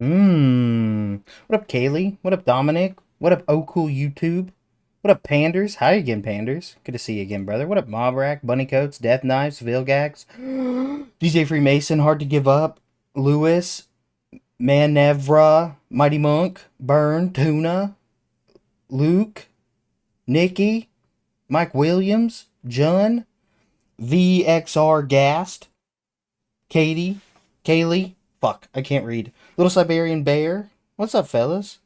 What up, Kaylee? What up, Dominic? What up, Oh Cool YouTube? What up, Panders? Hi again, Panders. Good to see you again, brother. What up, Mobrack, Bunny Coats, Death Knives, Vilgax, DJ Freemason, Hard to Give Up, Lewis, Manevra, Mighty Monk, Burn, Tuna, Luke, Nikki, Mike Williams, Jun, VXR Gast, Katie, Kaylee. Fuck, I can't read. Little Siberian Bear. What's up, fellas?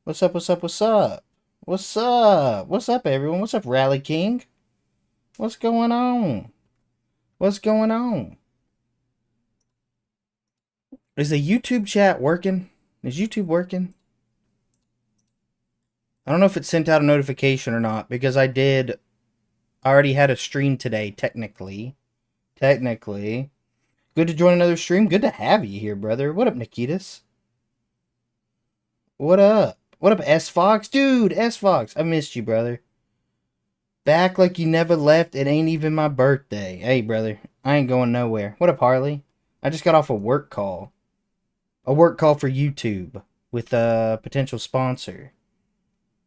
What's up, what's up, what's up? What's up? What's up, everyone? What's up, Rally King? What's going on? What's going on? Is the YouTube chat working? Is YouTube working? I don't know if it sent out a notification or not, because I already had a stream today, technically. Technically. Good to join another stream. Good to have you here, brother. What up, Nikitas? What up? What up, S Fox? Dude, S Fox, I missed you, brother. Back like you never left. It ain't even my birthday. Hey, brother, I ain't going nowhere. What up, Harley? I just got off a work call. A work call for YouTube with a potential sponsor.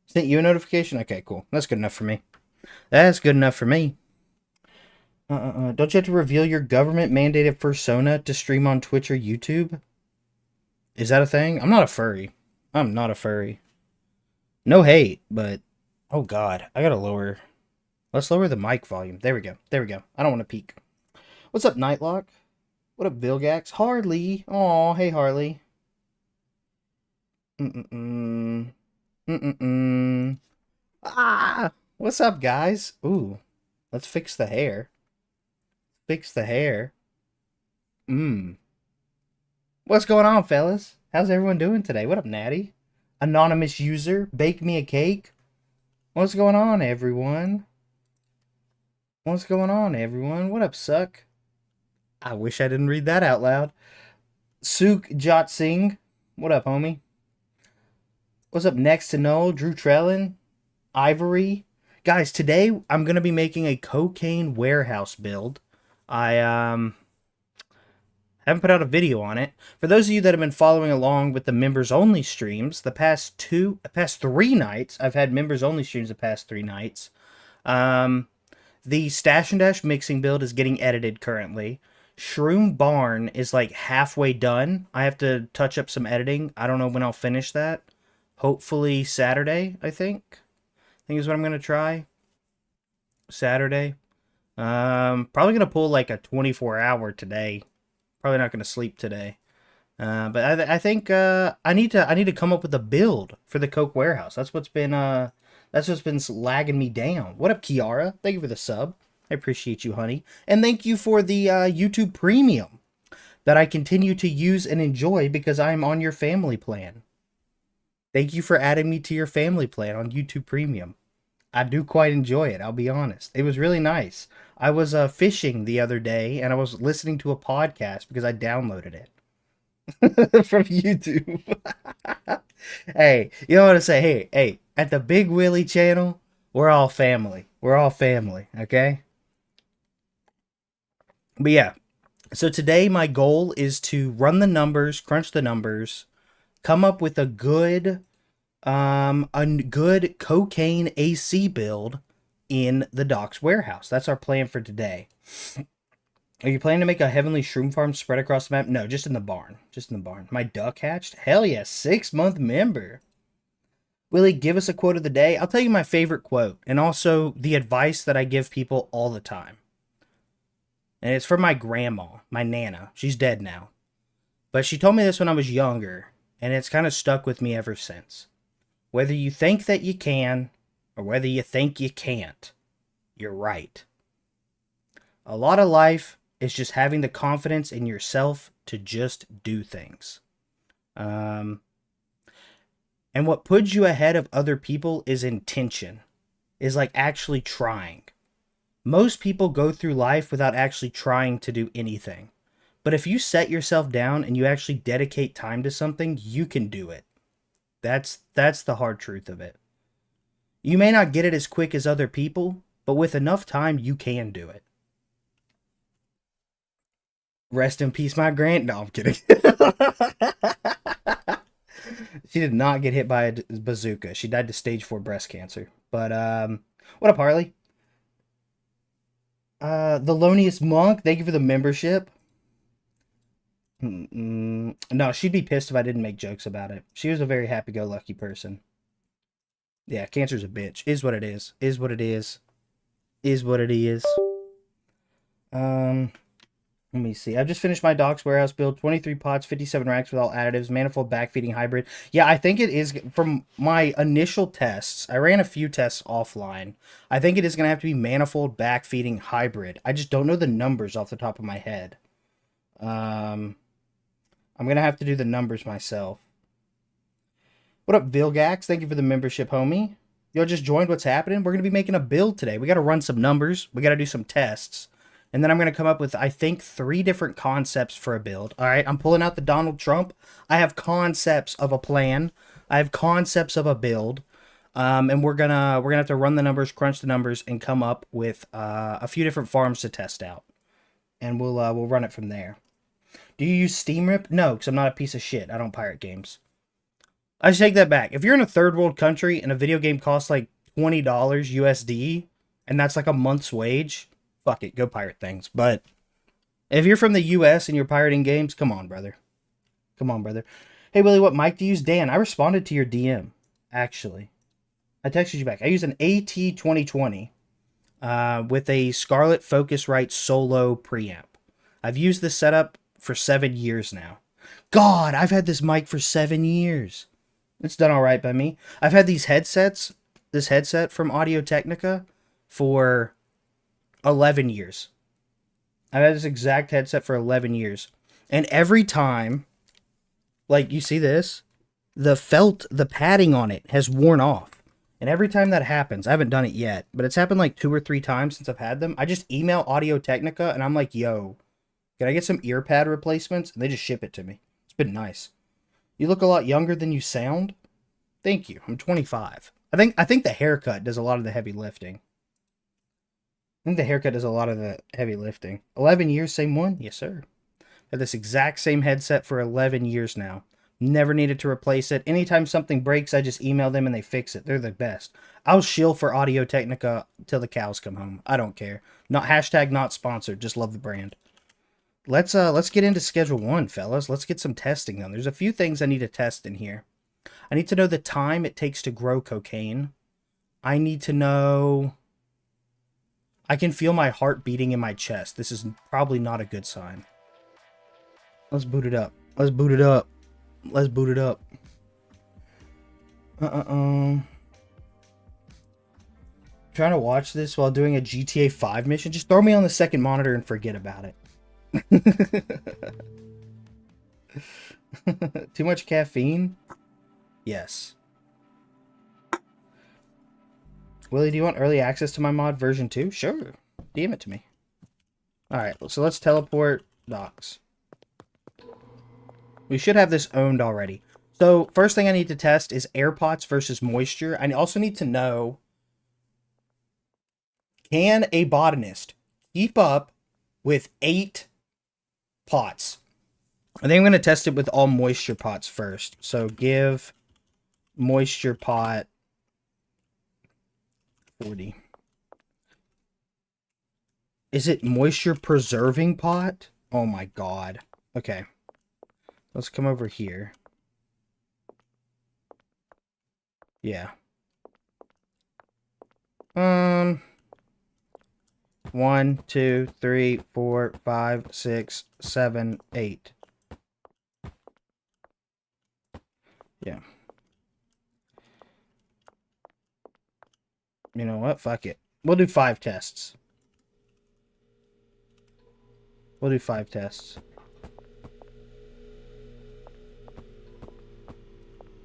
Sent you a notification? Okay, cool. That's good enough for me. That's good enough for me. Don't you have to reveal your government-mandated persona to stream on Twitch or YouTube? Is that a thing? I'm not a furry. I'm not a furry. No hate, but... Oh, God. I gotta lower... Let's lower the mic volume. There we go. There we go. I don't want to peek. What's up, Nightlock? What up, Vilgax? Harley. Aw, hey, Harley. Ah! What's up, guys? Ooh. Let's fix the hair. Fix the hair. What's going on, fellas? How's everyone doing today? What up, Natty? Anonymous user, bake me a cake. What's going on, everyone? What's going on, everyone? What up, Suck? I wish I didn't read that out loud. Suk Jot Singh. What up, homie? What's up, Next to Know? Drew Trellin? Ivory? Guys, today I'm going to be making a cocaine warehouse build. I haven't put out a video on it. For those of you that have been following along with the members only streams, the past 3 nights, I've had members only streams the past 3 nights. The Stash and Dash mixing build is getting edited currently. Shroom Barn is like halfway done. I have to touch up some editing. I don't know when I'll finish that. Hopefully Saturday, I think. I think is what I'm going to try. Saturday. Probably going to pull like a 24-hour today. Probably not going to sleep today. But I think I need to come up with a build for the Coke warehouse. That's what's been lagging me down. What up, Kiara? Thank you for the sub. I appreciate you, honey. And thank you for the YouTube Premium that I continue to use and enjoy because I'm on your family plan. Thank you for adding me to your family plan on YouTube Premium. I do quite enjoy it, I'll be honest. It was really nice. I was fishing the other day, and I was listening to a podcast because I downloaded it from YouTube. Hey, you know what to say? Hey, at the BigWilly channel, we're all family. We're all family, okay? But yeah, so today my goal is to run the numbers, crunch the numbers, come up with a good cocaine AC build in the Docks warehouse. That's our plan for today. Are you planning to make a heavenly shroom farm spread across the map? No, just in the barn. Just in the barn. My duck hatched? Hell yeah, 6-month member. Willie, give us a quote of the day. I'll tell you my favorite quote, and also the advice that I give people all the time. And it's from my grandma, my Nana. She's dead now. But she told me this when I was younger, and it's kind of stuck with me ever since. Whether you think that you can, or whether you think you can't, you're right. A lot of life is just having the confidence in yourself to just do things. And what puts you ahead of other people is intention, is like actually trying. Most people go through life without actually trying to do anything. But if you set yourself down and you actually dedicate time to something, you can do it. That's the hard truth of it. You may not get it as quick as other people, but with enough time, you can do it. Rest in peace, my grand. No, I'm kidding. She did not get hit by a bazooka. She died to stage 4 breast cancer. But what up, Harley? The Loniest Monk, thank you for the membership. No, she'd be pissed if I didn't make jokes about it. She was a very happy-go-lucky person. Yeah, cancer's a bitch. Is what it is. Is what it is. Is what it is. Let me see. I've just finished my docks warehouse build. 23 pots, 57 racks with all additives, manifold backfeeding hybrid. Yeah, I think it is, from my initial tests, I ran a few tests offline. I think it is going to have to be manifold backfeeding hybrid. I just don't know the numbers off the top of my head. I'm going to have to do the numbers myself. What up, Vilgax? Thank you for the membership, homie. Yo, just joined. What's happening? We're going to be making a build today. We got to run some numbers. We got to do some tests. And then I'm going to come up with, I think, 3 different concepts for a build. All right, I'm pulling out the Donald Trump. I have concepts of a plan. I have concepts of a build. And we're gonna have to run the numbers, crunch the numbers, and come up with a few different farms to test out. And we'll run it from there. Do you use Steam Rip? No, because I'm not a piece of shit. I don't pirate games. I should take that back. If you're in a third world country and a video game costs like $20 USD, and that's like a month's wage, fuck it, go pirate things. But if you're from the US and you're pirating games, come on, brother. Come on, brother. Hey, Willie, what mic do you use? Dan, I responded to your DM, actually. I texted you back. I use an AT2020 with a Scarlett Focusrite Solo preamp. I've used this setup for 7 years now. God, I've had this mic for 7 years. It's done all right by me. I've had these headsets, this headset from Audio-Technica, for 11 years. I've had this exact headset for 11 years. And every time, like, you see this? The padding on it has worn off. And every time that happens, I haven't done it yet, but it's happened like 2 or 3 times since I've had them. I just email Audio-Technica and I'm like, yo, can I get some ear pad replacements? And they just ship it to me. It's been nice. You look a lot younger than you sound. Thank you. I'm 25. I think the haircut does a lot of the heavy lifting. 11 years, same one? Yes, sir. Had this exact same headset for 11 years now. Never needed to replace it. Anytime something breaks, I just email them and they fix it. They're the best. I'll shill for Audio-Technica till the cows come home. I don't care. Not sponsored. Just love the brand. Let's get into schedule 1, fellas. Let's get some testing done. There's a few things I need to test in here. I need to know the time it takes to grow cocaine. I need to know... I can feel my heart beating in my chest. This is probably not a good sign. Let's boot it up. Let's boot it up. Let's boot it up. Trying to watch this while doing a GTA 5 mission. Just throw me on the second monitor and forget about it. Too much caffeine? Yes. Willie, do you want early access to my mod version 2? Sure. DM it to me. Alright, so let's teleport docks. We should have this owned already. So, first thing I need to test is air pots versus moisture. I also need to know, can a botanist keep up with 8 pots? I think I'm going to test it with all moisture pots first. So, give moisture pot 40. Is it moisture preserving pot? Oh my god. Okay. Let's come over here. Yeah. 1, 2, 3, 4, 5, 6, 7, 8. Yeah. You know what? Fuck it. We'll do 5 tests. We'll do 5 tests.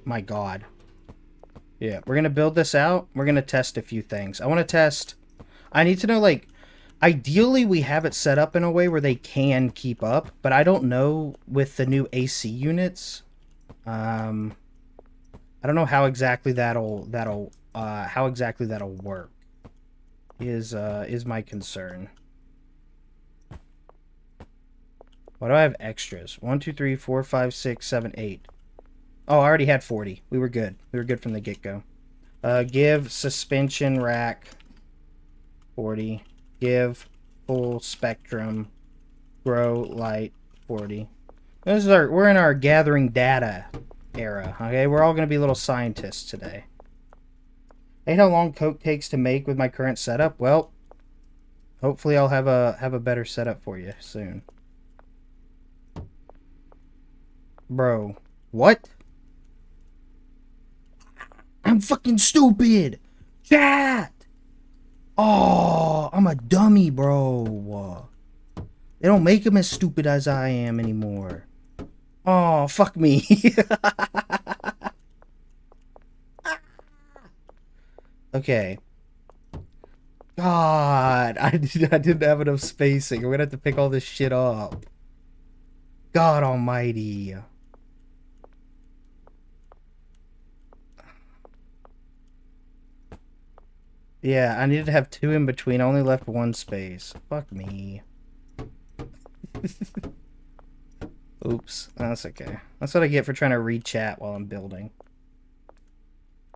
My god. Yeah, we're going to build this out. We're going to test a few things. I want to test... I need to know, like... Ideally, we have it set up in a way where they can keep up, but I don't know with the new AC units. I don't know how exactly that'll work. Is my concern. Why do I have extras? 1, 2, 3, 4, 5, 6, 7, 8. Oh, I already had 40. We were good. We were good from the get-go. Give suspension rack 40. Give full spectrum grow light 40. This is we're in our gathering data era. Okay, we're all gonna be little scientists today. Hey, how long Coke takes to make with my current setup? Well, hopefully I'll have a better setup for you soon. Bro, what? I'm fucking stupid. Chat. Oh, I'm a dummy, bro. They don't make him as stupid as I am anymore. Oh, fuck me. Okay. God, I didn't have enough spacing. We're gonna have to pick all this shit up. God almighty. Yeah, I needed to have 2 in between. I only left 1 space. Fuck me. Oops. That's okay. That's what I get for trying to read chat while I'm building.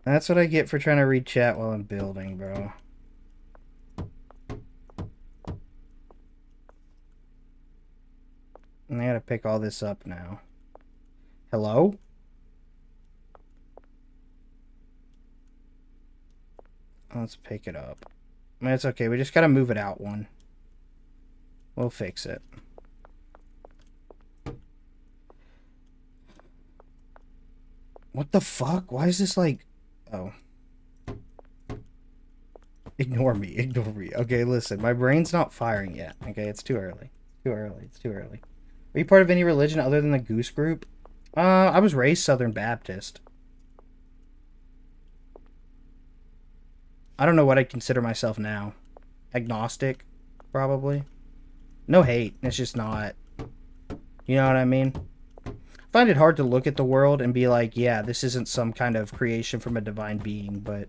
That's what I get for trying to read chat while I'm building, bro. And I gotta pick all this up now. Hello? Let's pick it up. I mean, it's okay. We just gotta move it out 1. We'll fix it. What the fuck? Why is this like... Oh. Ignore me. Ignore me. Okay, listen. My brain's not firing yet. Okay, it's too early. Too early. It's too early. Are you part of any religion other than the Goose Group? I was raised Southern Baptist. I don't know what I'd consider myself now. Agnostic, probably. No hate. It's just not... You know what I mean? I find it hard to look at the world and be like, yeah, this isn't some kind of creation from a divine being, but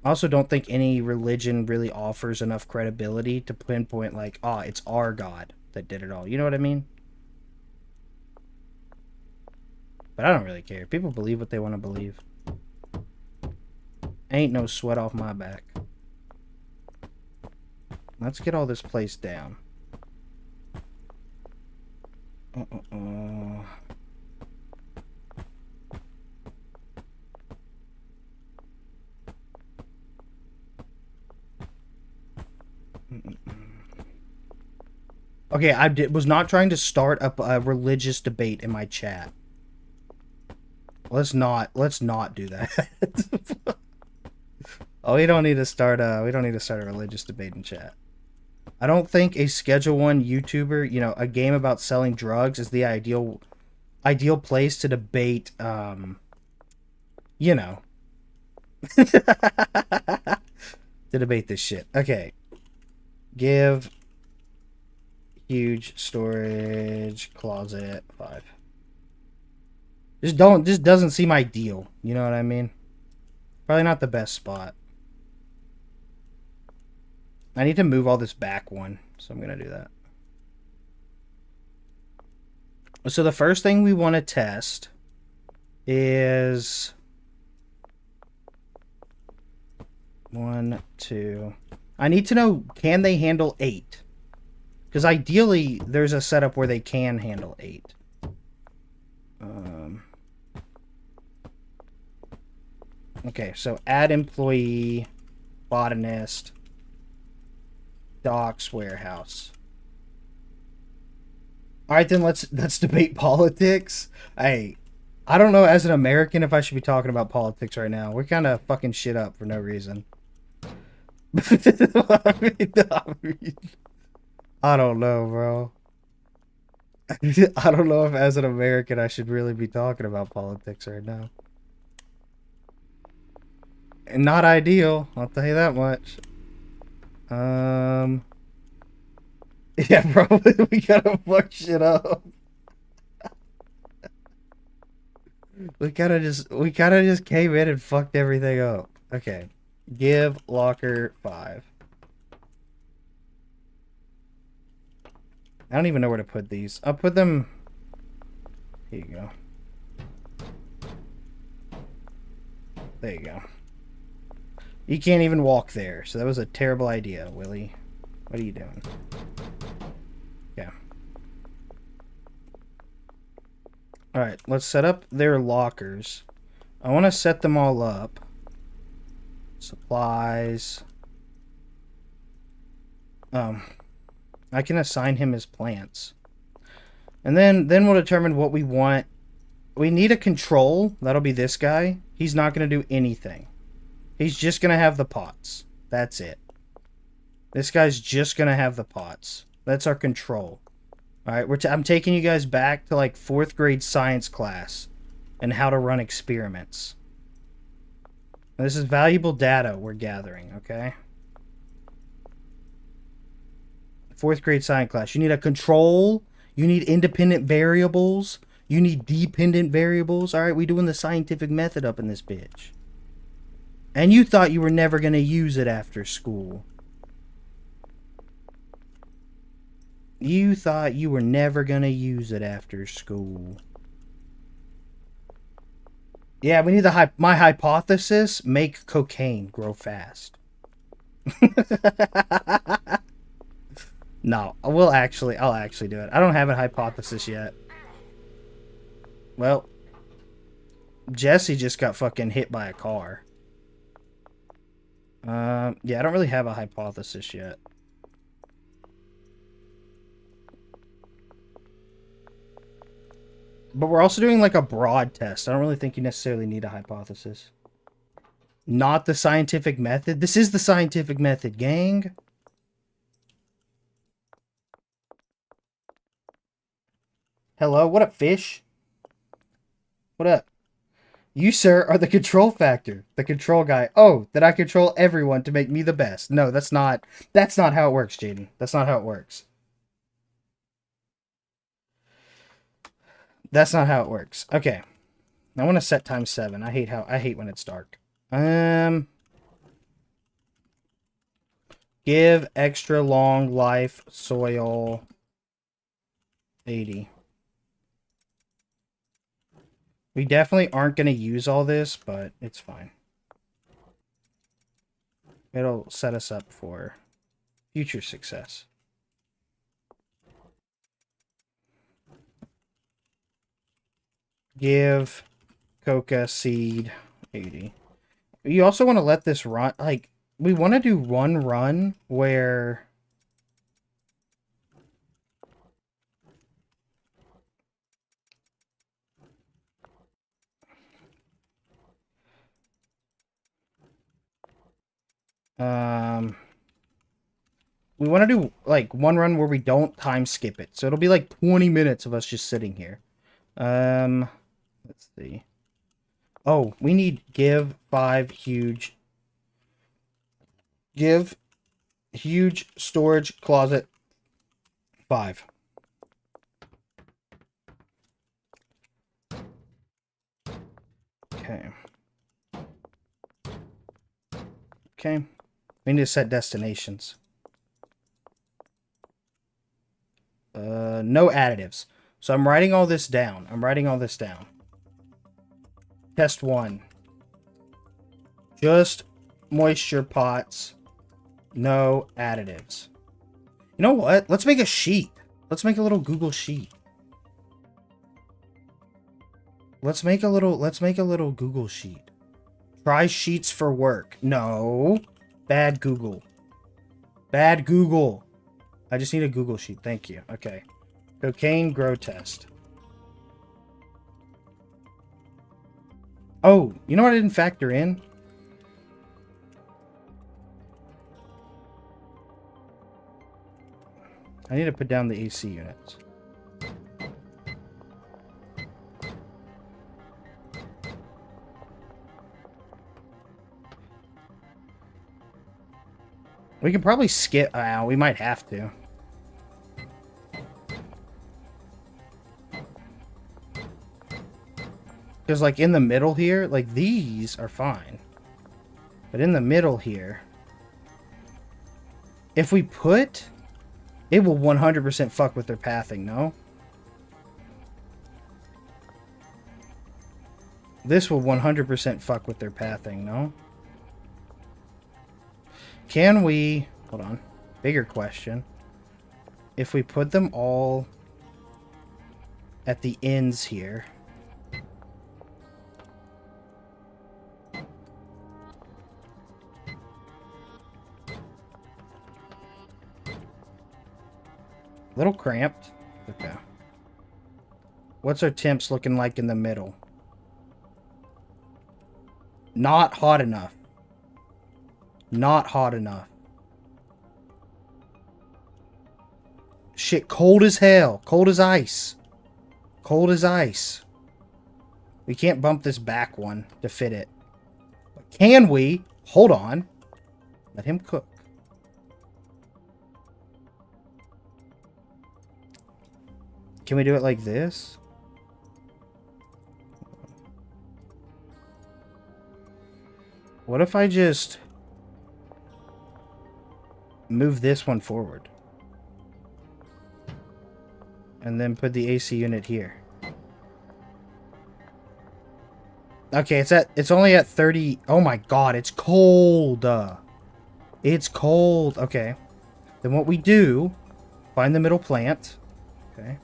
I also don't think any religion really offers enough credibility to pinpoint like, oh, it's our God that did it all. You know what I mean? But I don't really care. People believe what they want to believe. Ain't no sweat off my back. Let's get all this place down. Okay, I was not trying to start up a religious debate in my chat. Let's not do that. Oh, we don't need to start a religious debate in chat. I don't think a Schedule 1 YouTuber, you know, a game about selling drugs is the ideal place to debate, you know. To debate this shit. Okay. Give huge storage closet 5. This doesn't seem ideal. You know what I mean? Probably not the best spot. I need to move all this back 1, so I'm gonna do that. So the first thing we want to test is 1, 2. I need to know, can they handle 8? Because ideally, there's a setup where they can handle 8. Okay, so add employee, botanist, docks, warehouse. All right, then let's debate politics. Hey, I don't know as an American if I should be talking about politics right now. We're kind of fucking shit up for no reason. I don't know, bro. I don't know if as an American I should really be talking about politics right now. And not ideal, I'll tell you that much. Yeah, probably we gotta fuck shit up. We kinda just came in and fucked everything up. Okay. Give locker 5. I don't even know where to put these. I'll put them... Here you go. There you go. You can't even walk there, so that was a terrible idea, Willy. What are you doing? Yeah. Alright, let's set up their lockers. I want to set them all up. Supplies. I can assign him his plants. And then we'll determine what we want. We need a control. That'll be this guy. He's not going to do anything. He's just going to have the pots. That's it. This guy's just going to have the pots. That's our control. Alright, I'm taking you guys back to like 4th grade science class and how to run experiments. This is valuable data we're gathering, okay? 4th grade science class. You need a control. You need independent variables. You need dependent variables. Alright, we doing the scientific method up in this bitch. And you thought you were never going to use it after school. You thought you were never going to use it after school. Yeah, we need my hypothesis, make cocaine grow fast. No, I'll actually do it. I don't have a hypothesis yet. Well, Jesse just got fucking hit by a car. Yeah, I don't really have a hypothesis yet. But we're also doing like a broad test. I don't really think you necessarily need a hypothesis. Not the scientific method. This is the scientific method, gang. Hello, what up, fish? What up? You, sir, are the control factor. The control guy. Oh, that I control everyone to make me the best. No, that's not how it works, Jaden. That's not how it works. That's not how it works. Okay. I want to set times 7. I hate when it's dark. Give extra long life soil 80. We definitely aren't going to use all this, but it's fine. It'll set us up for future success. Give coca seed 80. You also want to let this run. Like, we want to do one run where... we want to do, like, one run where we don't time skip it. So it'll be like 20 minutes of us just sitting here. Let's see. Oh, we need give 5 huge... Give huge storage closet 5. Okay. Okay. We need to set destinations. No additives. So I'm writing all this down. Test 1. Just moisture pots. No additives. You know what? Let's make a sheet. Let's make a little Google sheet. Let's make a little Google sheet. Try sheets for work. No. Bad Google. Bad Google. I just need a Google sheet. Thank you. Okay. Cocaine grow test. Oh, you know what I didn't factor in? I need to put down the AC units. We can probably skip. We might have to. Because, like, in the middle here, like, these are fine. But in the middle here, if we put It will 100% fuck with their pathing, no? This will 100% fuck with their pathing, no? Can we... Hold on. Bigger question. If we put them all at the ends here... Little cramped. Okay. What's our temps looking like in the middle? Not hot enough. Not hot enough. Shit, cold as hell. Cold as ice. Cold as ice. We can't bump this back one to fit it. But can we? Hold on. Let him cook. Can we do it like this? What if I just move this one forward? And then put the AC unit here. Okay, it's only at 30. Oh my god, it's cold. It's cold. Okay. Then what we do, find the middle plant. Okay.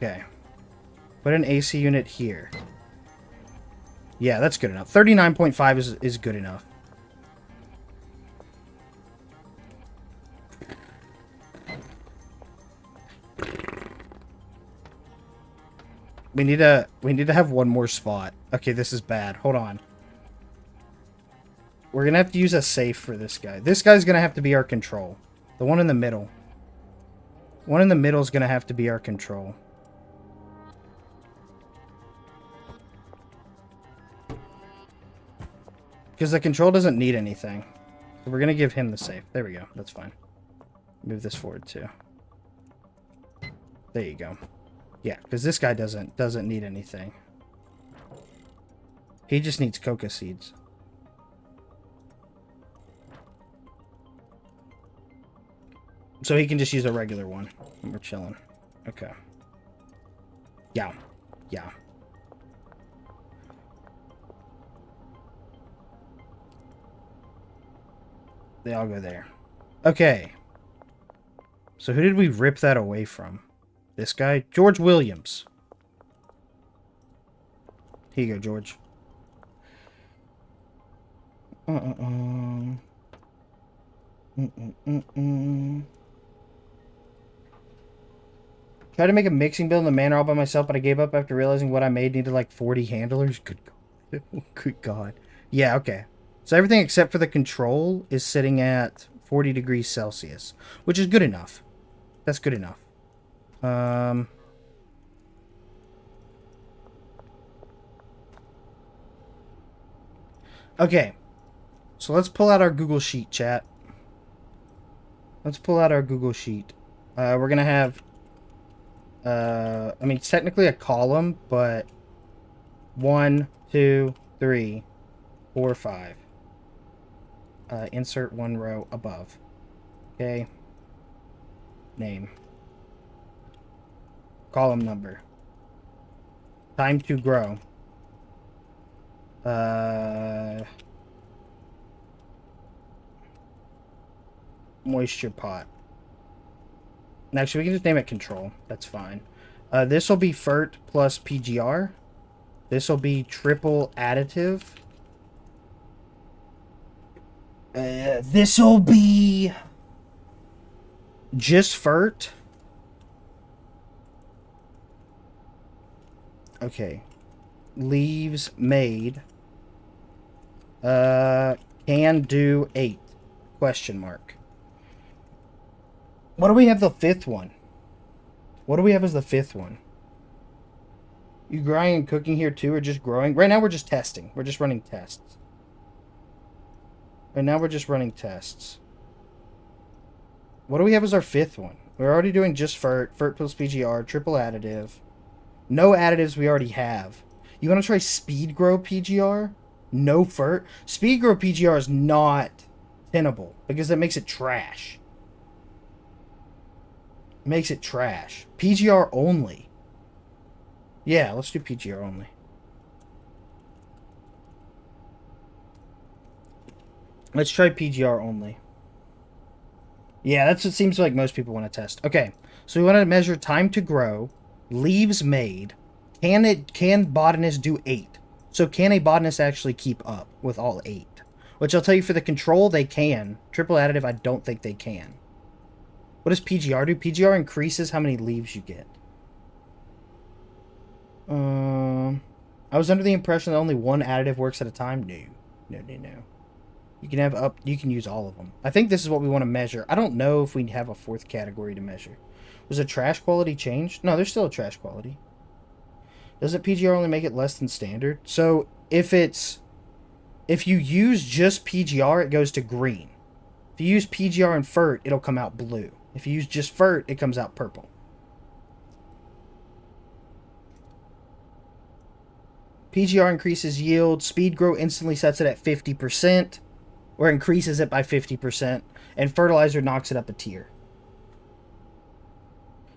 Okay. Put an AC unit here. Yeah, that's good enough. 39.5 is good enough. We need to have one more spot. Okay, this is bad. Hold on. We're gonna have to use a safe for this guy. This guy's gonna have to be our control. The one in the middle. One in the middle is gonna have to be our control. Because the control doesn't need anything. So we're going to give him the safe. There we go. That's fine. Move this forward too. There you go. Yeah, because this guy doesn't need anything. He just needs coca seeds. So he can just use a regular one. And we're chilling. Okay. Yeah. Yeah. They all go there. Okay. So who did we rip that away from? This guy? George Williams. Here you go, George. Tried to make a mixing bill in the manor all by myself, but I gave up after realizing what I made needed like 40 handlers. Good God. Good God. Yeah, okay. So everything except for the control is sitting at 40 degrees Celsius, which is good enough. That's good enough. Okay. So let's pull out our Google Sheet, chat. Let's pull out our Google Sheet. We're going to have, I mean, it's technically a column, but 1, 2, 3, 4, 5. Insert one row above. Okay. Name. Column number. Time to grow. Moisture pot. Actually, we can just name it control. That's fine. This will be FERT plus PGR. This will be triple additive. This will be just FERT. Okay. Leaves made. Can do 8. Question mark. What do we have the 5th one? What do we have as the 5th one? You growing and cooking here too, or just growing? Right now we're just testing. We're just running tests. Right now we're just running tests. What do we have as our 5th one? We're already doing just FERT, FERT plus PGR, triple additive. No additives we already have. You want to try speed grow PGR? No fert. Speed grow PGR is not tenable because that makes it trash. Makes it trash. PGR only. Yeah, let's do PGR only. Let's try PGR only. Yeah, that's what seems like most people want to test. Okay, so we want to measure time to grow, leaves made. Can botanist do 8? So can a botanist actually keep up with all 8? Which I'll tell you, for the control, they can. Triple additive, I don't think they can. What does PGR do? PGR increases how many leaves you get. I was under the impression that only one additive works at a time. No. You can use all of them. I think this is what we want to measure. I don't know if we have a 4th category to measure. Was the trash quality changed? No, there's still a trash quality. Doesn't PGR only make it less than standard? So if you use just PGR, it goes to green. If you use PGR and FERT, it'll come out blue. If you use just FERT, it comes out purple. PGR increases yield. Speed grow instantly sets it at 50%, or increases it by 50%, and fertilizer knocks it up a tier.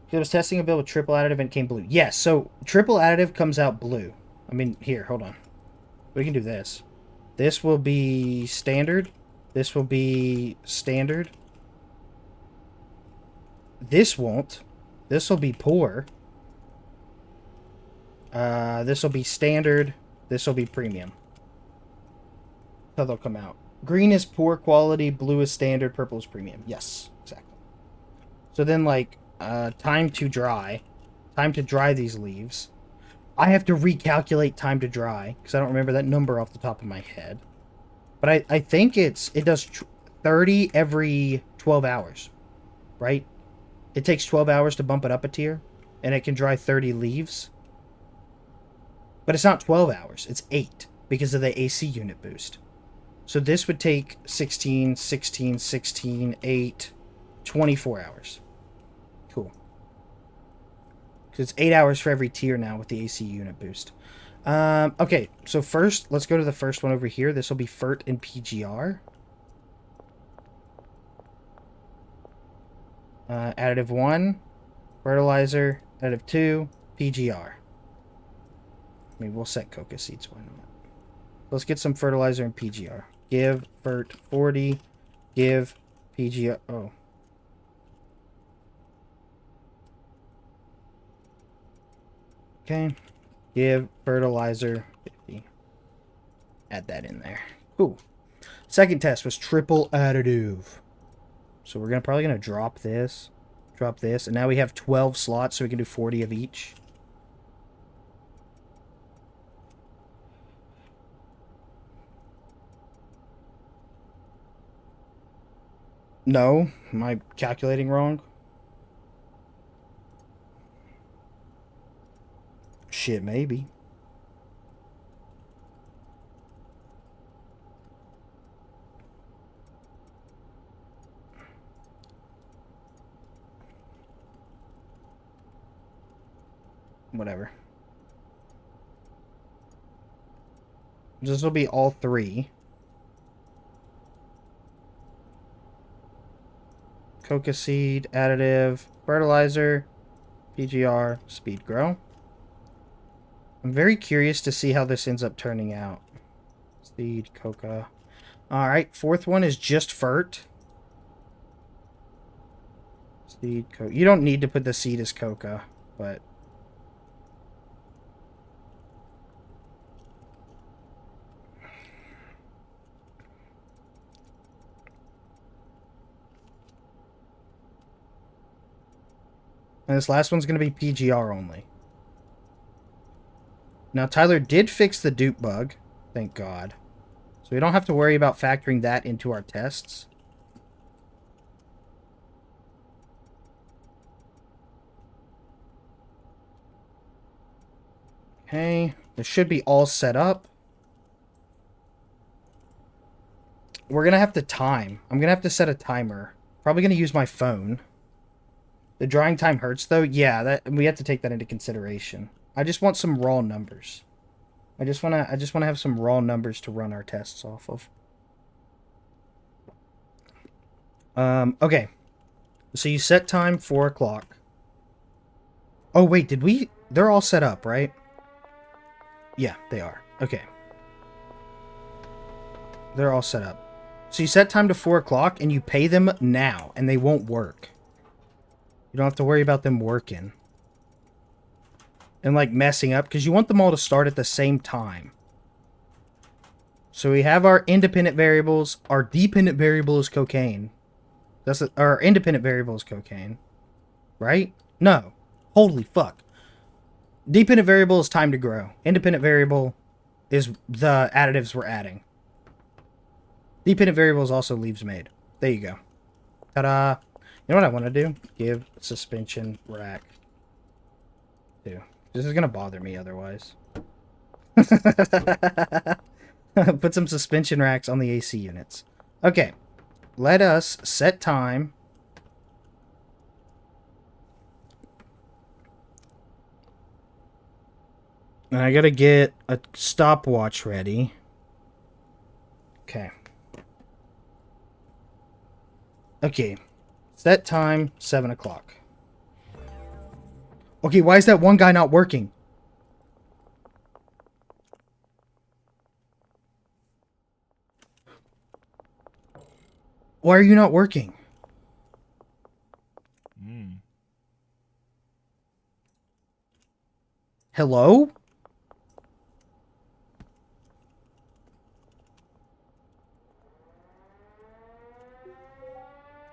If it was testing a build with triple additive and it came blue. Yes, so triple additive comes out blue. I mean, here, hold on. We can do this. This will be standard. This will be standard. This won't. This will be poor. This will be standard. This will be premium. So they'll come out. Green is poor quality. Blue is standard. Purple is premium. Yes, exactly. So then, like, time to dry. Time to dry these leaves. I have to recalculate time to dry because I don't remember that number off the top of my head. But I think it does 30 every 12 hours, right? It takes 12 hours to bump it up a tier, and it can dry 30 leaves. But it's not 12 hours, it's 8 because of the AC unit boost. So this would take 16, 16, 16, 8, 24 hours. Cool. Because it's 8 hours for every tier now with the AC unit boost. Okay, so first, let's go to the first one over here. This will be FERT and PGR. Additive 1, fertilizer. Additive 2, PGR. Maybe we'll set coca seeds. Why not? Let's get some fertilizer and PGR. Give FERT 40. Give PGR. Oh. Okay. Give fertilizer 50. Add that in there. Cool. Second test was triple additive. So we're probably gonna drop this. Drop this. And now we have 12 slots, so we can do 40 of each. No, am I calculating wrong? Shit, maybe. Whatever. This will be all 3. Coca seed, additive, fertilizer, PGR, speed grow. I'm very curious to see how this ends up turning out. Seed, coca. Alright, 4th one is just FERT. Seed, coca. You don't need to put the seed as coca, but... And this last one's going to be PGR only. Now, Tyler did fix the dupe bug. Thank God. So we don't have to worry about factoring that into our tests. Okay. This should be all set up. We're going to have to time. I'm going to have to set a timer. Probably going to use my phone. The drying time hurts, though. Yeah, we have to take that into consideration. I just want some raw numbers. I just wanna have some raw numbers to run our tests off of. Okay. So you set time 4 o'clock. Oh wait, did we? They're all set up, right? Yeah, they are. Okay. They're all set up. So you set time to 4 o'clock and you pay them now, and they won't work. You don't have to worry about them working. And like messing up, because you want them all to start at the same time. So we have our independent variables. Our dependent variable is cocaine. Our independent variable is cocaine. Right? No. Holy fuck. Dependent variable is time to grow. Independent variable is the additives we're adding. Dependent variable is also leaves made. There you go. Ta-da. You know what I want to do? Give suspension rack 2. This is going to bother me otherwise. Put some suspension racks on the AC units. Okay. Let us set time. And I gotta get a stopwatch ready. Okay. Okay. Set time 7 o'clock. Okay, why is that one guy not working? Why are you not working? Hello?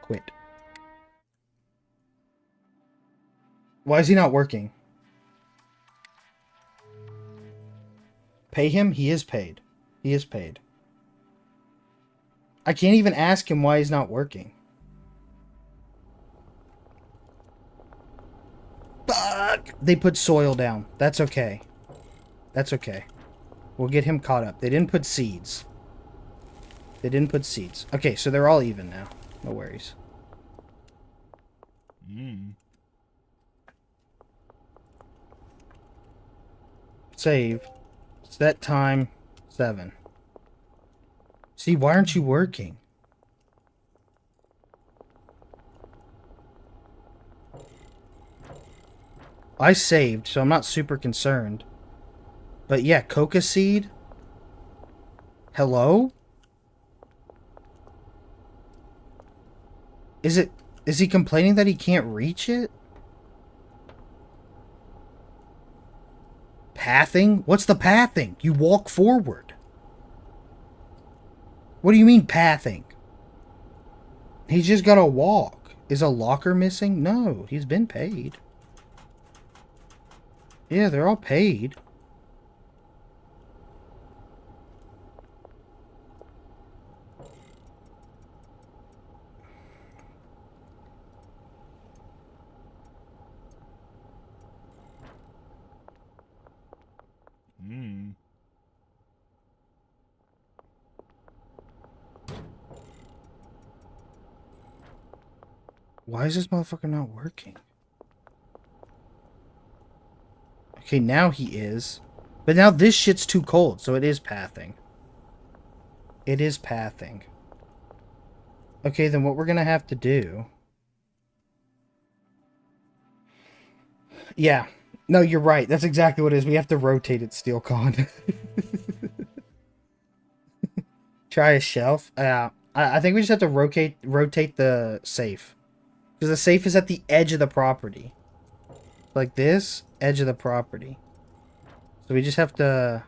Quit. Why is he not working? Pay him? He is paid. He is paid. I can't even ask him why he's not working. Fuck! They put soil down. That's okay. That's okay. We'll get him caught up. They didn't put seeds. They didn't put seeds. Okay, so they're all even now. No worries. Save. Set time 7. See, why aren't you working? I saved, so I'm not super concerned. But yeah, coca seed? Hello? Is he complaining that he can't reach it? Pathing? What's the pathing? You walk forward. What do you mean pathing? He's just gotta walk. Is a locker missing? No, he's been paid. Yeah, they're all paid. Why is this motherfucker not working? Okay, now he is. But now this shit's too cold, so it is pathing. It is pathing. Okay, then what we're gonna have to do... Yeah. No, you're right. That's exactly what it is. We have to rotate it, SteelCon. Try a shelf. I think we just have to rotate the safe. Because the safe is at the edge of the property. Like this, edge of the property. So we just have to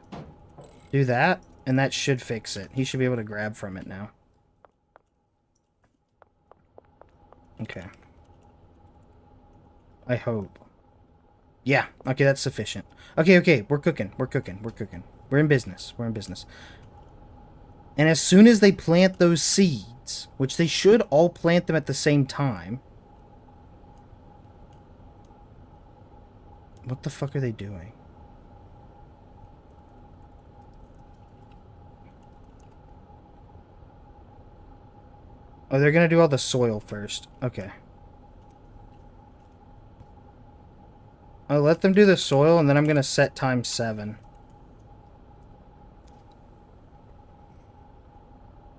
do that, and that should fix it. He should be able to grab from it now. Okay. I hope. Yeah, okay, that's sufficient. Okay, we're cooking. We're in business. And as soon as they plant those seeds, which they should all plant them at the same time... What the fuck are they doing? Oh, they're gonna do all the soil first. Okay. I'll let them do the soil, and then I'm gonna set time 7.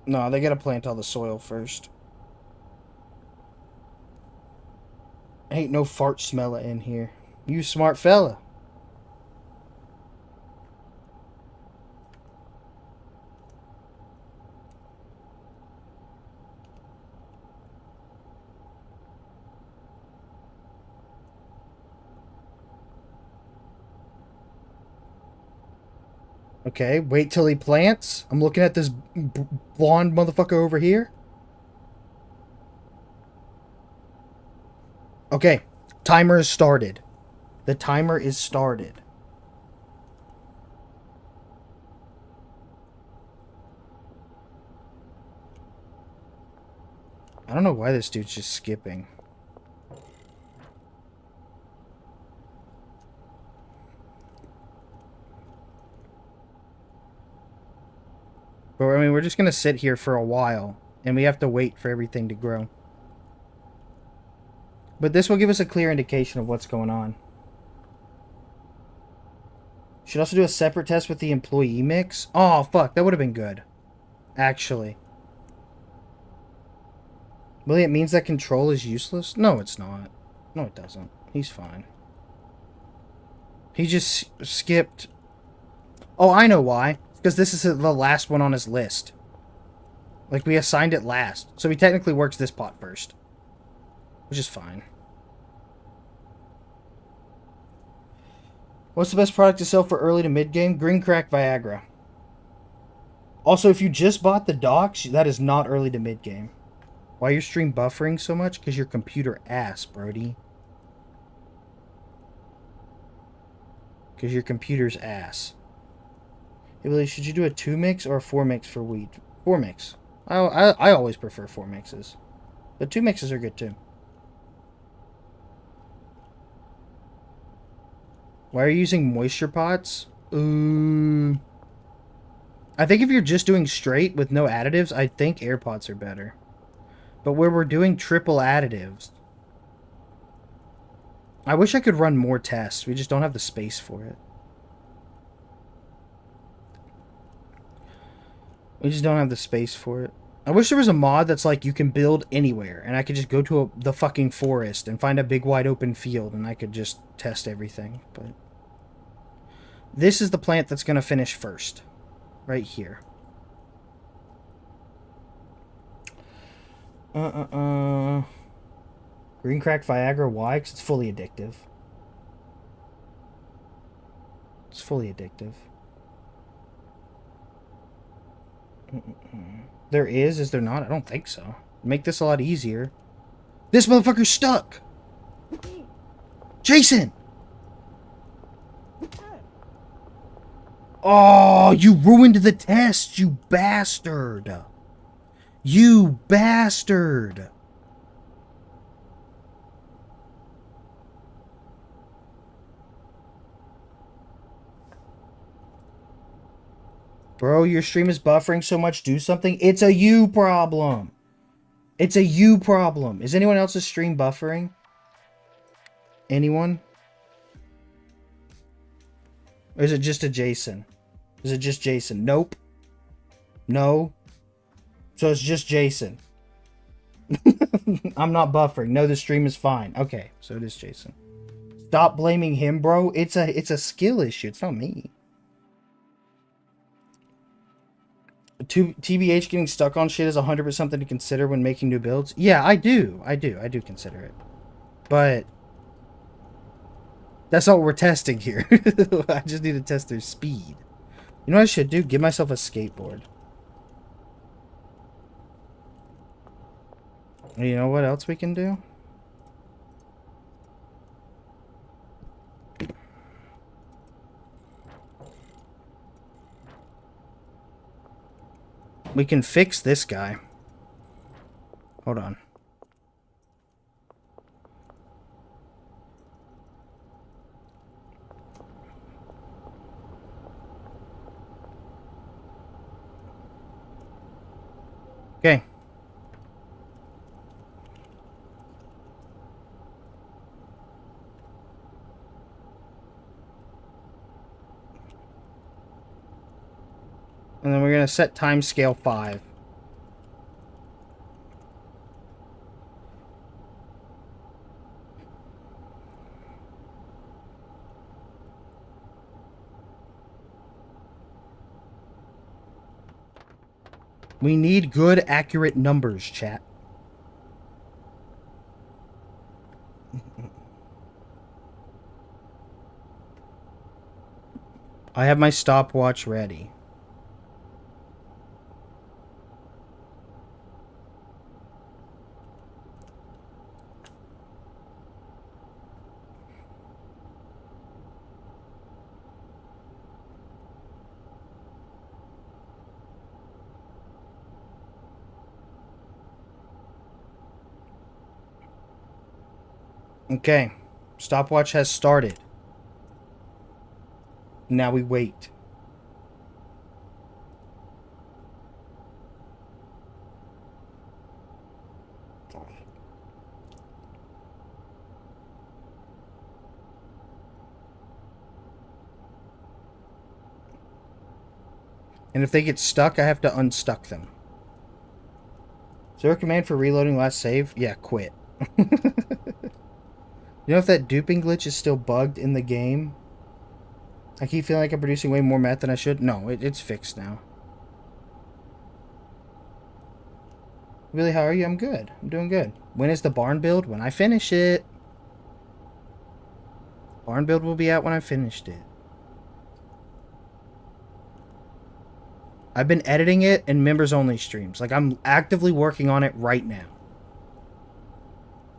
No, they gotta plant all the soil first. Ain't no fart smella in here. You smart fella. Okay, wait till he plants. I'm looking at this blonde motherfucker over here. Okay, timer is started. The timer is started. I don't know why this dude's just skipping. But I mean, we're just gonna sit here for a while, and we have to wait for everything to grow. But this will give us a clear indication of what's going on. Should also do a separate test with the employee mix. Oh, fuck. That would have been good. Actually. Really, it means that control is useless? No, it's not. No, it doesn't. He's fine. He just skipped. Oh, I know why. Because this is the last one on his list. Like, we assigned it last. So he technically works this pot first. Which is fine. What's the best product to sell for early to mid-game? Green Crack Viagra. Also, if you just bought the docks, that is not early to mid-game. Why your stream buffering so much? Because your computer ass, Brody. Because your computer's ass. Hey, Billy, should you do a 2 mix or a 4 mix for wheat? 4 mix. I always prefer 4 mixes. But 2 mixes are good too. Why are you using moisture pots? I think if you're just doing straight with no additives, I think air pots are better. But where we're doing triple additives, I wish I could run more tests. We just don't have the space for it. We just don't have the space for it. I wish there was a mod that's like you can build anywhere, and I could just go to the fucking forest and find a big wide open field, and I could just test everything. But this is the plant that's going to finish first. Right here. Green Crack Viagra, why? Because it's fully addictive. It's fully addictive. There is there not? I don't think so. Make this a lot easier. This motherfucker's stuck! Jason! Oh, you ruined the test, you bastard! You bastard! Bro, your stream is buffering so much, do something. It's a you problem. It's a you problem. Is anyone else's stream buffering? Anyone? Or is it just a Jason? Is it just Jason? Nope. No. So it's just Jason. I'm not buffering. No, the stream is fine. Okay, so it is Jason. Stop blaming him, bro. It's a skill issue. It's not me. TBH getting stuck on shit is 100% something to consider when making new builds. Yeah, I do consider it. But that's not what we're testing here. I just need to test their speed. You know what I should do? Give myself a skateboard. You know what else we can do? We can fix this guy. Hold on. Okay. And then we're going to set time scale 5. We need good, accurate numbers, chat. I have my stopwatch ready. Okay. Stopwatch has started. Now we wait. And if they get stuck, I have to unstuck them. Is there a command for reloading last save? Yeah, quit. You know if that duping glitch is still bugged in the game? I keep feeling like I'm producing way more math than I should. No, it's fixed now. Really, how are you? I'm good. I'm doing good. When is the barn build? When I finish it. Barn build will be out when I finished it. I've been editing it in members only streams. Like, I'm actively working on it right now.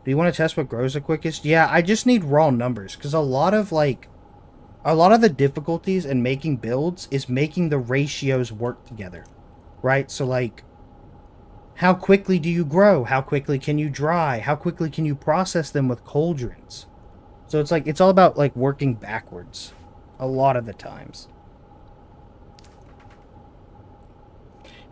Do you want to test what grows the quickest? Yeah, I just need raw numbers. Because a lot of the difficulties in making builds is making the ratios work together. Right? So, like, how quickly do you grow? How quickly can you dry? How quickly can you process them with cauldrons? So it's like, it's all about, like, working backwards. A lot of the times.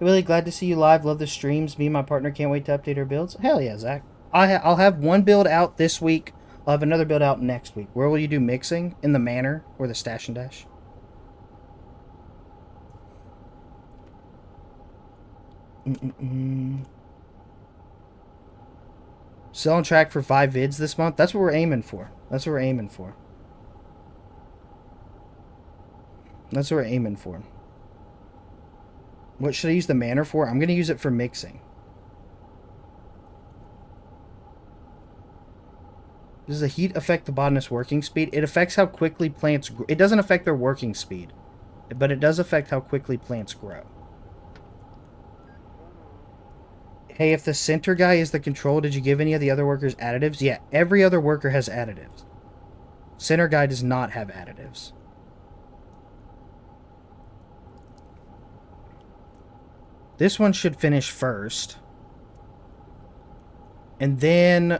Really glad to see you live. Love the streams. Me and my partner can't wait to update our builds. Hell yeah, Zach. I'll have one build out this week. I'll have another build out next week. Where will you do mixing? In the manor or the stash and dash? Still on track for 5 vids this month. That's what we're aiming for. That's what we're aiming for. That's what we're aiming for. What should I use the manor for? I'm going to use it for mixing. Does the heat affect the botanist's working speed? It affects how quickly plants grow. It doesn't affect their working speed, but it does affect how quickly plants grow. Hey, if the center guy is the control, did you give any of the other workers additives? Yeah, every other worker has additives. Center guy does not have additives. This one should finish first. And then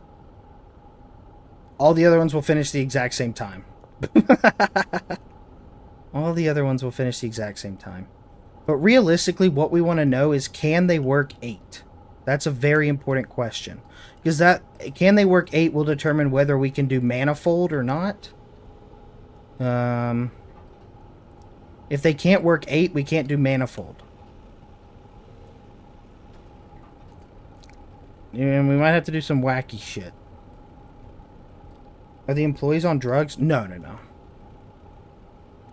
all the other ones will finish the exact same time. All the other ones will finish the exact same time. But realistically, what we want to know is, can they work 8? That's a very important question. Because can they work 8 will determine whether we can do manifold or not. If they can't work 8, we can't do manifold. And we might have to do some wacky shit. Are the employees on drugs? No.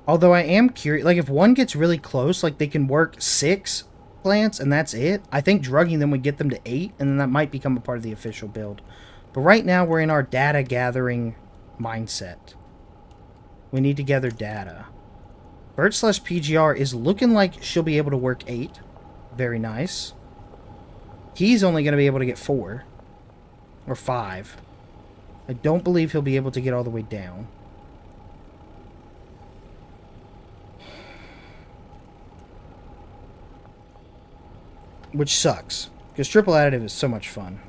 Although I am curious, like, if one gets really close, like, they can work 6 plants and that's it, I think drugging them would get them to 8, and then that might become a part of the official build. But right now, we're in our data gathering mindset. We need to gather data. Bird/PGR is looking like she'll be able to work 8. Very nice. He's only going to be able to get 4. Or 5. I don't believe he'll be able to get all the way down. Which sucks. Because triple additive is so much fun.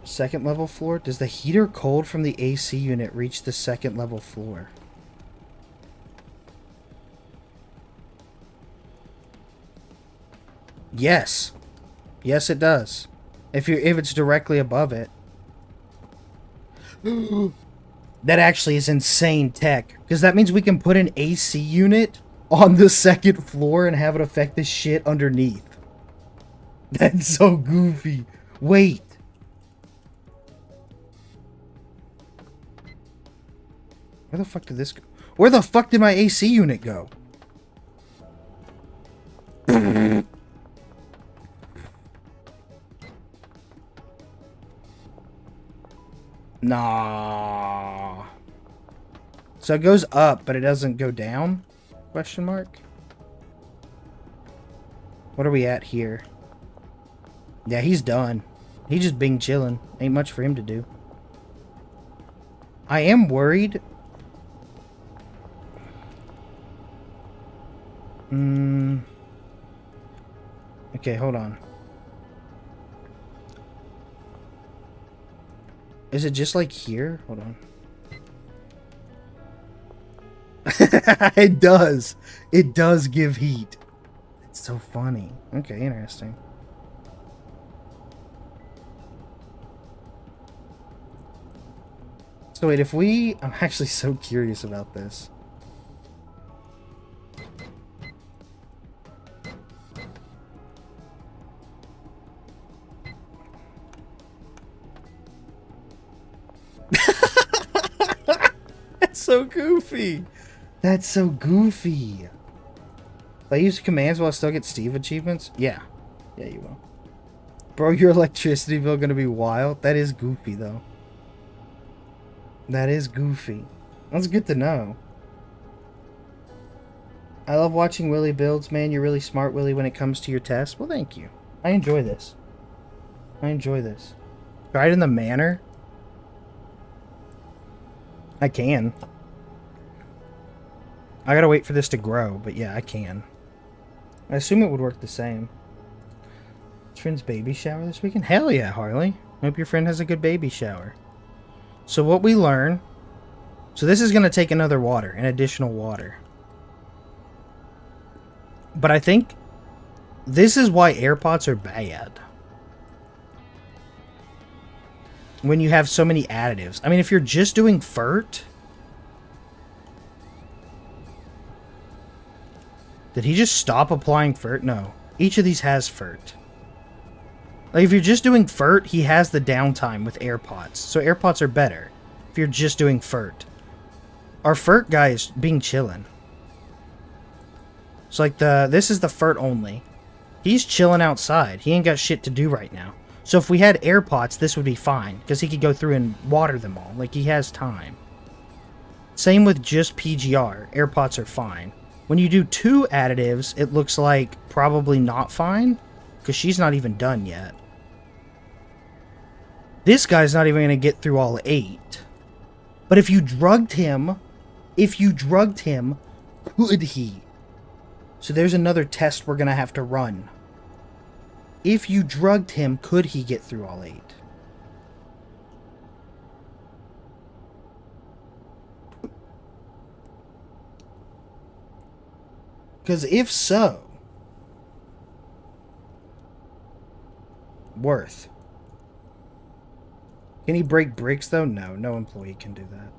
Second level floor? Does the heater cold from the AC unit reach the second level floor? Yes. Yes, it does. If it's directly above it. That actually is insane tech. Because that means we can put an AC unit on the second floor and have it affect the shit underneath. That's so goofy. Wait. Where the fuck did this go? Where the fuck did my AC unit go? Nah. So it goes up, but it doesn't go down? Question mark? What are we at here? Yeah, he's done. He's just being chillin'. Ain't much for him to do. I am worried. Okay, hold on. Is it just like here? Hold on. It does. It does give heat. It's so funny. Okay, interesting. So wait, if we... I'm actually so curious about this. That's so goofy. That's so goofy. If I use commands, will I still get Steve achievements? Yeah. Yeah, you will. Bro, your electricity bill gonna be wild? That is goofy, though. That is goofy. That's good to know. I love watching Willy builds, man. You're really smart, Willy, when it comes to your tests. Well, thank you. I enjoy this. I enjoy this. Try it in the manor. I can. I gotta wait for this to grow, but yeah, I can. I assume it would work the same. Friend's baby shower this weekend? Hell yeah, Harley. Hope your friend has a good baby shower. So what we learn... So this is going to take another water, an additional water. But I think this is why air pots are bad. When you have so many additives. I mean, if you're just doing FERT... Did he just stop applying FERT? No. Each of these has FERT. Like, if you're just doing FERT, he has the downtime with air pots. So air pots are better if you're just doing FERT. Our FERT guy is being chillin'. So, like, this is the FERT only. He's chilling outside. He ain't got shit to do right now. So if we had air pots, this would be fine. Because he could go through and water them all. Like, he has time. Same with just PGR. Air pots are fine. When you do 2 additives, it looks like probably not fine. Because she's not even done yet. This guy's not even going to get through all 8. But if you drugged him, could he? So there's another test we're going to have to run. If you drugged him, could he get through all 8? Because if so... Worth. Can he break bricks, though? No, no employee can do that.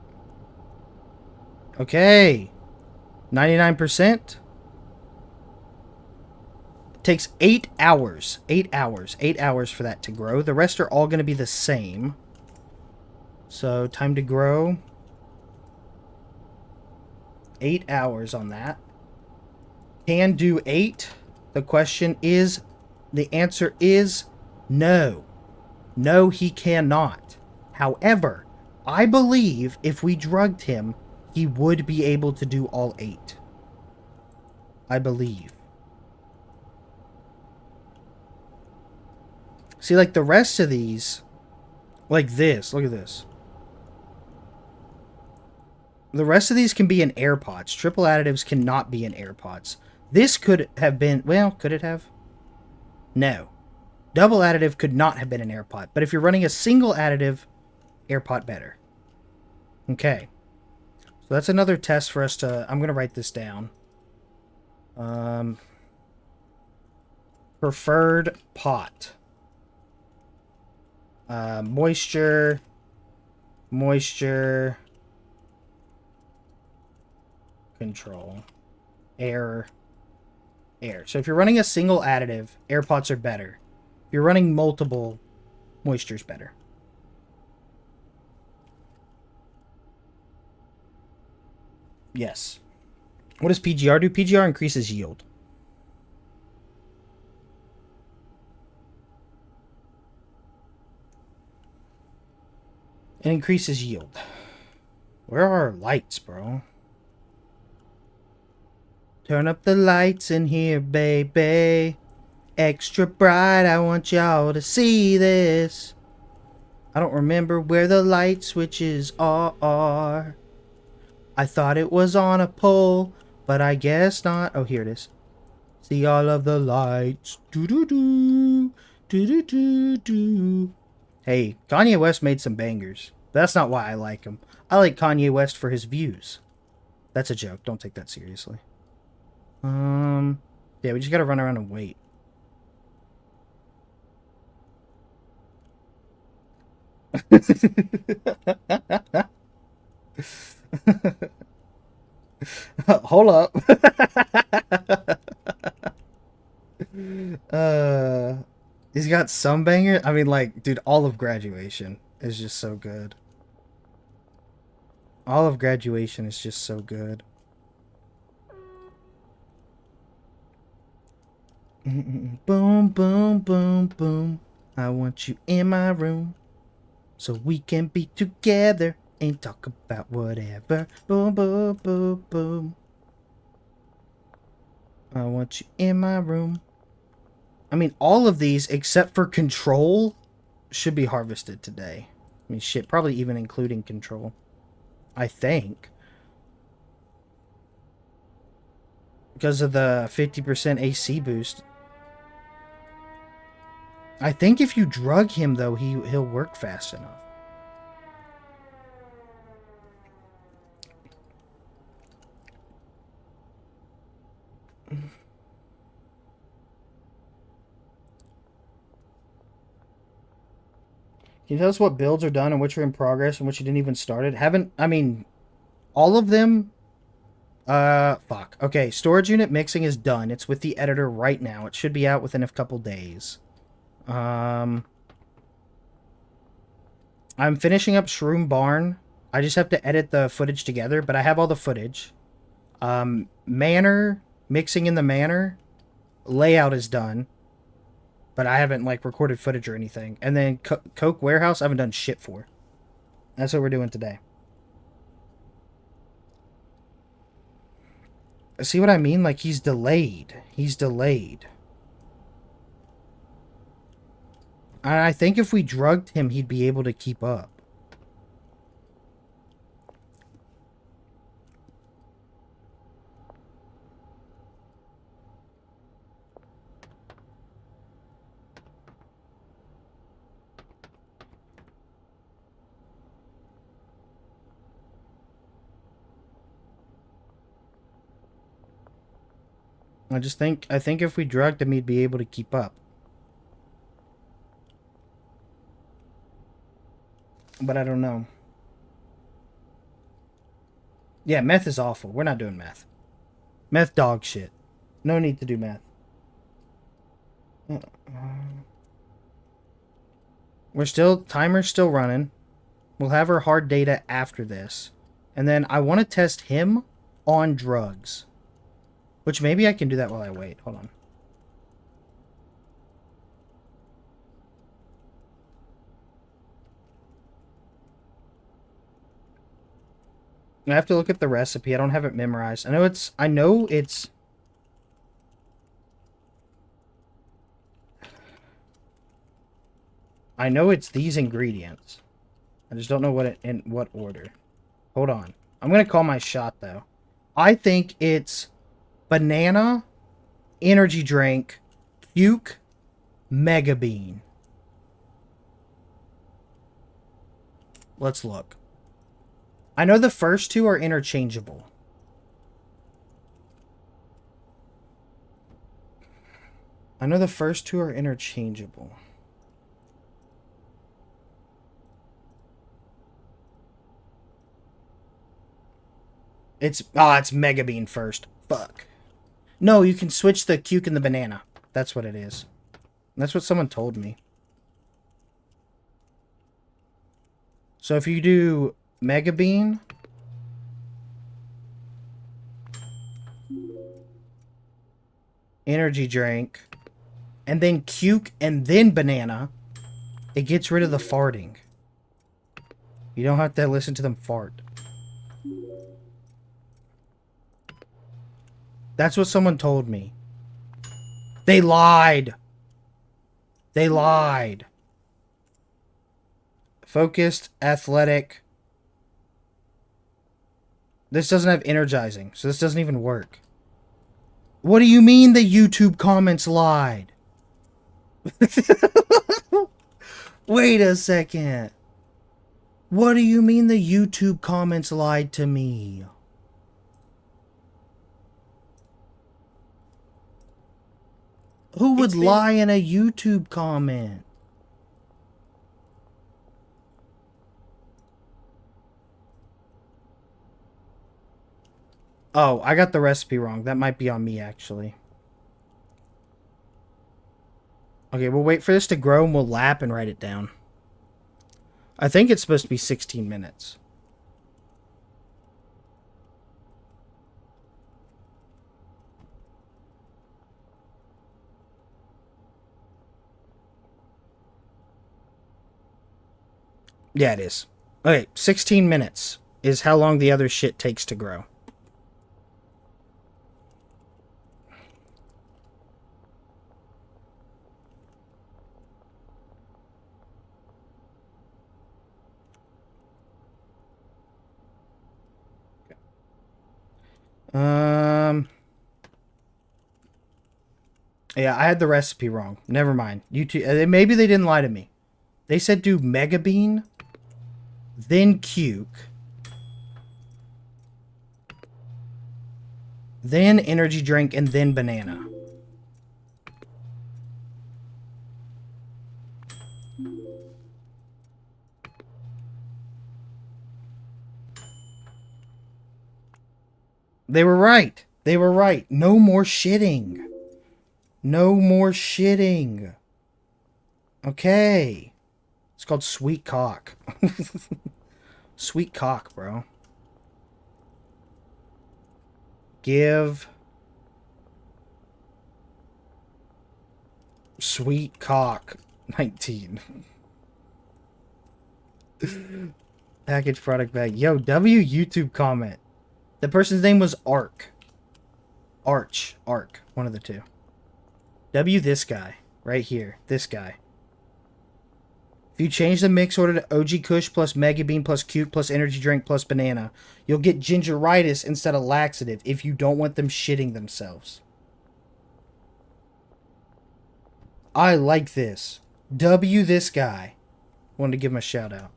Okay. 99%. Takes 8 hours. 8 hours. 8 hours for that to grow. The rest are all going to be the same. So, time to grow. 8 hours on that. Can do 8. The question is... The answer is no. No, he cannot. However, I believe if we drugged him, he would be able to do all 8. I believe. See, like the rest of these, like this, look at this. The rest of these can be in air pots. Triple additives cannot be in air pots. This could have been, well, could it have? No. Double additive could not have been an air pot. But if you're running a single additive, air pot better. Okay. So that's another test for us to... I'm going to write this down. Preferred pot. Moisture. Moisture. Control. Air. Air. So if you're running a single additive, air pots are better. If you're running multiple, moisture's better. Yes. What does PGR do? PGR increases yield. It increases yield. Where are our lights, bro? Turn up the lights in here, baby. Extra bright, I want y'all to see this. I don't remember where the light switches are. I thought it was on a pole, but I guess not. Oh, here it is. See all of the lights. Do-do-do. Do-do-do-do. Hey, Kanye West made some bangers. But that's not why I like him. I like Kanye West for his views. That's a joke. Don't take that seriously. Yeah, we just gotta run around and wait. Hold up. He's got some banger. I mean, like, dude, all of Graduation is just so good. All of Graduation is just so good. Boom, boom, boom, boom. I want you in my room so we can be together and talk about whatever. Boom, boom, boom, boom. I want you in my room. I mean, all of these, except for Control, should be harvested today. I mean, shit, probably even including Control. I think. Because of the 50% AC boost. I think if you drug him, though, he'll work fast enough. Can you tell us what builds are done and which are in progress and which you didn't even started? I mean, all of them. Fuck. Okay, storage unit mixing is done. It's with the editor right now. It should be out within a couple days. I'm finishing up Shroom Barn. I just have to edit the footage together, but I have all the footage. Manor, mixing in the manor. Layout is done. But I haven't, like, recorded footage or anything. And then Coke Warehouse, I haven't done shit for. That's what we're doing today. See what I mean? Like, he's delayed. He's delayed. And I think if we drugged him, he'd be able to keep up. I think if we drugged him, he'd be able to keep up. But I don't know. Yeah, meth is awful. We're not doing meth. Meth dog shit. No need to do meth. Timer's still running. We'll have our hard data after this. And then I want to test him on drugs. Which maybe I can do that while I wait. Hold on. I have to look at the recipe. I don't have it memorized. I know it's these ingredients. I just don't know in what order. Hold on. I'm going to call my shot, though. I think it's banana, energy drink, puke, mega bean. Let's look. I know the first two are interchangeable. It's mega bean first. Fuck. No, you can switch the cuke and the banana. That's what it is. That's what someone told me. So if you do mega bean, energy drink, and then cuke and then banana, it gets rid of the farting. You don't have to listen to them fart. That's what someone told me. They lied. They lied. Focused, athletic. This doesn't have energizing, so this doesn't even work. What do you mean the YouTube comments lied? Wait a second. What do you mean the YouTube comments lied to me? Who would lie in a YouTube comment? Oh, I got the recipe wrong. That might be on me, actually. Okay, we'll wait for this to grow and we'll lap and write it down. I think it's supposed to be 16 minutes. Yeah, it is. Okay, 16 minutes is how long the other shit takes to grow. Yeah, I had the recipe wrong. Never mind. YouTube, maybe they didn't lie to me. They said do Mega Bean, then Cuke, then energy drink, and then banana. They were right. They were right. No more shitting. No more shitting. Okay. It's called sweet cock. Sweet cock, bro. Give sweet cock 19. Package product bag. Yo, W YouTube comment. The person's name was Ark. Arch. One of the two. W this guy. Right here. This guy. If you change the mix order to OG Kush plus Mega Bean plus Cute plus energy drink plus banana, you'll get gingeritis instead of laxative if you don't want them shitting themselves. I like this. W this guy. Wanted to give him a shout out.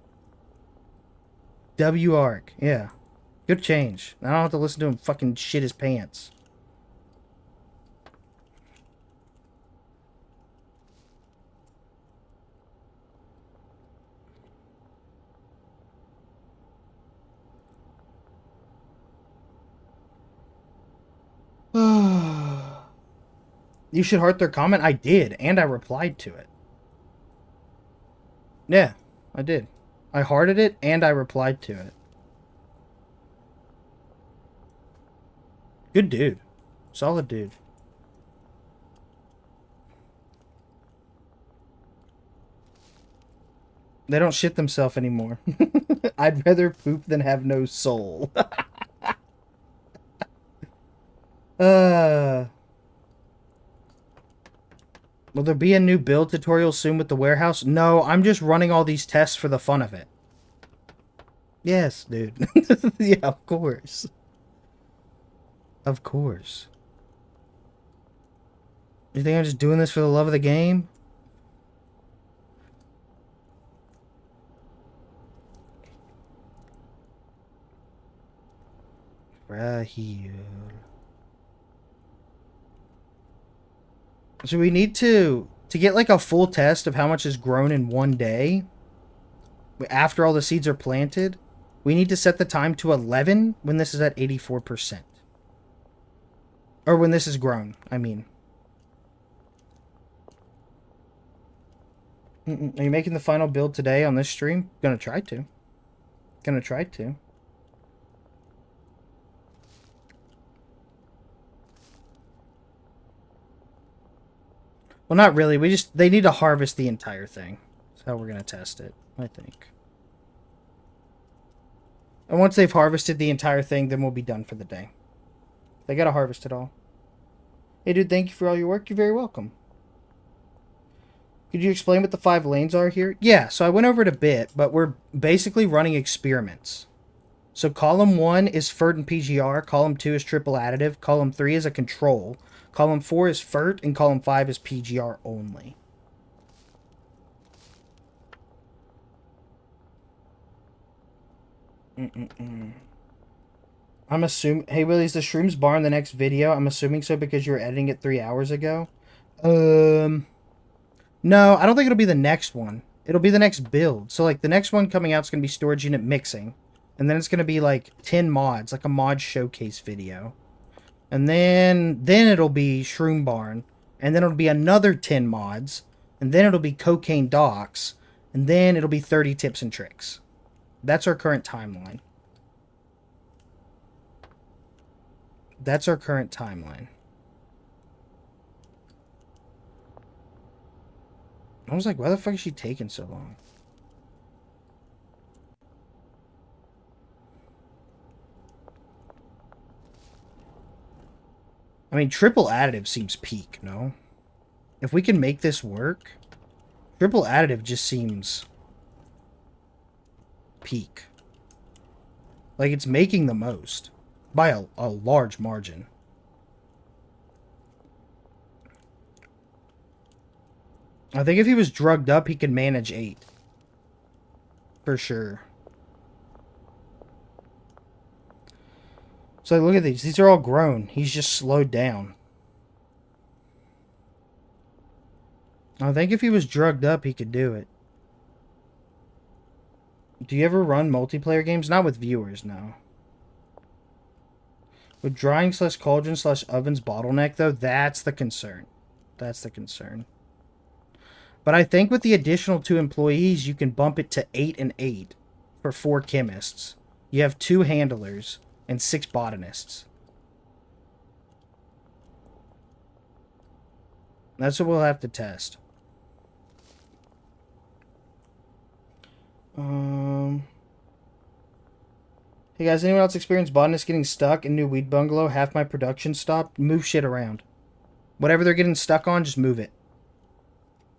W Ark. Yeah. Good change. I don't have to listen to him fucking shit his pants. You should heart their comment. I did, and I replied to it. Yeah, I did. I hearted it, and I replied to it. Good dude. Solid dude. They don't shit themselves anymore. I'd rather poop than have no soul. Will there be a new build tutorial soon with the warehouse? No, I'm just running all these tests for the fun of it. Yes, dude. Yeah, of course. Of course. You think I'm just doing this for the love of the game? Right here. So we need to get like a full test of how much is grown in one day. After all the seeds are planted, we need to set the time to 11 when this is at 84%. Or when this is grown, I mean. Are you making the final build today on this stream? Gonna try to. Gonna try to. Well, not really. They need to harvest the entire thing. That's how we're gonna test it, I think. And once they've harvested the entire thing, then we'll be done for the day. They gotta harvest it all. Hey, dude, thank you for all your work. You're very welcome. Could you explain what the 5 lanes are here? Yeah, so I went over it a bit, but we're basically running experiments. So column 1 is FERT and PGR, column 2 is triple additive, column 3 is a control, column 4 is FERT, and column 5 is PGR only. I'm assuming... Hey, Willie, is the Shrooms bar in the next video? I'm assuming so because you were editing it 3 hours ago. No, I don't think it'll be the next one. It'll be the next build. So, like, the next one coming out is going to be storage unit mixing. And then it's going to be, like, 10 mods. Like a mod showcase video. And then it'll be Shroom Barn. And then it'll be another 10 mods. And then it'll be Cocaine Docks. And then it'll be 30 tips and tricks. That's our current timeline. That's our current timeline. I was like, why the fuck is she taking so long? I mean, triple additive seems peak, no? If we can make this work, triple additive just seems peak. Like, it's making the most. By a large margin. I think if he was drugged up, he could manage 8. For sure. So look at these. These are all grown. He's just slowed down. I think if he was drugged up, he could do it. Do you ever run multiplayer games? Not with viewers, no. With drying / cauldron / ovens bottleneck, though, that's the concern. That's the concern. But I think with the additional 2 employees, you can bump it to 8 and 8 for 4 chemists. You have 2 handlers and 6 botanists. That's what we'll have to test. Hey guys, anyone else experience botanists getting stuck in new weed bungalow? Half my production stopped. Move shit around. Whatever they're getting stuck on, just move it.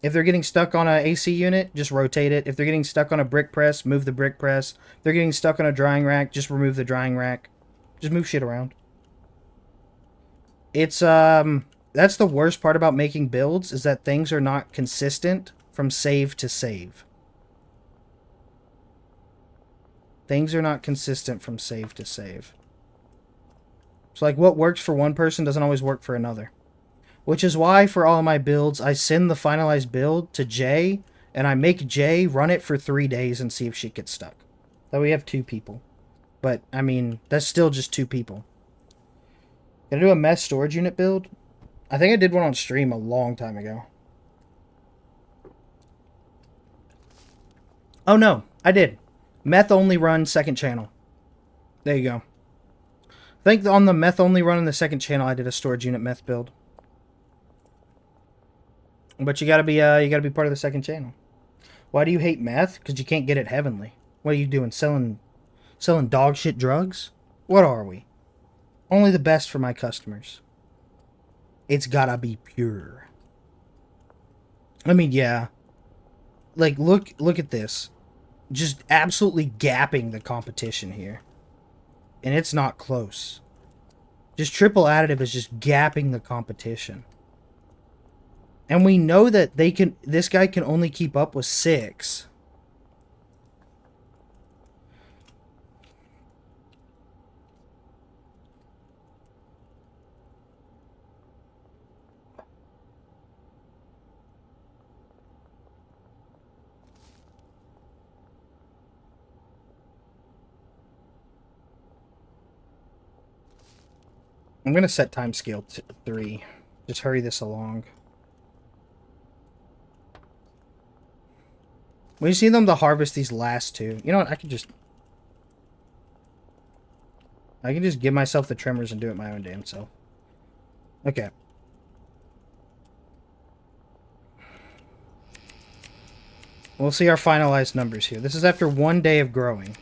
If they're getting stuck on an AC unit, just rotate it. If they're getting stuck on a brick press, move the brick press. If they're getting stuck on a drying rack, just remove the drying rack. Just move shit around. It's, that's the worst part about making builds, is that things are not consistent from save to save. Things are not consistent from save to save. So, like, what works for one person doesn't always work for another. Which is why, for all of my builds, I send the finalized build to Jay, and I make Jay run it for 3 days and see if she gets stuck. That we have 2 people. But, I mean, that's still just 2 people. Gonna do a mess storage unit build? I think I did one on stream a long time ago. Oh, no. I did. Meth only run second channel. There you go. I think on the meth only run in the second channel, I did a storage unit meth build. But you gotta be part of the second channel. Why do you hate meth? Because you can't get it heavenly. What are you doing? Selling dog shit drugs? What are we? Only the best for my customers. It's gotta be pure. I mean, yeah. Like, look at this. Just absolutely gapping the competition here. And it's not close. Just triple additive is just gapping the competition. And we know that this guy can only keep up with 6. I'm going to set time scale to 3. Just hurry this along. We just need them to harvest these last 2. You know what? I can just give myself the trimmers and do it my own damn self. Okay. We'll see our finalized numbers here. This is after 1 day of growing.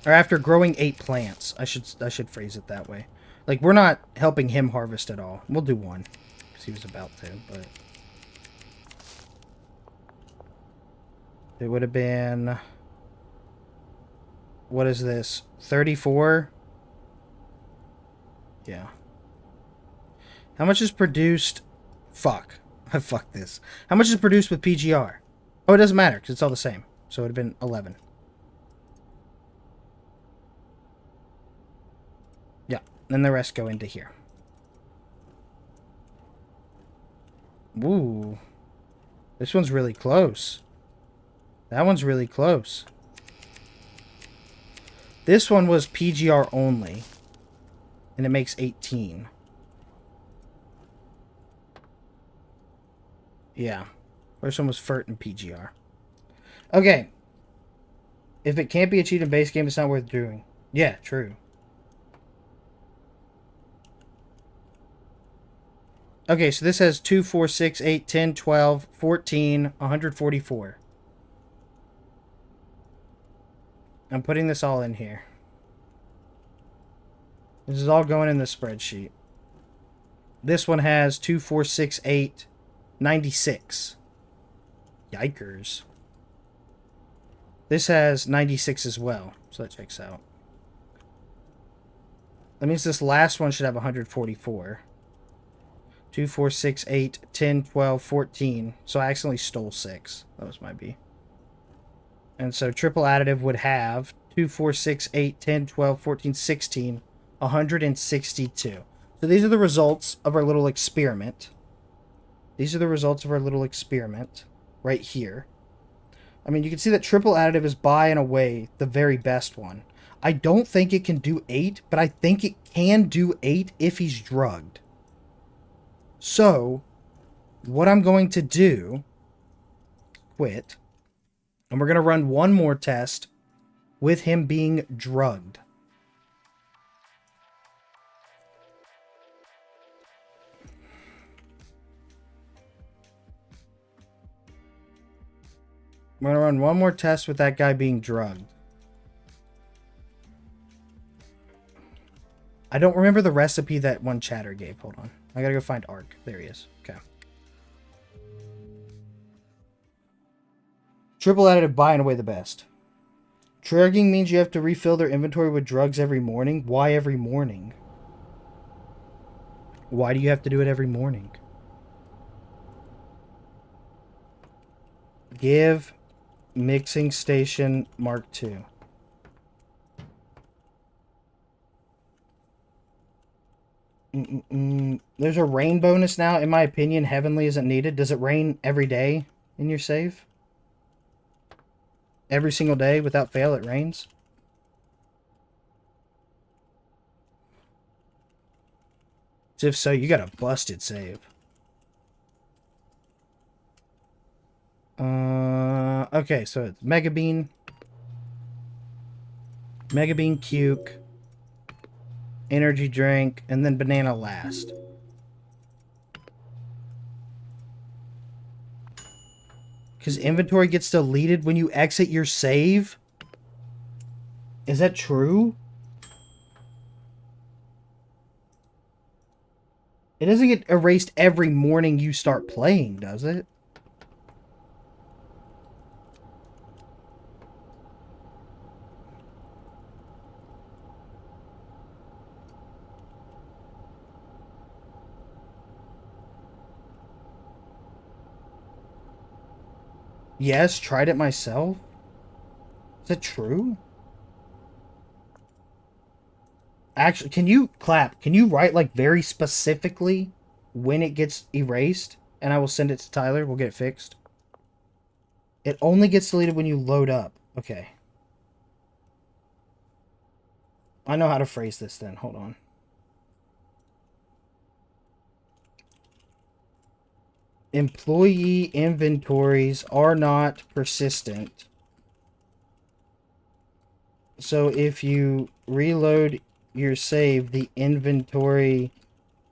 Or after growing 8 plants. I should phrase it that way. Like, we're not helping him harvest at all. We'll do 1. Because he was about to, but... It would have been... What is this? 34? Yeah. How much is produced... Fuck. Fuck this. How much is produced with PGR? Oh, it doesn't matter, because it's all the same. So it would have been 11. Yeah. Then the rest go into here. Ooh. This one's really close. That one's really close. This one was PGR only. And it makes 18. Yeah. First one was FERT and PGR. Okay. If it can't be achieved in base game, it's not worth doing. Yeah, true. Okay, so this has 2, 4, 6, 8, 10, 12, 14, 144. I'm putting this all in here. This is all going in the spreadsheet. This one has 2, 4, 6, 8, 96. Yikers. This has 96 as well, so that checks out. That means this last one should have 144. 2, 4, 6, 8, 10, 12, 14. So I accidentally stole 6. That was my B. And so triple additive would have 2, 4, 6, 8, 10, 12, 14, 16, 162. So these are the results of our little experiment. These are the results of our little experiment right here. I mean, you can see that triple additive is by and away the very best one. I don't think it can do 8, but I think it can do 8 if he's drugged. So, what I'm going to do, quit, and we're going to run one more test with him being drugged. We're going to run one more test with that guy being drugged. I don't remember the recipe that one chatter gave. Hold on. I gotta go find Ark. There he is. Okay. Triple additive by and away the best. Drugging means you have to refill their inventory with drugs every morning. Why every morning? Why do you have to do it every morning? Give mixing station Mark II. There's a rain bonus now. In my opinion, Heavenly isn't needed. Does it rain every day in your save? Every single day without fail it rains? If so, you got a busted save. Okay, so it's Mega Bean, Cuke, energy drink, and then banana last. Because inventory gets deleted when you exit your save? Is that true? It doesn't get erased every morning you start playing, does it? Yes, tried it myself. Is that true? Actually, can you write like very specifically when it gets erased? And I will send it to Tyler. We'll get it fixed. It only gets deleted when you load up. Okay. I know how to phrase this then. Hold on. Employee inventories are not persistent. So if you reload your save, the inventory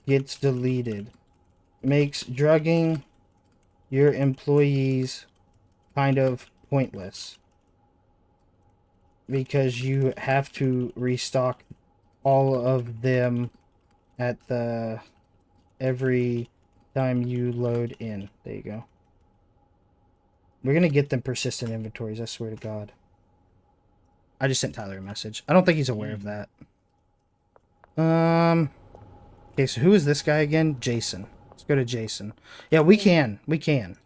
gets deleted. Makes drugging your employees kind of pointless. because you have to restock all of them at the every time you load in. There you go. We're gonna get them persistent inventories, I swear to God. I just sent Tyler a message. I don't think he's aware of that. Okay, so who is this guy again? Jason. Let's go to Jason. Yeah, we can. We can.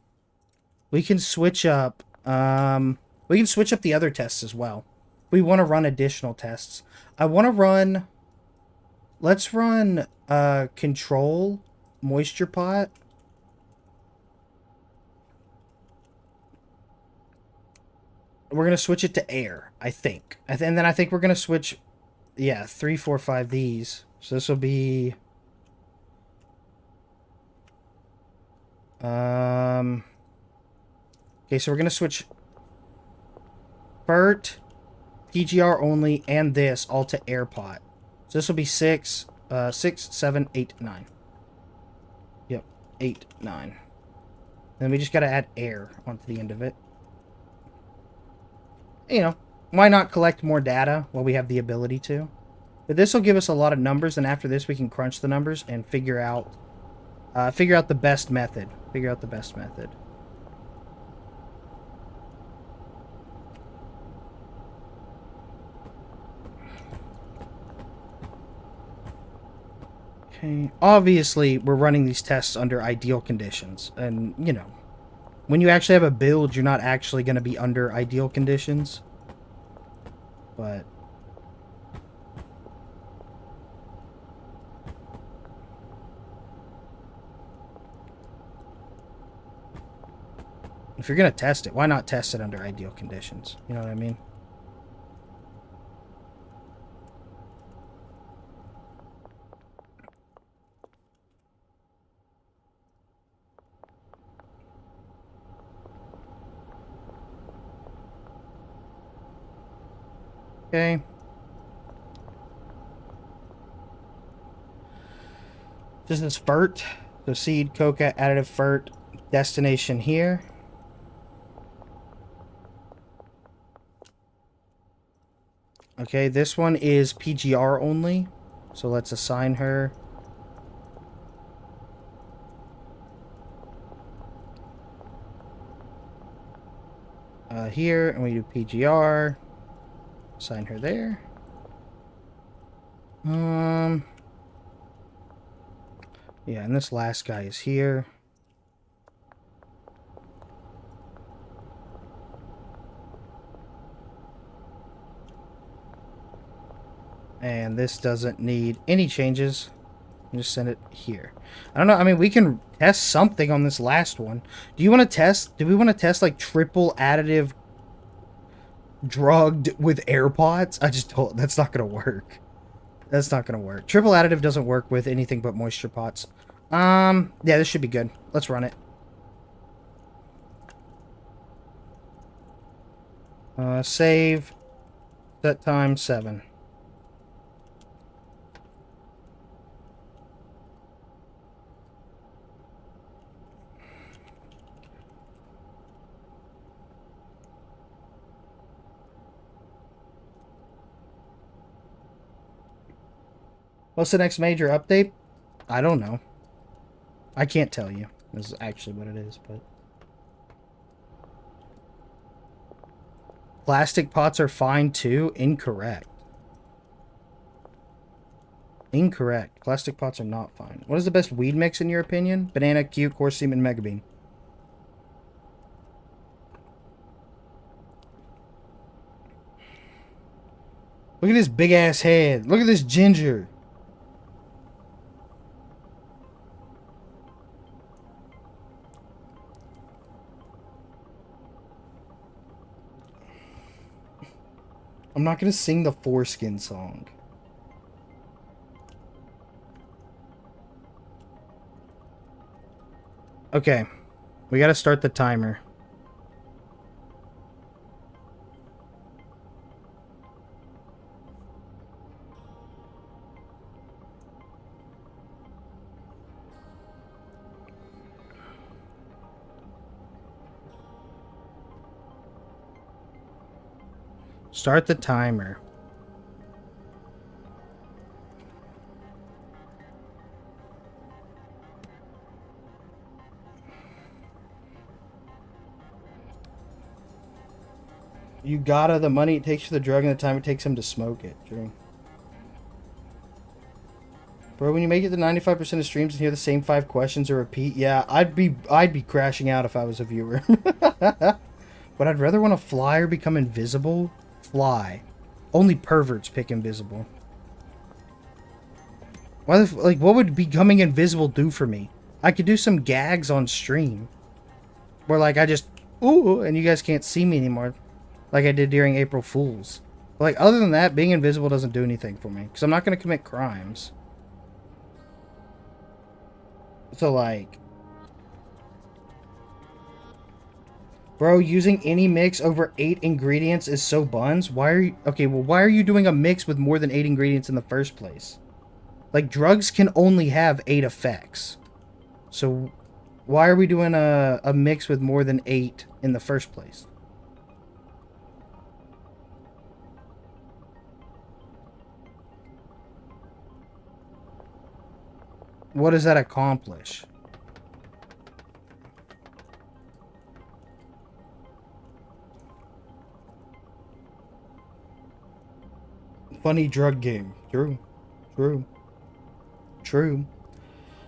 We can switch up. We can switch up the other tests as well. We want to run additional tests. I want to run. Let's run control moisture pot. We're gonna switch it to air, I think. And then I think we're gonna switch. Yeah, 3, 4, 5 these. So this will be. Okay, so we're gonna switch FERT, PGR only, and this all to air pot. So this will be 6, 7, 8, 9. Yep, 8, 9. Then we just gotta add air onto the end of it. You know, why not collect more data while we have the ability to? But this will give us a lot of numbers, and after this we can crunch the numbers and figure out the best method. Figure out the best method. Okay. Obviously, we're running these tests under ideal conditions, and you know, when you actually have a build, you're not actually going to be under ideal conditions. But if you're going to test it, why not test it under ideal conditions? You know what I mean? Okay. This is FERT. So seed, coca, additive FERT, destination here. Okay, this one is PGR only. So let's assign her. Here, and we do PGR. Assign her there. Yeah, and this last guy is here. And this doesn't need any changes. Just send it here. I don't know. I mean, we can test something on this last one. Do you want to test? Do we want to test like triple additive drugged with AirPods? I just told that's not gonna work. That's not gonna work. Triple additive doesn't work with anything but moisture pots. Yeah, this should be good. Let's run it. Save. Set time 7. What's the next major update? I don't know. I can't tell you. This is actually what it is, but... Plastic pots are fine too? Incorrect. Incorrect. Plastic pots are not fine. What is the best weed mix in your opinion? Banana, Q, coarse seam, and mega bean. Look at this big ass head. Look at this ginger. I'm not going to sing the foreskin song. Okay. We got to start the timer. Start the timer. You gotta the money it takes for the drug and the time it takes him to smoke it. True. Bro, when you make it to 95% of streams and hear the same 5 questions or repeat, yeah, I'd be crashing out if I was a viewer. But I'd rather want to fly or become invisible. Fly. Only perverts pick invisible. Why the like what would becoming invisible do for me? I could do some gags on stream. Where like I just ooh and you guys can't see me anymore. Like I did during April Fools. But like other than that, being invisible doesn't do anything for me. Because I'm not gonna commit crimes. So like, bro, using any mix over 8 ingredients is so buns. Why are you okay? Well, why are you doing a mix with more than 8 ingredients in the first place? Like drugs can only have 8 effects. So why are we doing a mix with more than 8 in the first place? What does that accomplish? Funny drug game. True. True. True.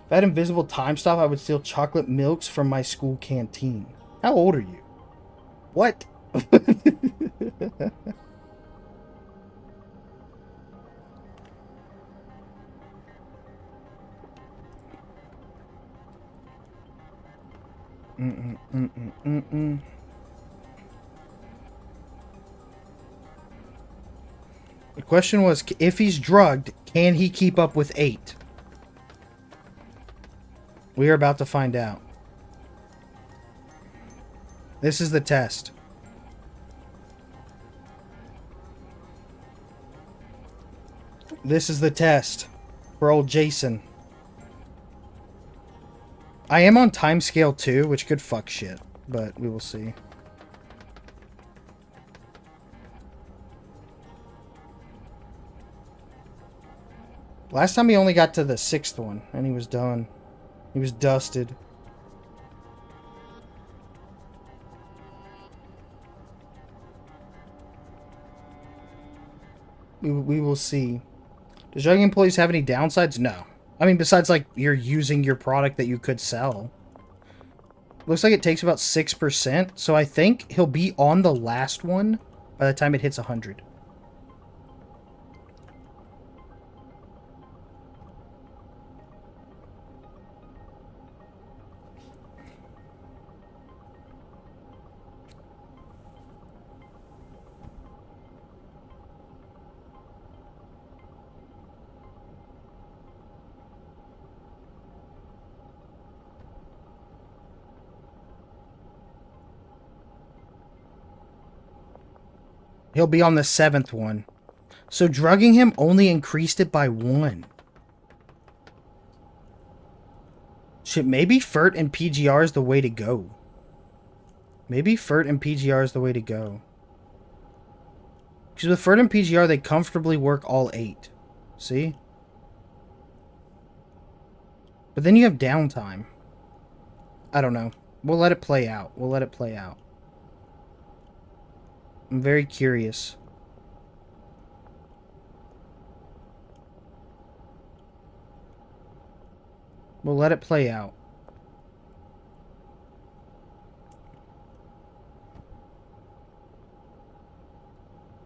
If I had invisible time stop, I would steal chocolate milks from my school canteen. How old are you? What? The question was, if he's drugged, can he keep up with 8? We are about to find out. This is the test. This is the test for old Jason. I am on timescale too, which could fuck shit, but we will see. Last time he only got to the 6th one, and he was done. He was dusted. We will see. Does drugging employees have any downsides? No. I mean, besides, like, you're using your product that you could sell. Looks like it takes about 6%, so I think he'll be on the last one by the time it hits 100. He'll be on the 7th one. So drugging him only increased it by 1. Shit, maybe FERT and PGR is the way to go. Maybe FERT and PGR is the way to go. Because with FERT and PGR, they comfortably work all 8. See? But then you have downtime. I don't know. We'll let it play out. We'll let it play out. I'm very curious. We'll let it play out.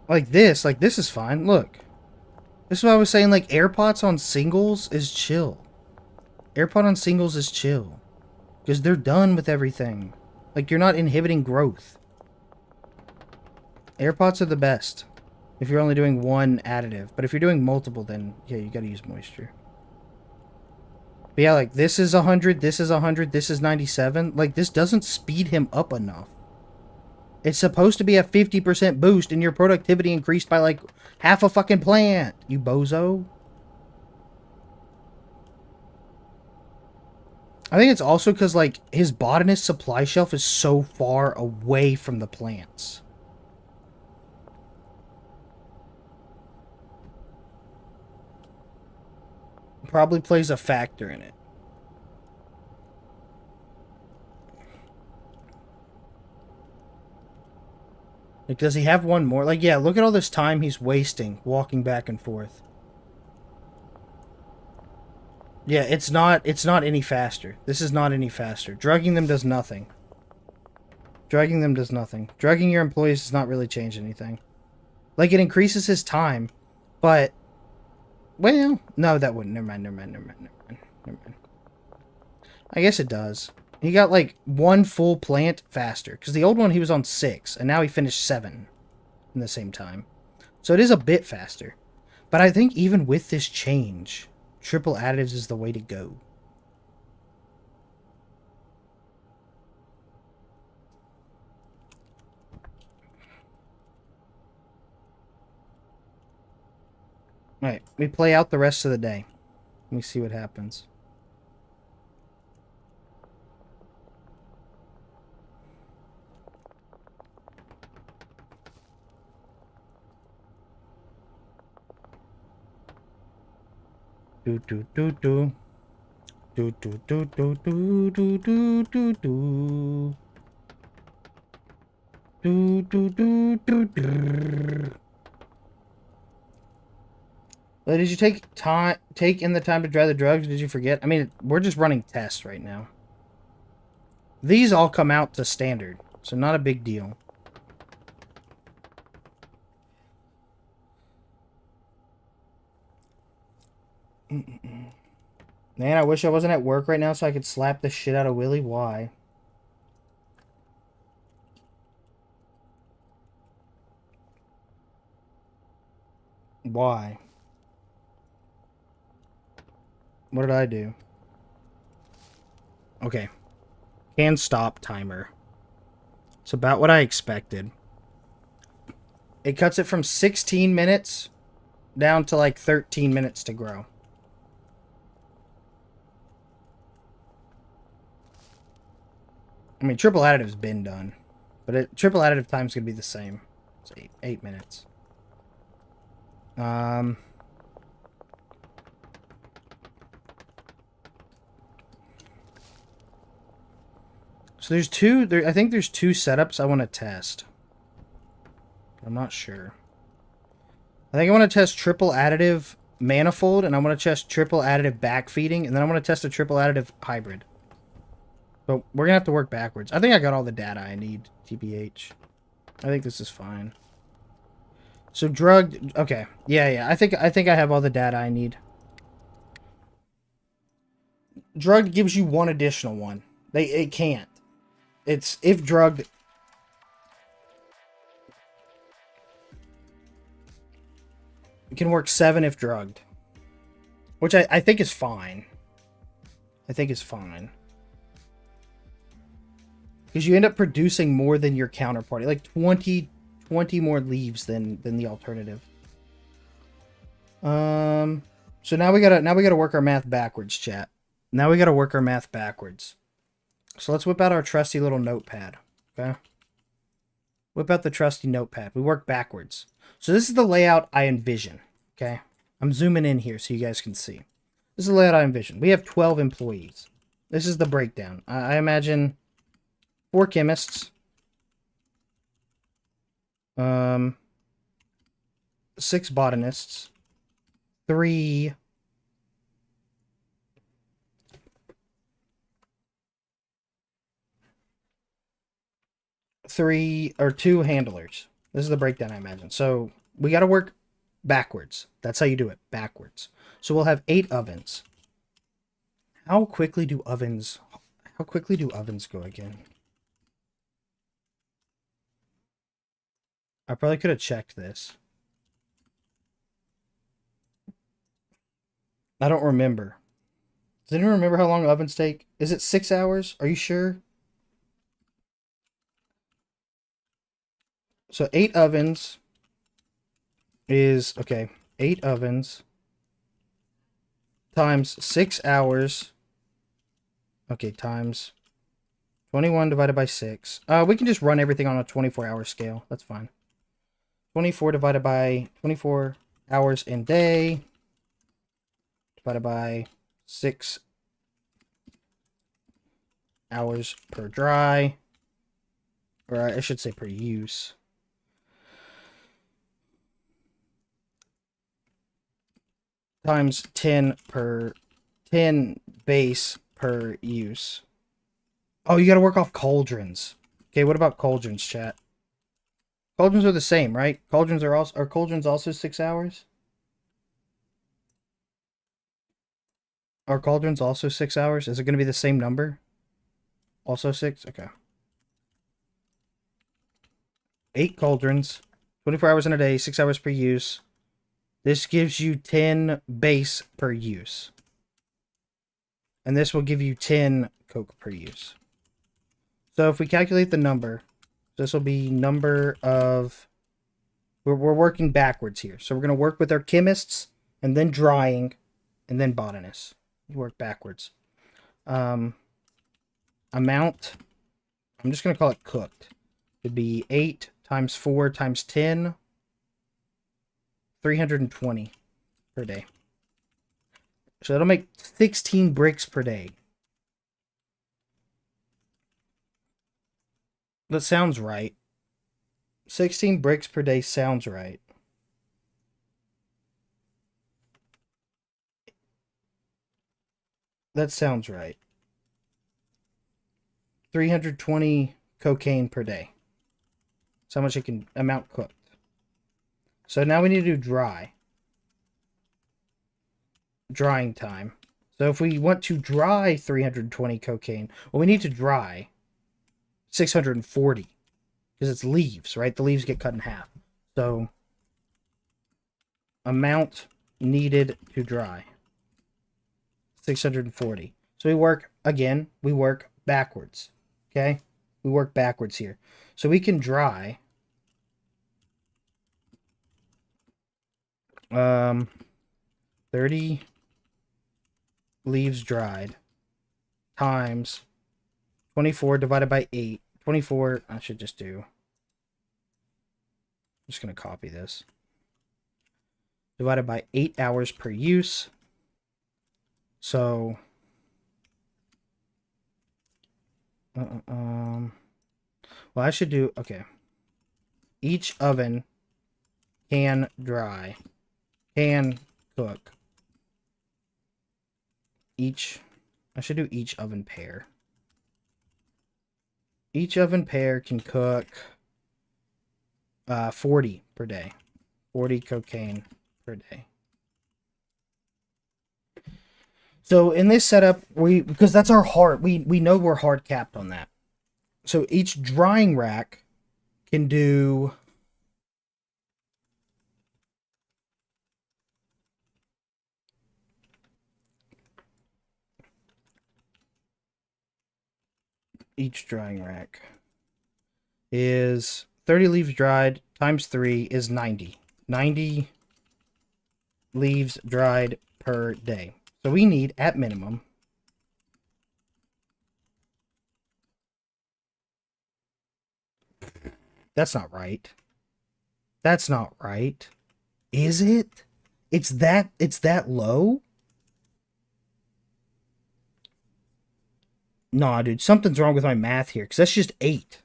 Like this is fine. Look. This is what I was saying, like, AirPods on singles is chill. AirPod on singles is chill. Because they're done with everything. Like, you're not inhibiting growth. AirPods are the best if you're only doing one additive. But if you're doing multiple, then, yeah, you gotta use moisture. But yeah, like, this is 100, this is 100, this is 97. Like, this doesn't speed him up enough. It's supposed to be a 50% boost and your productivity increased by, like, half a fucking plant, you bozo. I think it's also because, like, his botanist supply shelf is so far away from the plants. probably plays a factor in it. Like, does he have one more? Like, yeah, look at all this time he's wasting walking back and forth. Yeah, it's not any faster. This is not any faster. Drugging them does nothing. Drugging them does nothing. Drugging your employees does not really change anything. Like, it increases his time, but... Well, no, that wouldn't. Never mind. I guess it does. He got, like, 1 full plant faster. Because the old one, he was on 6, and now he finished 7 in the same time. So it is a bit faster. But I think even with this change, triple additives is the way to go. Alright, we play out the rest of the day. Let me see what happens. Do do do do. Do do do do do do do do do. Do do do do do. Well, did you take in the time to dry the drugs? Did you forget? I mean, we're just running tests right now. These all come out to standard, so not a big deal. Man, I wish I wasn't at work right now so I could slap the shit out of Willy. Why? Why? What did I do? Okay. Can stop timer. It's about what I expected. It cuts it from 16 minutes down to like 13 minutes to grow. I mean, triple additive's been done. But triple additive time's going to be the same. It's 8 minutes. So there's two, I think there's 2 setups I want to test. I'm not sure. I think I want to test triple additive manifold, and I want to test triple additive backfeeding, and then I want to test a triple additive hybrid. But we're going to have to work backwards. I think I got all the data I need, TBH. I think this is fine. So drugged, okay. Yeah, I think I have all the data I need. Drugged gives you 1 additional one. It can't. It's if drugged. It can work 7 if drugged. Which I think is fine. I think is fine. Because you end up producing more than your counterparty. Like 20 more leaves than the alternative. So now we gotta work our math backwards, chat. Now we gotta work our math backwards. So let's whip out our trusty little notepad. Okay? Whip out the trusty notepad. We work backwards. So this is the layout I envision. Okay? I'm zooming in here so you guys can see. This is the layout I envision. We have 12 employees. This is the breakdown. I imagine 4 chemists. 6 botanists. 3 or 2 handlers. This is the breakdown I imagine. So we got to work backwards. That's how you do it, backwards. So we'll have 8 ovens. How quickly do ovens go again? I probably could have checked this. I don't remember. Does anyone remember how long ovens take? Is it 6 hours? Are you sure? So 8 ovens is, okay, 8 ovens times 6 hours. Okay, times 21 divided by 6. We can just run everything on a 24-hour scale. That's fine. 24 divided by 24 hours in day divided by 6 hours per dry, or I should say per use. Times 10 base per use. Oh, you gotta work off cauldrons. Okay, what about cauldrons, chat? Cauldrons are the same, right? Cauldrons are cauldrons also 6 hours? Are cauldrons also 6 hours? Is it gonna be the same number? Also 6? Okay. 8 cauldrons, 24 hours in a day, 6 hours per use. This gives you 10 base per use. And this will give you 10 coke per use. So if we calculate the number, this will be number of... We're working backwards here. So we're going to work with our chemists, and then drying, and then botanists. Work backwards. Amount, I'm just going to call it cooked. It'd be 8 times 4 times 10, 320 per day. So that'll make 16 bricks per day. That sounds right. 16 bricks per day sounds right. That sounds right. 320 cocaine per day. That's how much it can amount cooked. So now we need to do dry. Drying time. So if we want to dry 320 cocaine, well, we need to dry 640. Because it's leaves, right? The leaves get cut in half. So, amount needed to dry. 640. So we work backwards. Okay? We work backwards here. So we can dry 30 leaves dried times 24 divided by 8. 24, I should just do. I'm just going to copy this. Divided by 8 hours per use. So, well, I should do, okay. Each oven can dry, can cook. I should do each oven pair. Each oven pair can cook 40 per day. 40 cocaine per day. So in this setup, because that's our hard, we know we're hard capped on that. So each drying rack can do each drying rack is 30 leaves dried times 3 is 90. 90 leaves dried per day. So we need, at minimum, that's not right. That's not right. Is it? It's that low? Nah, dude, something's wrong with my math here, because that's just 8.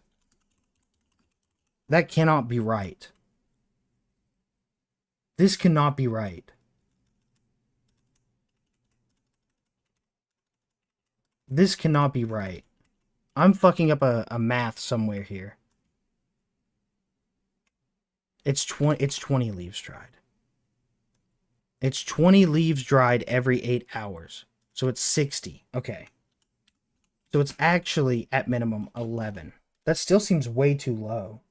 That cannot be right. This cannot be right. This cannot be right. I'm fucking up a math somewhere here. It's 20 leaves dried. It's 20 leaves dried every 8 hours. So it's 60. Okay. So it's actually, at minimum, 11. That still seems way too low.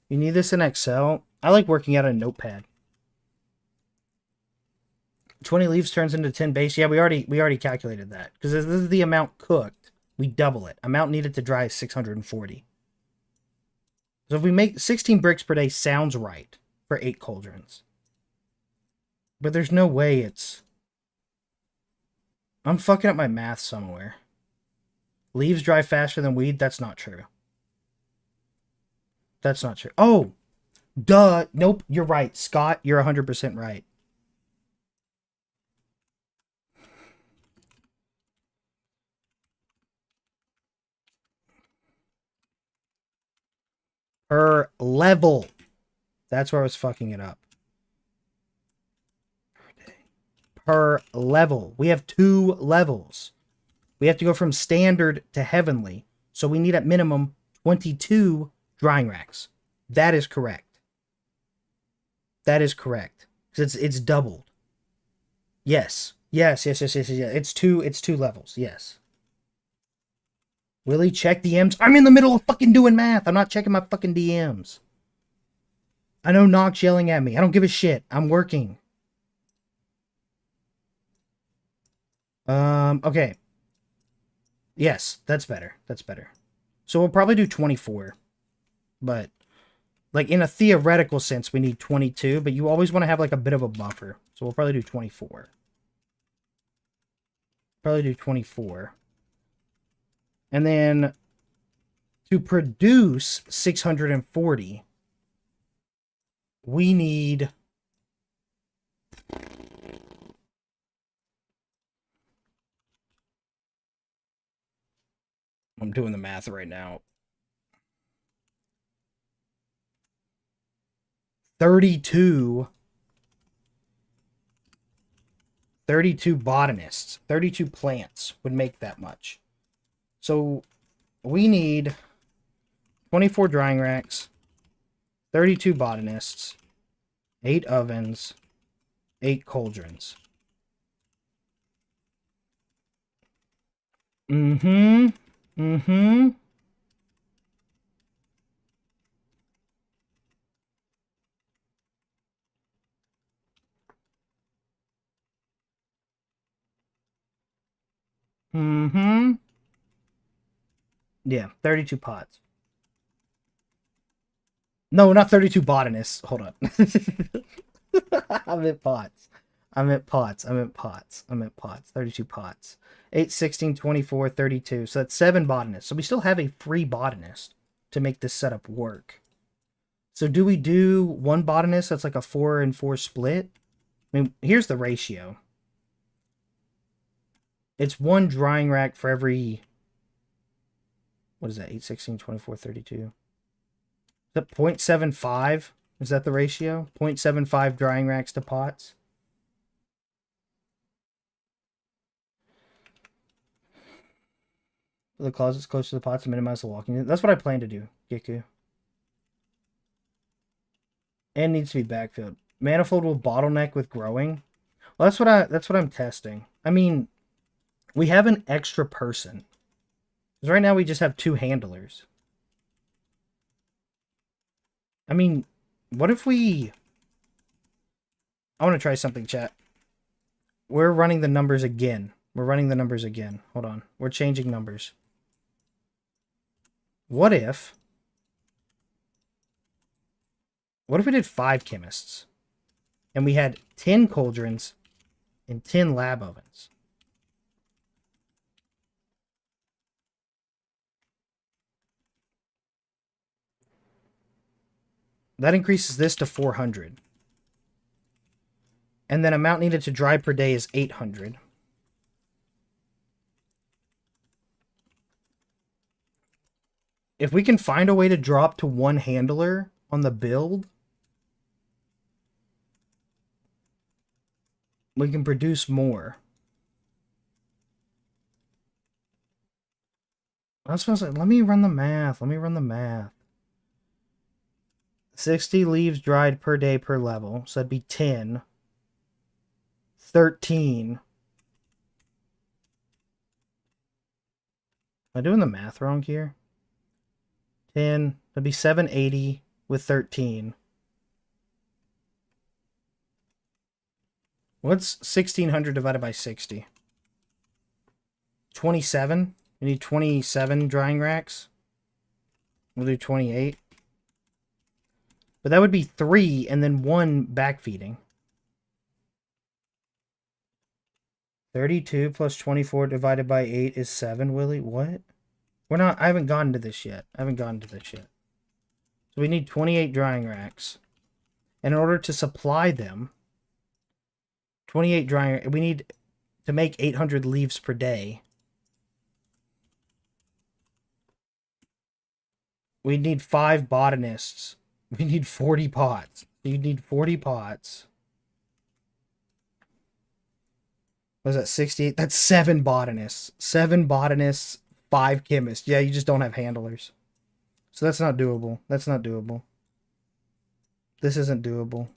You need this in Excel? I like working out a notepad. 20 leaves turns into 10 base. Yeah, we already calculated that. Because this is the amount cooked. We double it. Amount needed to dry is 640. So if we make 16 bricks per day sounds right for 8 cauldrons. But there's no way it's... I'm fucking up my math somewhere. Leaves dry faster than weed? That's not true. That's not true. Oh! Duh. Nope, you're right. Scott, you're 100% right. Per level. That's where I was fucking it up. Per level. We have 2 levels. We have to go from standard to heavenly. So we need at minimum 22 drying racks. That is correct. That is correct. Because it's doubled. Yes. Yes. It's two levels. Yes. Willie, check DMs. I'm in the middle of fucking doing math. I'm not checking my fucking DMs. I know Nox yelling at me. I don't give a shit. I'm working. Okay. Yes, that's better. That's better. So we'll probably do 24. But, like, in a theoretical sense, we need 22. But you always want to have, like, a bit of a buffer. So we'll probably do 24. Probably do 24. And then, to produce 640, we need... I'm doing the math right now. 32 botanists, 32 plants would make that much. So we need 24 drying racks, 32 botanists, 8 ovens, 8 cauldrons. Mm-hmm. Mm-hmm. Mm-hmm. Yeah, 32 pots. No, not 32 botanists. Hold on. I meant pots. I meant pots. 32 pots. 8, 16, 24, 32. So that's 7 botanists. So we still have a free botanist to make this setup work. So do we do 1 botanist that's like a 4 and 4 split? I mean, here's the ratio. It's 1 drying rack for every... What is that? 8, 16, 24, 32. Is that 0.75? Is that the ratio? 0.75 drying racks to pots? The closets close to the pots to minimize the walking. That's what I plan to do, Giku. And needs to be backfilled. Manifold will bottleneck with growing. Well, that's what I'm testing. I mean, we have an extra person. Because right now we just have 2 handlers. I mean, what if we... I want to try something, chat. We're running the numbers again. Hold on. We're changing numbers. What if we did 5 chemists? And we had 10 cauldrons and 10 lab ovens. That increases this to 400. And then amount needed to dry per day is 800. If we can find a way to drop to 1 handler on the build, we can produce more. I was supposed to... Let me run the math. 60 leaves dried per day per level. So that'd be 10. 13. Am I doing the math wrong here? 10. That'd be 780 with 13. What's 1600 divided by 60? 27? We need 27 drying racks. We'll do 28. But that would be 3 and then 1 backfeeding. 32 plus 24 divided by 8 is 7, Willie. What? I haven't gotten to this yet. So we need 28 drying racks. And in order to supply them, 28 drying, we need to make 800 leaves per day. We need 5 botanists. We need 40 pots. You need 40 pots. Was that 68? That's 7 botanists. 7 botanists, 5 chemists. Yeah, you just don't have handlers. So that's not doable. That's not doable. This isn't doable.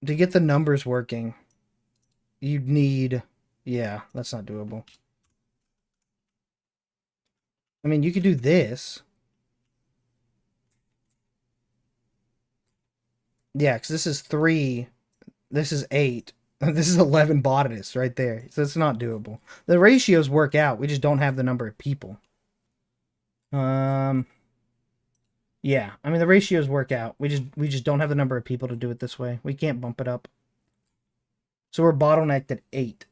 To get the numbers working, you'd need... Yeah, that's not doable. I mean, you could do this. Yeah, because this is 3. This is 8. This is 11 botanists right there. So it's not doable. The ratios work out. We just don't have the number of people. Yeah, I mean, the ratios work out. We just don't have the number of people to do it this way. We can't bump it up. So we're bottlenecked at 8.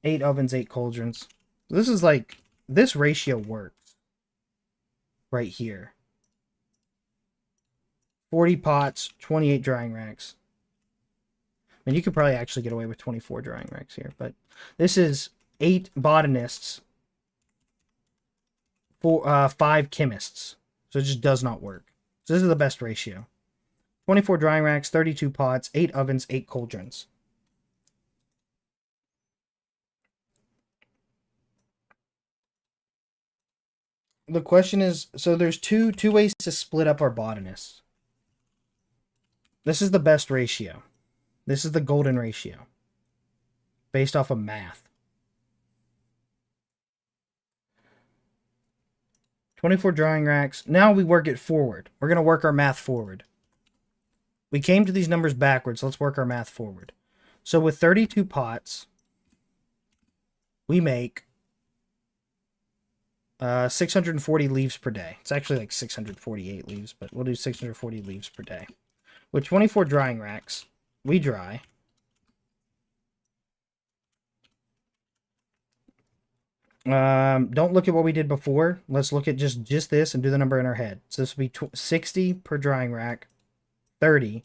8 ovens, 8 cauldrons. So this is like, this ratio works. Right here. 40 pots, 28 drying racks. I mean, you could probably actually get away with 24 drying racks here, but this is 8 botanists, 5 chemists. So it just does not work. So this is the best ratio. 24 drying racks, 32 pots, 8 ovens, 8 cauldrons. The question is, so there's two ways to split up our botanists. This is the best ratio. This is the golden ratio. Based off of math. 24 drying racks. Now we work it forward. We're going to work our math forward. We came to these numbers backwards. Let's work our math forward. So with 32 pots, we make 640 leaves per day. It's actually like 648 leaves, but we'll do 640 leaves per day. With 24 drying racks, we dry don't look at what we did before. Let's look at just this and do the number in our head. So this will be 60 per drying rack, 30.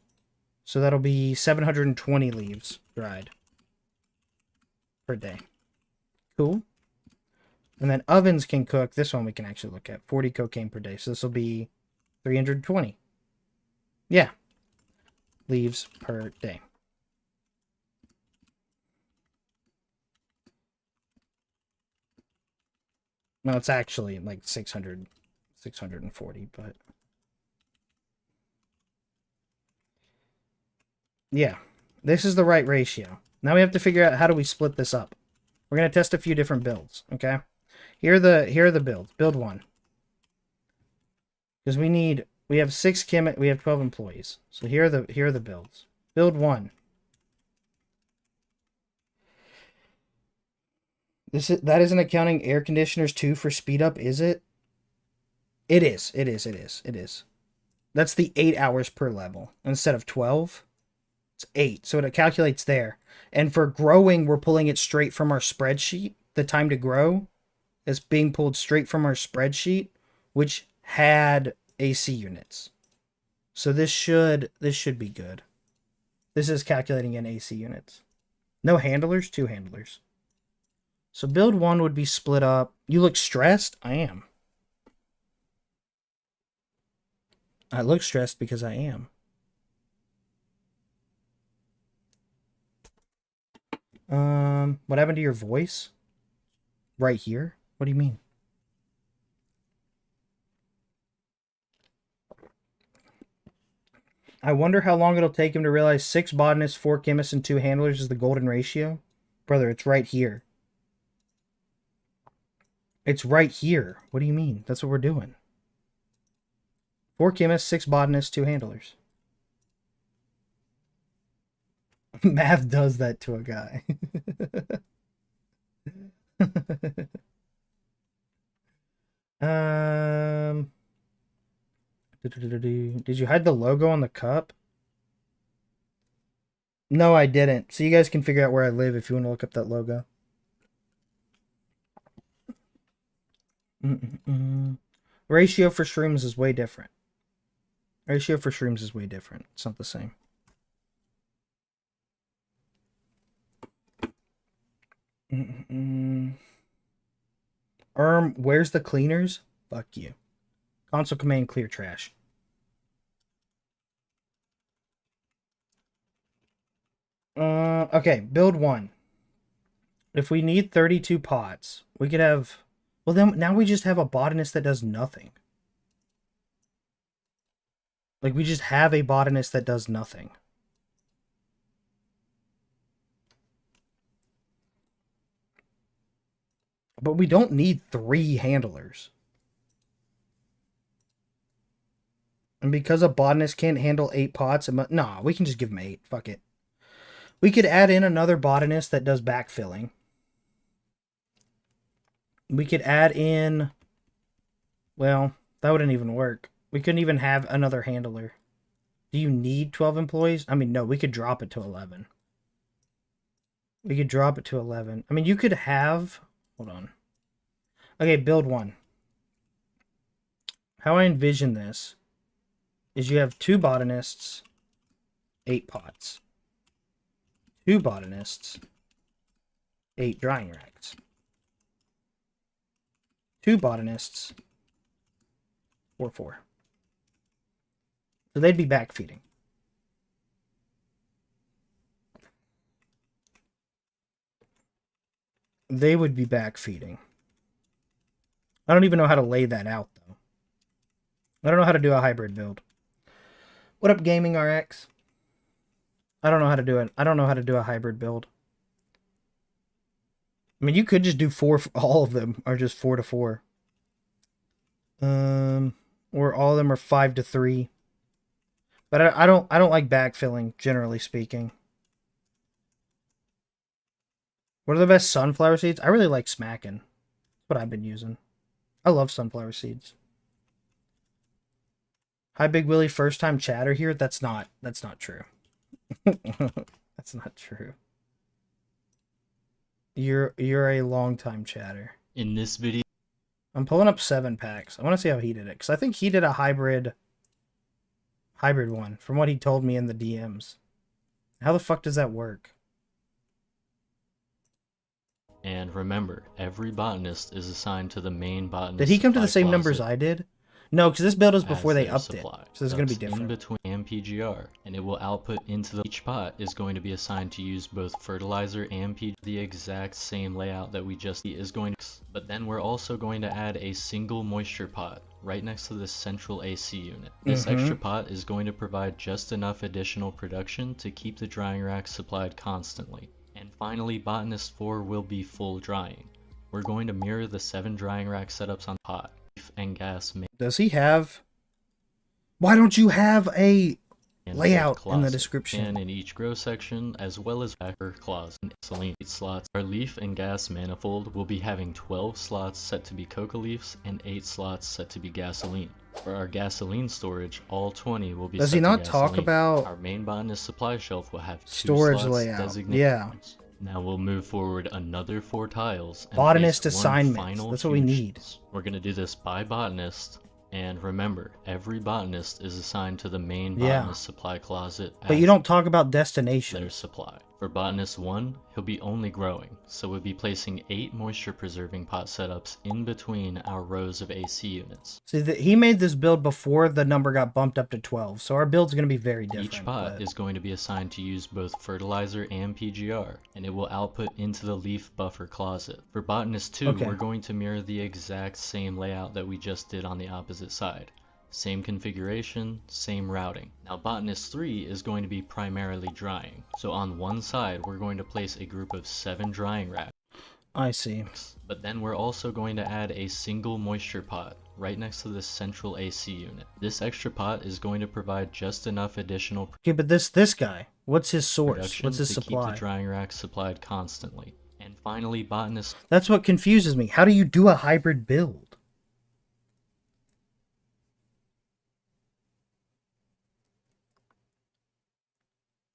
So that'll be 720 leaves dried per day. Cool. And then ovens can cook. This one we can actually look at. 40 cocaine per day. So this will be 320. Yeah. Leaves per day. No, it's actually like 640, but... Yeah. This is the right ratio. Now we have to figure out how do we split this up. We're going to test a few different builds, okay? Here are the builds. Build 1. Because we have 12 employees. So here are the builds. Build 1. That isn't accounting air conditioners too for speed up, is it? It is. That's the 8 hours per level. Instead of 12, it's 8. So it calculates there. And for growing, we're pulling it straight from our spreadsheet. The time to grow is being pulled straight from our spreadsheet, which had AC units. So this should be good. This is calculating in AC units. No handlers, 2 handlers. So build 1 would be split up. You look stressed? I am. I look stressed because I am. What happened to your voice? Right here? What do you mean? I wonder how long it'll take him to realize 6 botanists, 4 chemists, and 2 handlers is the golden ratio. Brother, it's right here. It's right here. What do you mean? That's what we're doing. 4 chemists, 6 botanists, 2 handlers. Math does that to a guy. Did you hide the logo on the cup? No, I didn't. So you guys can figure out where I live if you want to look up that logo. Ratio for shrooms is way different. Ratio for shrooms is way different. It's not the same. Where's the cleaners? Fuck you. Console command clear trash. Okay, build 1. If we need 32 pots, we could have... Well, then now we just have a botanist that does nothing. Like, we just have a botanist that does nothing. But we don't need 3 handlers. And because a botanist can't handle 8 pots... Nah, we can just give him 8. Fuck it. We could add in another botanist that does backfilling. We could add in... Well, that wouldn't even work. We couldn't even have another handler. Do you need 12 employees? I mean, no, we could drop it to 11. We could drop it to 11. I mean, you could have... Hold on. Okay, build 1. How I envision this is you have 2 botanists, 8 pots. 2 botanists, 8 drying racks. 2 botanists, 4. So they'd be backfeeding. They would be backfeeding. I don't even know how to lay that out, though. I don't know how to do a hybrid build. What up, Gaming RX? I don't know how to do it. I don't know how to do a hybrid build. I mean, you could just do 4 for all of them, or just 4 to 4. Or all of them are 5 to 3. But I don't like backfilling, generally speaking. What are the best sunflower seeds? I really like smacking. That's what I've been using. I love sunflower seeds. Hi, Big Willie, first time chatter here. That's not true. That's not true. You're a long time chatter. In this video, I'm pulling up 7 packs. I want to see how he did it, because I think he did a hybrid one, from what he told me in the DMs. How the fuck does that work? and remember, every botanist is assigned to the main botanist. Did he come to the same numbers I did? No, because this build is before they upped it, so it's going to be different. In between and PGR, and it will output into each pot is going to be assigned to use both fertilizer and PGR. The exact same layout that we just is going to, but then we're also going to add a single moisture pot right next to this central AC unit. This extra pot is going to provide just enough additional production to keep the drying rack supplied constantly. And finally, Botanist 4 will be full drying. We're going to mirror the 7 drying rack setups on pot and gas. Does he have? Why don't you have a layout in the description? And in each grow section, as well as backer closet and saline slots. Our leaf and gas manifold will be having 12 slots set to be coca leaves and 8 slots set to be gasoline. For our gasoline storage, all 20 will be. Does he not talk about our main botanist supply shelf will have 2 storage slots layout? designated. Yeah. Now we'll move forward another 4 tiles. And botanist place assignments. That's what we need. We're gonna do this by botanist. And remember, every botanist is assigned to the main botanist supply closet. But you don't talk about destination. Their supply. For botanist 1, he'll be only growing, so we'll be placing 8 moisture preserving pot setups in between our rows of AC units. See, he made this build before the number got bumped up to 12, so our build's going to be very different. Each pot is going to be assigned to use both fertilizer and PGR, and it will output into the leaf buffer closet. For botanist 2, we're going to mirror the exact same layout that we just did on the opposite side. Same configuration, same routing. Now botanist 3 is going to be primarily drying. So on one side, we're going to place a group of 7 drying racks. I see. But then we're also going to add a single moisture pot right next to this central AC unit. This extra pot is going to provide just enough additional. Okay, but this guy, what's his source? What's his supply? Keep the drying rack supplied constantly. And finally, botanist. That's what confuses me. How do you do a hybrid build?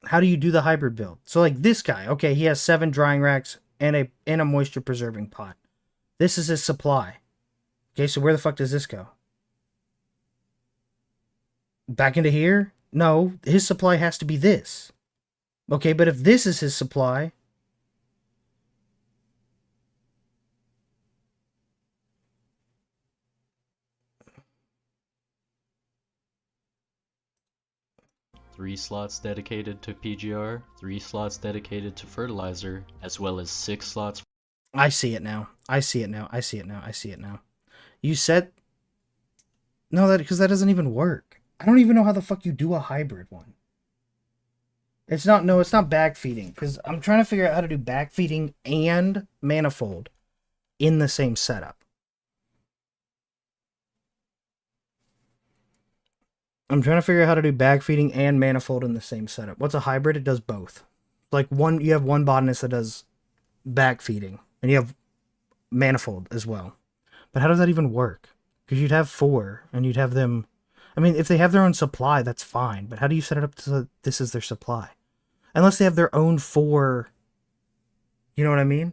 How do you do the hybrid build? So like this guy, okay, he has 7 drying racks and a moisture preserving pot. This is his supply. Okay, so where the fuck does this go? Back into here? No, his supply has to be this. Okay, but if this is his supply... Three slots dedicated to PGR, 3 slots dedicated to fertilizer, as well as 6 slots. I see it now. I see it now. I see it now. I see it now. You said... No, that because that doesn't even work. I don't even know how the fuck you do a hybrid one. It's not... No, it's not backfeeding. Because I'm trying to figure out how to do backfeeding and manifold in the same setup. I'm trying to figure out how to do backfeeding and manifold in the same setup. What's a hybrid? It does both. Like one, you have one botanist that does backfeeding, and you have manifold as well. But how does that even work? Because you'd have 4, and you'd have them... I mean, if they have their own supply, that's fine. But how do you set it up so this is their supply? Unless they have their own 4... You know what I mean?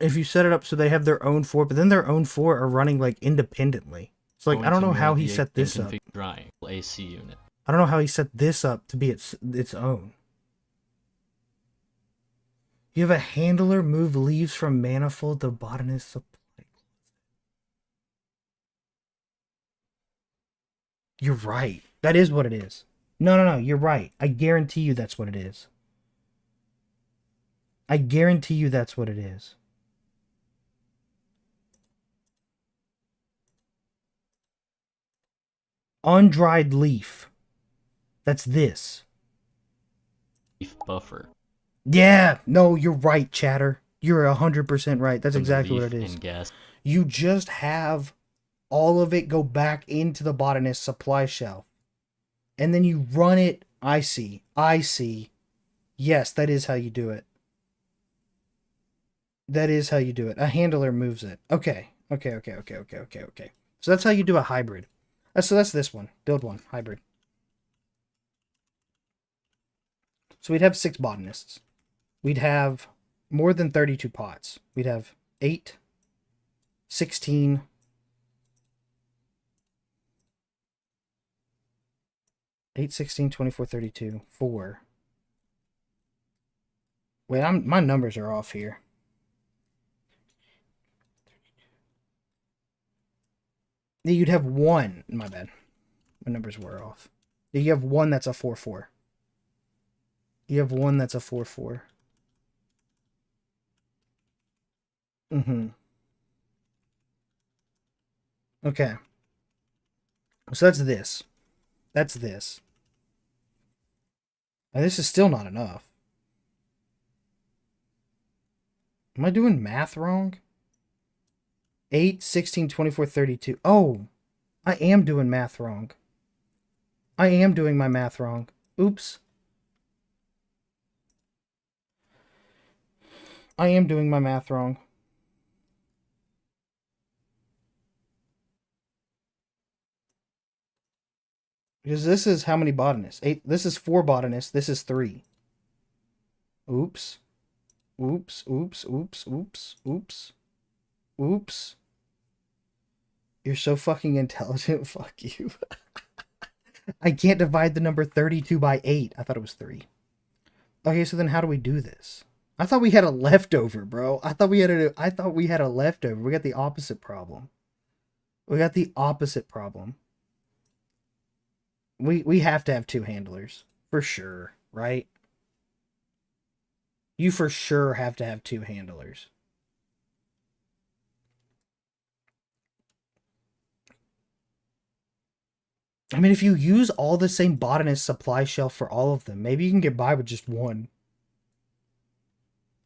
If you set it up so they have their own 4, but then their own 4 are running, like, independently. So, like, I don't know how he set this up. Drying AC unit. I don't know how he set this up to be its own. You have a handler move leaves from manifold to botanist supply. You're right. That is what it is. No. You're right. I guarantee you that's what it is. I guarantee you that's what it is. Undried leaf. That's this. Leaf buffer. Yeah. No, you're right, chatter. You're 100% right. That's exactly what it is. And gas. You just have all of it go back into the botanist supply shelf. And then you run it. I see. Yes, that is how you do it. That is how you do it. A handler moves it. Okay. So that's how you do a hybrid. So that's this one. Build one. Hybrid. So we'd have 6 botanists. We'd have more than 32 pots. We'd have 8, 16, 8, 16, 24, 32, 4. Wait, my numbers are off here. You'd have 1. My bad. My numbers were off. You have 1 that's a 4-4. You have 1 that's a 4-4. Okay. So that's this. That's this. And this is still not enough. Am I doing math wrong? 8, 16, 24, 32. Oh, I am doing math wrong. I am doing my math wrong. Oops. I am doing my math wrong. Because this is how many botanists? 8. This is 4 botanists. This is 3. Oops. Oops. You're so fucking intelligent. Fuck you. I can't divide the number 32 by 8. I thought it was 3. Okay, so then how do we do this? I thought we had a leftover, bro. I thought we had a leftover. We got the opposite problem. We have to have 2 handlers. For sure, right? You for sure have to have 2 handlers. I mean, if you use all the same botanist supply shelf for all of them, maybe you can get by with just 1.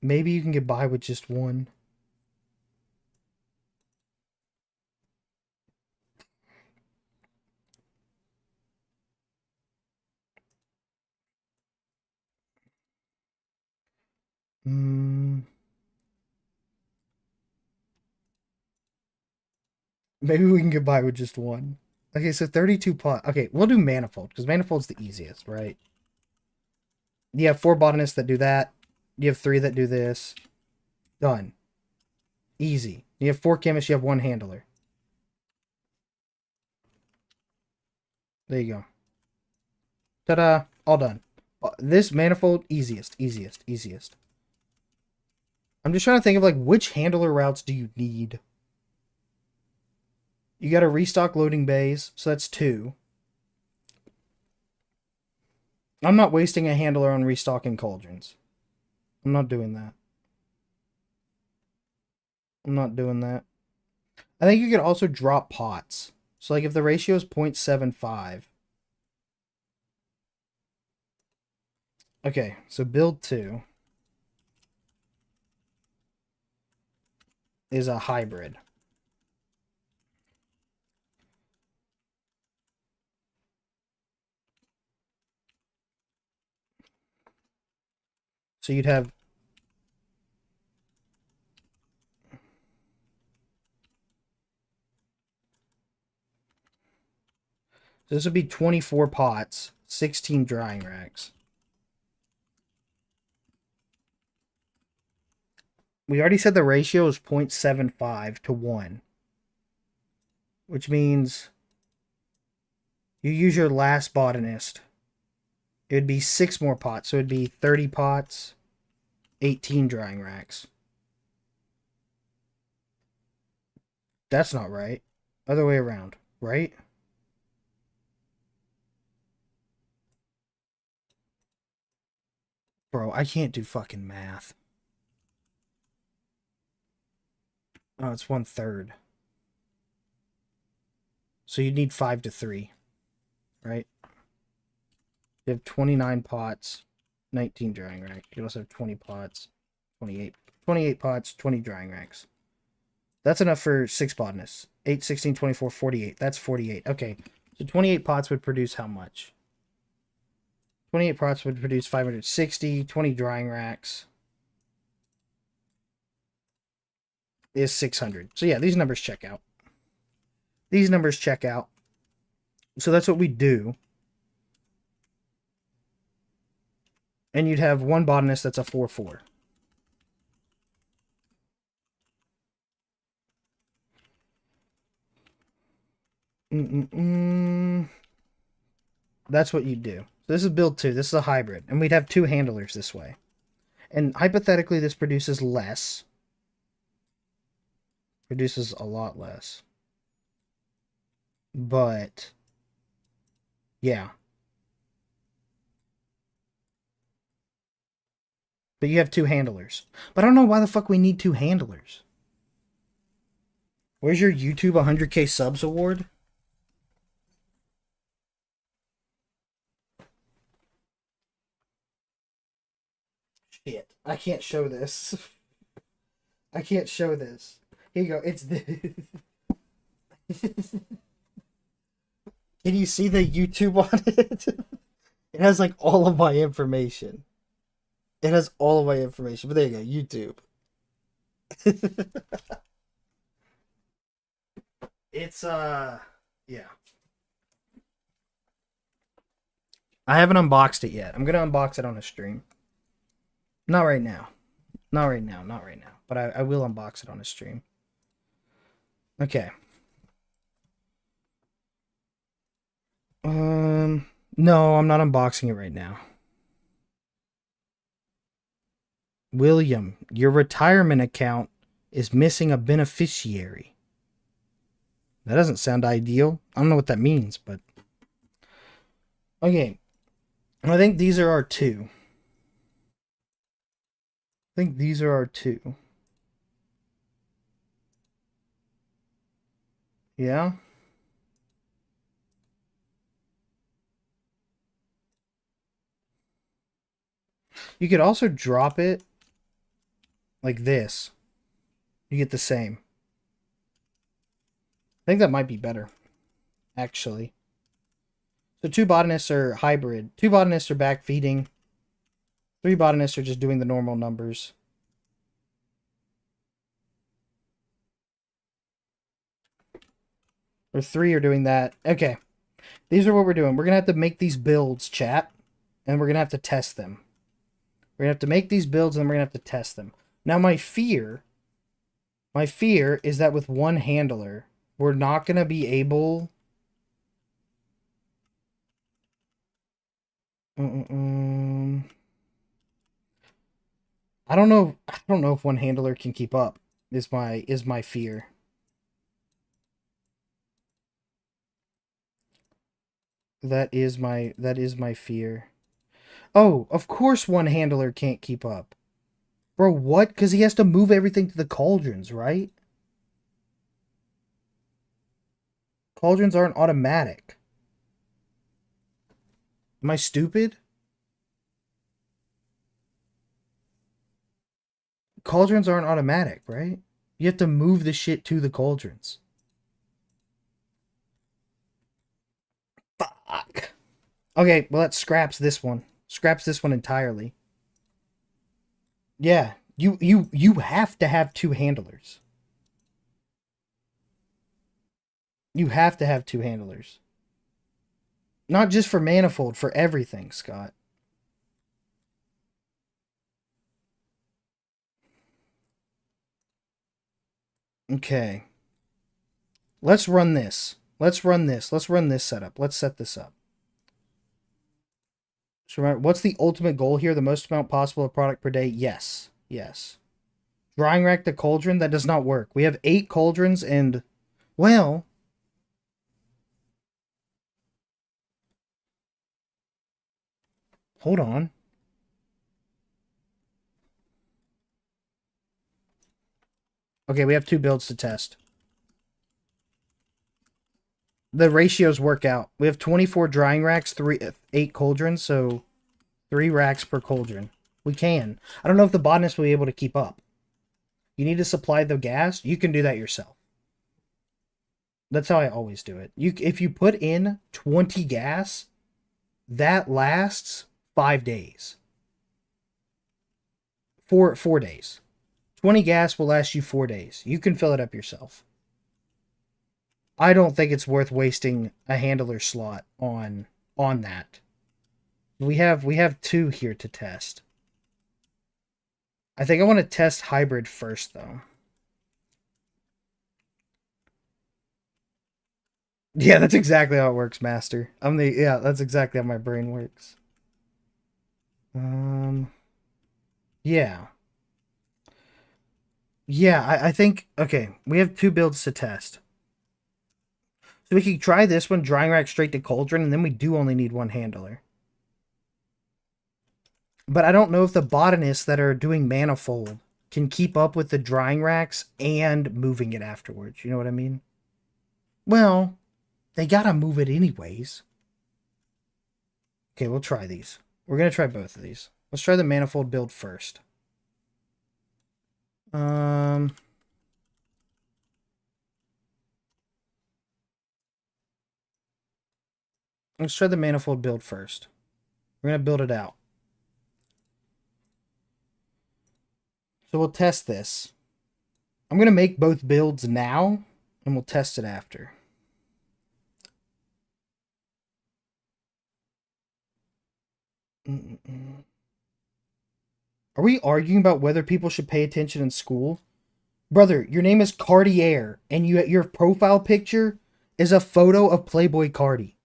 Maybe you can get by with just 1. Maybe we can get by with just 1. Okay, so 32 pot. Okay, we'll do manifold, because manifold's the easiest, right? You have 4 botanists that do that. You have 3 that do this. Done. Easy. You have 4 chemists, you have 1 handler. There you go. Ta-da! All done. This manifold, easiest. I'm just trying to think of, like, which handler routes do you need? You got to restock loading bays, so that's 2. I'm not wasting a handler on restocking cauldrons. I'm not doing that. I think you could also drop pots. So, like, if the ratio is 0.75. Okay, so build 2 is a hybrid. So you'd have... So this would be 24 pots, 16 drying racks. We already said the ratio is 0.75 to 1. Which means you use your last botanist. It would be 6 more pots. So it would be 30 pots, 18 drying racks. That's not right. Other way around, right? Bro, I can't do fucking math. Oh, it's 1/3. So you'd need 5 to 3, right? You have 29 pots, 19 drying racks. You also have 20 pots, 28 pots, 20 drying racks. That's enough for 6 botanists. 8, 16, 24, 48. That's 48. Okay, so 28 pots would produce how much? 28 pots would produce 560. 20 drying racks is 600. So yeah, these numbers check out. So that's what we do. And you'd have one botanist that's a 4/4. That's what you'd do. So this is build 2. This is a hybrid. And we'd have 2 handlers this way. And hypothetically, this produces less. Produces a lot less. But, yeah. But you have 2 handlers. But I don't know why the fuck we need 2 handlers. Where's your YouTube 100K subs award? Shit. I can't show this. Here you go. It's this. Can you see the YouTube on it? It has like all of my information. But there you go, YouTube. It's yeah. I haven't unboxed it yet. I'm gonna unbox it on a stream. Not right now. But I will unbox it on a stream. Okay. No, I'm not unboxing it right now. William, your retirement account is missing a beneficiary. That doesn't sound ideal. I don't know what that means, but... Okay. I think these are our 2. Yeah? You could also drop it like this. You get the same. I think that might be better, actually. So 2 botanists are hybrid. 2 botanists are backfeeding. 3 botanists are just doing the normal numbers. Or 3 are doing that. Okay. These are what we're doing. We're going to have to make these builds, chat. And we're going to have to test them. We're going to have to make these builds and we're going to have to test them. Now, my fear is that with one handler, we're not going to be able Mm-mm-mm. I don't know. I don't know if one handler can keep up. Is my fear. That is my fear. Oh, of course one handler can't keep up. Bro, what? Because he has to move everything to the cauldrons, right? Cauldrons aren't automatic. Am I stupid? Cauldrons aren't automatic, right? You have to move the shit to the cauldrons. Fuck. Okay, well that scraps this one. Scraps this one entirely. Yeah, you have to have two handlers. You have to have two handlers. Not just for manifold, for everything, Scott. Okay. Let's run this. Let's run this. Let's run this setup. Let's set this up. So what's the ultimate goal here? The most amount possible of product per day? Yes. Yes. Drying rack to cauldron? That does not work. We have 8 cauldrons and... Well... Hold on. Okay, we have 2 builds to test. The ratios work out. We have 24 drying racks, 8 cauldrons, so 3 racks per cauldron. We can. I don't know if the botanist will be able to keep up. You need to supply the gas. You can do that yourself. That's how I always do it. If you put in 20 gas, that lasts 5 days. 4 days. 20 gas will last you 4 days. You can fill it up yourself. I don't think it's worth wasting a handler slot on that. We have 2 here to test. I think I want to test hybrid first though. Yeah, that's exactly how it works, Master. That's exactly how my brain works. Yeah. Yeah, I think okay, we have 2 builds to test. So we can try this one, drying rack straight to cauldron, and then we do only need 1 handler. But I don't know if the botanists that are doing manifold can keep up with the drying racks and moving it afterwards. You know what I mean? Well, they gotta move it anyways. Okay, we'll try these. We're gonna try both of these. Let's try the manifold build first. Let's try the manifold build first. We're gonna build it out. So we'll test this. I'm gonna make both builds now, and we'll test it after. Are we arguing about whether people should pay attention in school? Brother, your name is Cartier, and your profile picture is a photo of Playboy Cardi.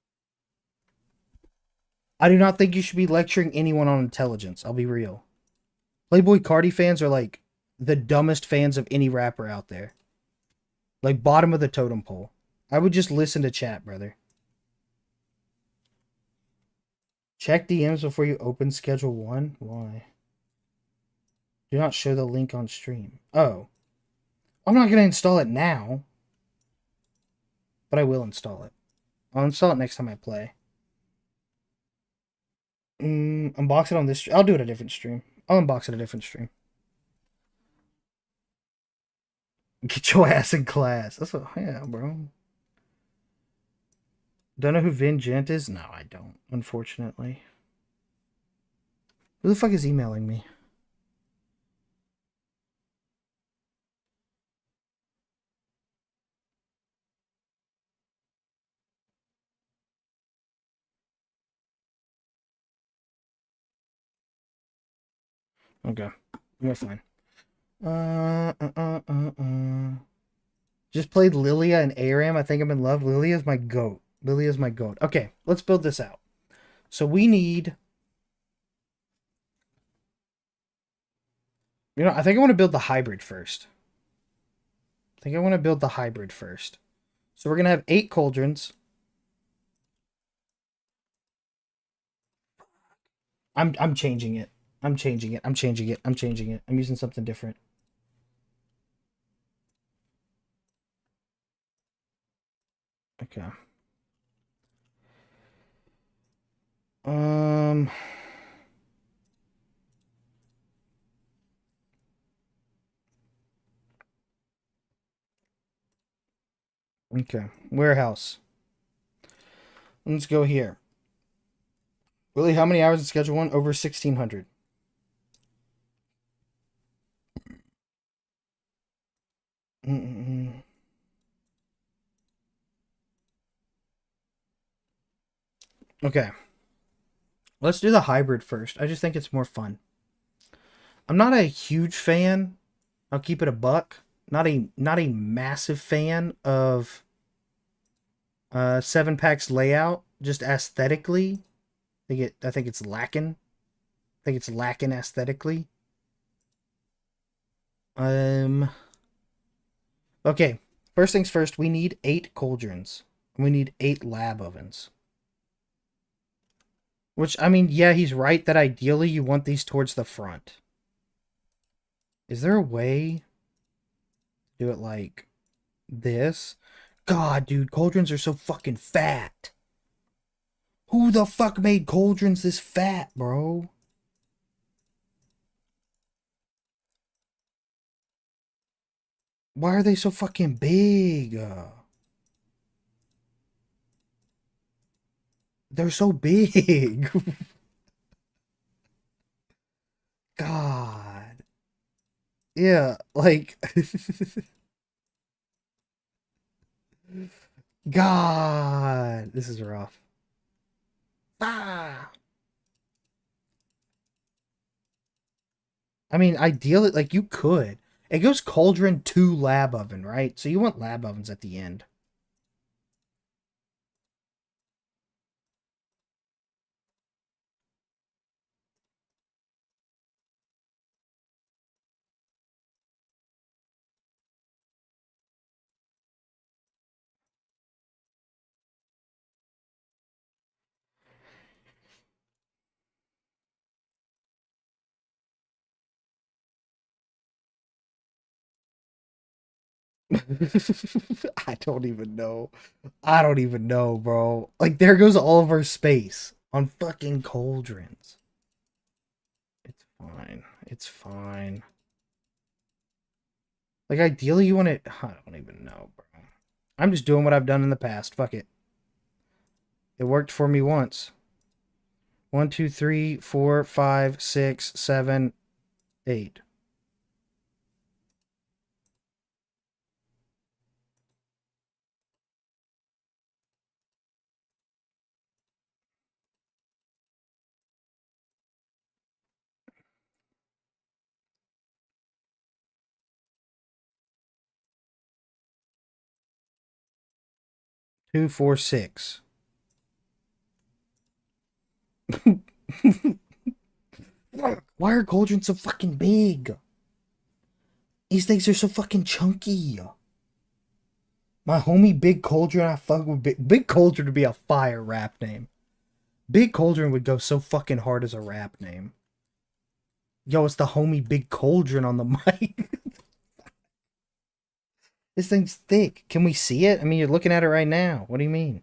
I do not think you should be lecturing anyone on intelligence. I'll be real. Playboy Cardi fans are like the dumbest fans of any rapper out there. Like bottom of the totem pole. I would just listen to chat, brother. Check DMs before you open Schedule 1? Why? Do not show the link on stream. Oh. I'm not going to install it now. But I will install it. I'll install it next time I play. Unbox it on this. I'll do it a different stream. I'll unbox it a different stream. Get your ass in class. That's what, yeah, bro. Don't know who Vin Gent is? No, I don't, unfortunately. Who the fuck is emailing me? Okay, we're fine. Just played Lilia and Aram. I think I'm in love. Lilia's my goat. Lilia's my goat. Okay, let's build this out. So we need You know, I think I want to build the hybrid first. I think I want to build the hybrid first. So we're going to have 8 cauldrons. I'm changing it. I'm changing it. I'm changing it. I'm changing it. I'm using something different. Okay. Um okay. Warehouse. Let's go here. Willie, how many hours in schedule 1? Over 1600. Mm-mm. Okay. Let's do the hybrid first. I just think it's more fun. I'm not a huge fan. I'll keep it a buck. Not a massive fan of 7 packs layout. Just aesthetically, I think it's lacking. I think it's lacking aesthetically. Okay. First things first, we need 8 cauldrons. We need 8 lab ovens. Which, I mean, yeah, he's right that ideally you want these towards the front. Is there a way to do it like this? God, dude, cauldrons are so fucking fat. Who the fuck made cauldrons this fat, bro? Why are they so fucking big? They're so big. God. Yeah, like God, this is rough. Ah. I mean, ideally, like you could. It goes cauldron to lab oven, right? So you want lab ovens at the end. I don't even know. I don't even know, bro. Like there goes all of our space on fucking cauldrons. It's fine. It's fine. Like ideally you want it. I don't even know, bro. I'm just doing what I've done in the past. Fuck it. It worked for me once. 1, 2, 3, 4, 5, 6, 7, 8. 2, 4, 6. Why are cauldrons so fucking big? These things are so fucking chunky. My homie Big Cauldron, I fuck with Big Cauldron to be a fire rap name. Big Cauldron would go so fucking hard as a rap name. Yo, it's the homie Big Cauldron on the mic. This thing's thick. Can we see it? I mean, you're looking at it right now. What do you mean?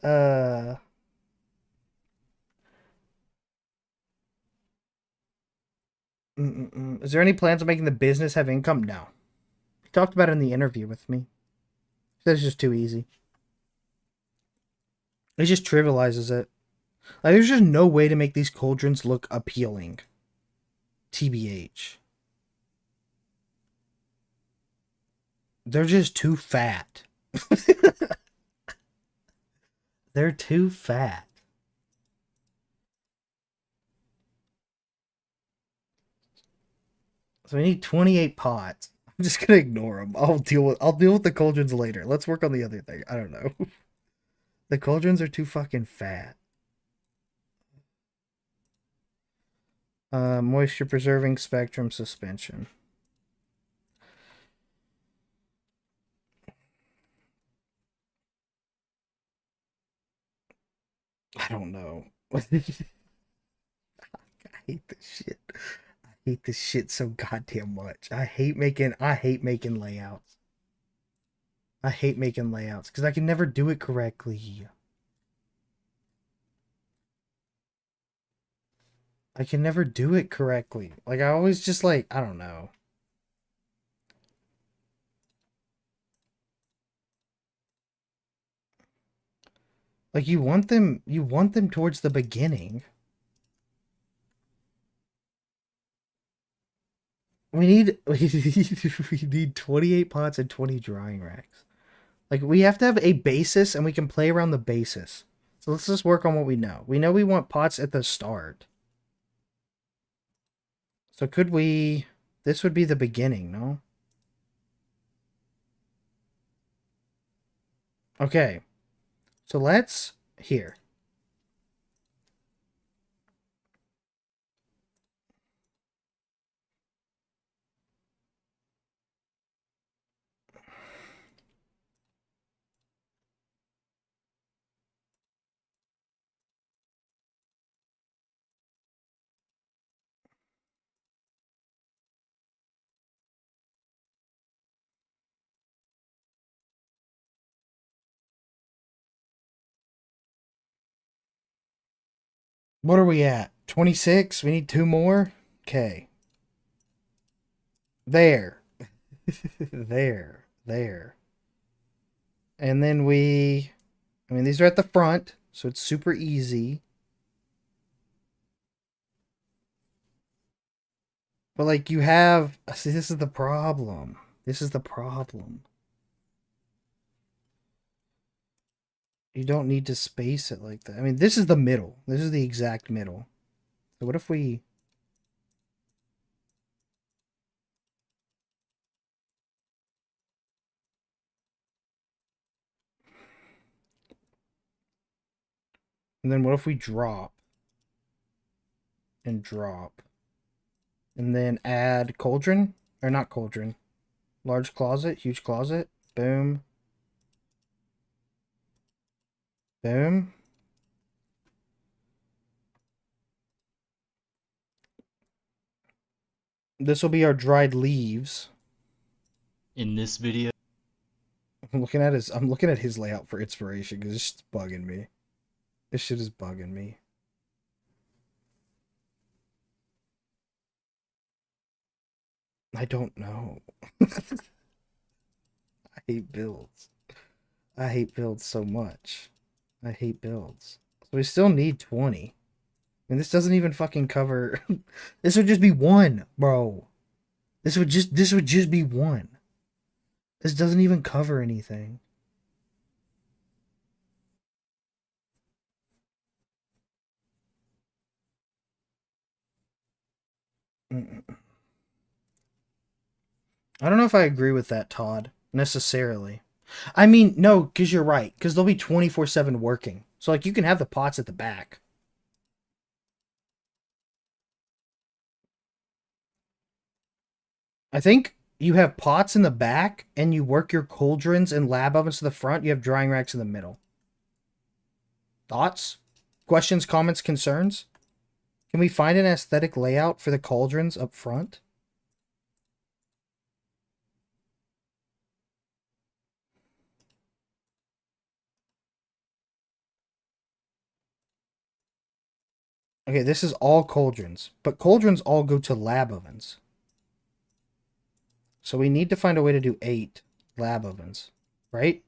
Uh, Is there any plans on making the business have income? No. He talked about it in the interview with me. He said it's just too easy. It just trivializes it. Like, there's just no way to make these cauldrons look appealing. TBH. They're just too fat. They're too fat. So we need 28 pots. I'm just gonna ignore them. I'll deal with the cauldrons later. Let's work on the other thing. I don't know. The cauldrons are too fucking fat. Moisture preserving spectrum suspension. I don't know. I hate this shit. I hate this shit so goddamn much. I hate making layouts. I hate making layouts because I can never do it correctly. I can never do it correctly. Like I always just like I don't know. Like you want them towards the beginning. We need we need 28 pots and 20 drying racks. Like we have to have a basis and we can play around the basis. So let's just work on what we know. We know we want pots at the start. So could we this would be the beginning, no? Okay. So let's here. What are we at? 26? We need two more? Okay. There. There. And then I mean, these are at the front, so it's super easy. But like you have, see, this is the problem. This is the problem. You don't need to space it like that. I mean, this is the middle. This is the exact middle. So what if we... And then what if we drop? And drop. And then add cauldron? Or not cauldron. Large closet, huge closet. Boom. Boom. This will be our dried leaves. In this video, I'm looking at his layout for inspiration because it's just bugging me. This shit is bugging me. I don't know. I hate builds. I hate builds so much. I hate builds. So we still need 20. And this doesn't even fucking cover. This would just be one, bro. This would just be one. This doesn't even cover anything. Mm-mm. I don't know if I agree with that, Todd, necessarily. I mean, no, because you're right. Because they'll be 24/7 working. So, like, you can have the pots at the back. I think you have pots in the back and you work your cauldrons and lab ovens to the front. You have drying racks in the middle. Thoughts? Questions, comments, concerns? Can we find an aesthetic layout for the cauldrons up front? Okay, this is all cauldrons, but cauldrons all go to lab ovens. So we need to find a way to do 8 lab ovens, right?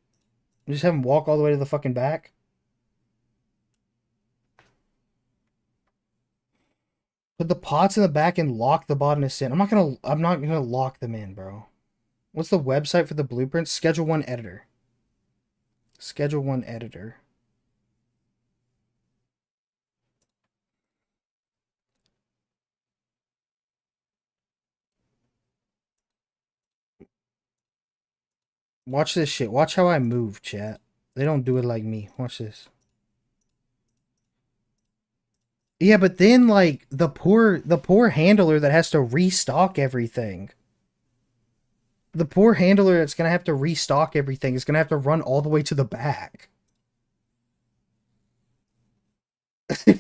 We just have them walk all the way to the fucking back. Put the pots in the back and lock the botanist in. I'm not gonna lock them in, bro. What's the website for the blueprints? Schedule 1 editor. Schedule 1 editor. Watch this shit. Watch how I move, chat. They don't do it like me. Watch this. Yeah, but then like the poor handler that has to restock everything. The poor handler that's gonna have to restock everything is gonna have to run all the way to the back. Do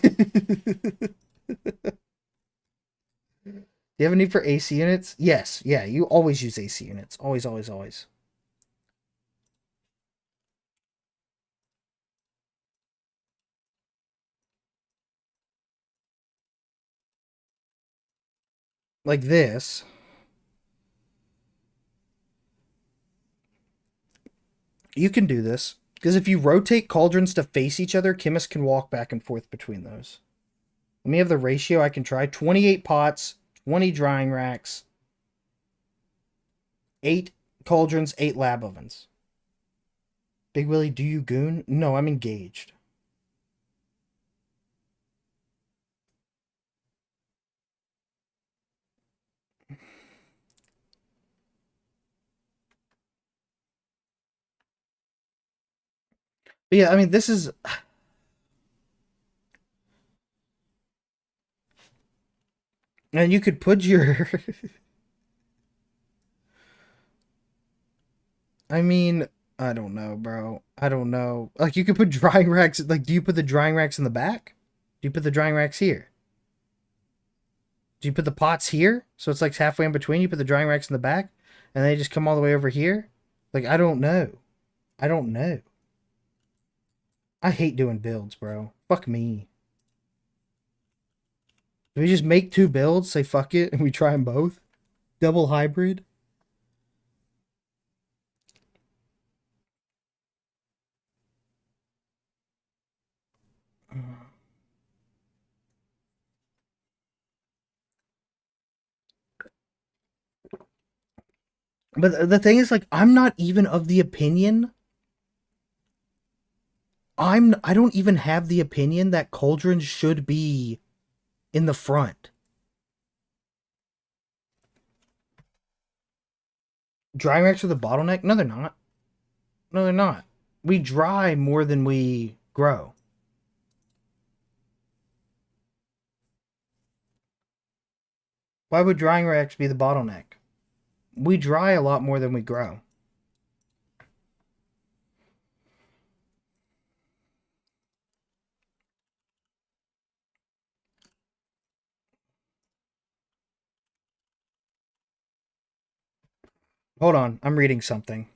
you have a need for AC units? Yes, yeah, you always use AC units. Always, always, always. Like this. You can do this. Because if you rotate cauldrons to face each other, chemists can walk back and forth between those. Let me have the ratio I can try. 28 pots, 20 drying racks, 8 cauldrons, 8 lab ovens. Big Willie, do you goon? No, I'm engaged. But yeah, I mean, this is. And you could put your. I mean, I don't know, bro. I don't know. Like, you could put drying racks. Like, do you put the drying racks in the back? Do you put the drying racks here? Do you put the pots here? So it's like halfway in between. You put the drying racks in the back, and they just come all the way over here. Like, I don't know. I don't know. I hate doing builds, bro. Fuck me. Do we just make 2 builds, say fuck it, and we try them both? Double hybrid? But the thing is, like, I'm not even of the opinion. I don't even have the opinion that cauldrons should be in the front. Drying racks are the bottleneck? No, they're not. No, they're not. We dry more than we grow. Why would drying racks be the bottleneck? We dry a lot more than we grow. Hold on, I'm reading something.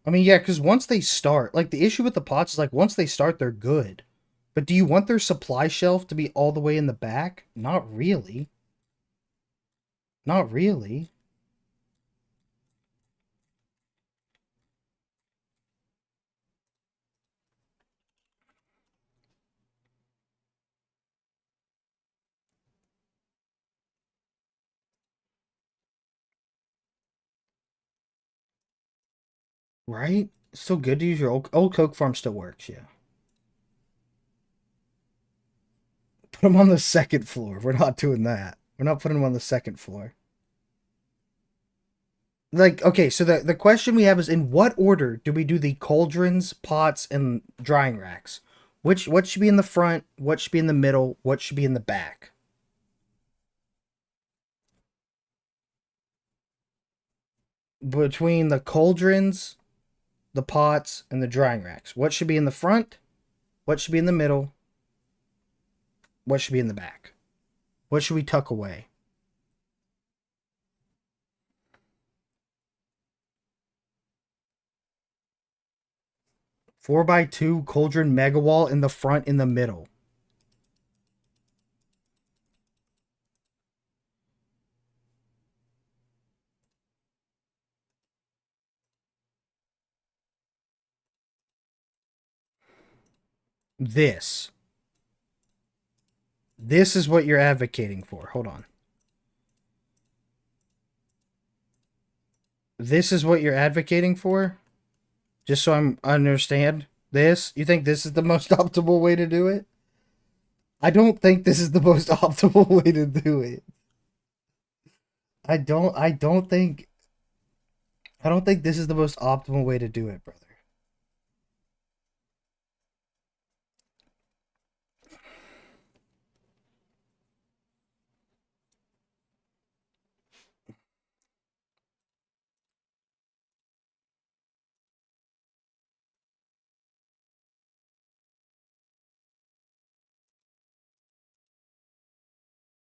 I mean, yeah, because once they start, like the issue with the pots is like once they start, they're good. But do you want their supply shelf to be all the way in the back? Not really. Not really. Right? It's still good to use your old Coke farm still works, yeah. Put them on the second floor. We're not doing that. We're not putting them on the second floor. Like, okay, so the question we have is in what order do we do the cauldrons, pots, and drying racks? What should be in the front? What should be in the middle? What should be in the back? Between the cauldrons, the pots, and the drying racks. What should be in the front? What should be in the middle? What should be in the back? What should we tuck away? 4x2 cauldron mega wall in the front, in the middle. This. This is what you're advocating for. Hold on. This is what you're advocating for? Just so I understand this? You think this is the most optimal way to do it? I don't think this is the most optimal way to do it. I don't think this is the most optimal way to do it, brother.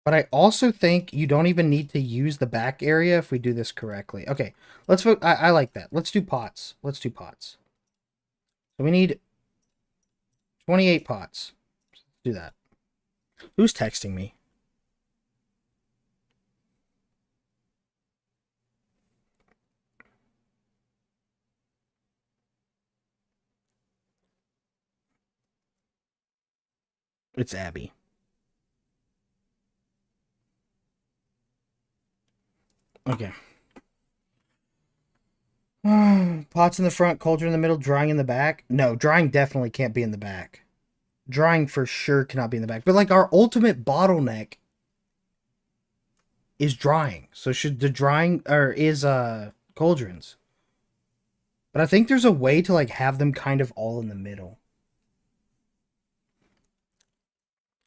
But I also think you don't even need to use the back area if we do this correctly. Okay, let's vote. I like that. Let's do pots. Let's do pots. So we need 28 pots. Let's do that. Who's texting me? It's Abby. Okay. Pots in the front, cauldron in the middle, drying in the back. No, drying definitely can't be in the back. Drying for sure cannot be in the back. But like our ultimate bottleneck is drying. So should the drying or is cauldrons. But I think there's a way to like have them kind of all in the middle.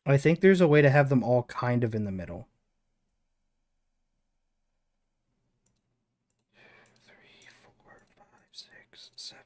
I think there's a way to have them all kind of in the middle. 3, 4, 5, 6, 7.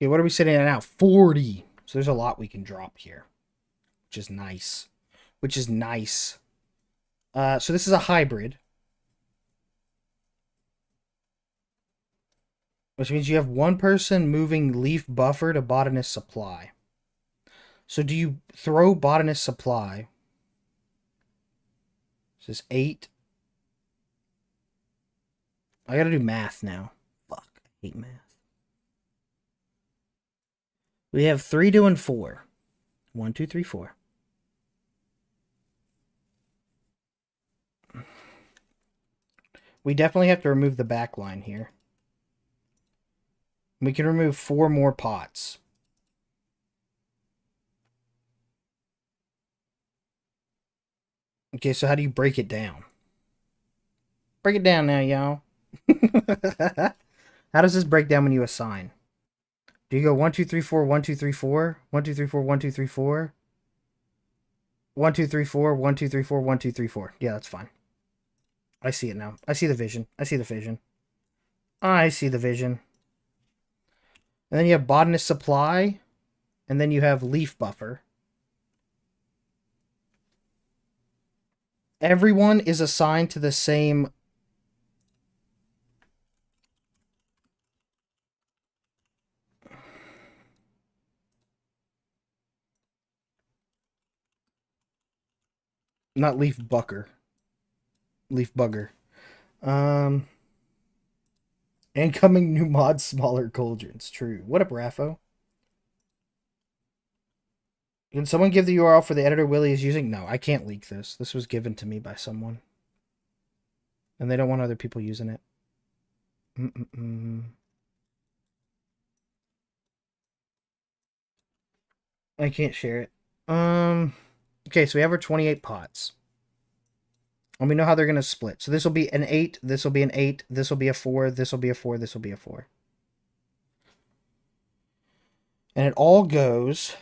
Okay, what are we sitting at now? 40. So there's a lot we can drop here, which is nice. Which is nice. So this is a hybrid, which means you have one person moving leaf buffer to botanist supply. So do you throw botanist supply? This is 8. I gotta do math now. Fuck, I hate math. We have 3, 2, and 4. 1, 2, 3, 4. We definitely have to remove the back line here. We can remove 4 more pots. Okay, so how do you break it down? Break it down now, y'all. How does this break down when you assign? Do you go 1, 2, 3, 4, 1, 2, 3, 4, 1, 2, 3, 4, 1, 2, 3, 4, 1, 2, 3, 4, 1, 2, 3, 4, 1, 2, 3, 4? Yeah, that's fine. I see it now. I see the vision. I see the vision. I see the vision. And then you have botanist supply, and then you have leaf buffer. Everyone is assigned to the same. Not leaf bucker. Leaf bugger. Um. Incoming new mod, smaller cauldrons. True. What up, Raffo? Can someone give the URL for the editor Willie is using? No, I can't leak this. This was given to me by someone. And they don't want other people using it. I can't share it. Okay, so we have our 28 pots. And we know how they're going to split. So this will be an 8, this will be an 8, this will be a 4, this will be a 4, this will be a 4. And it all goes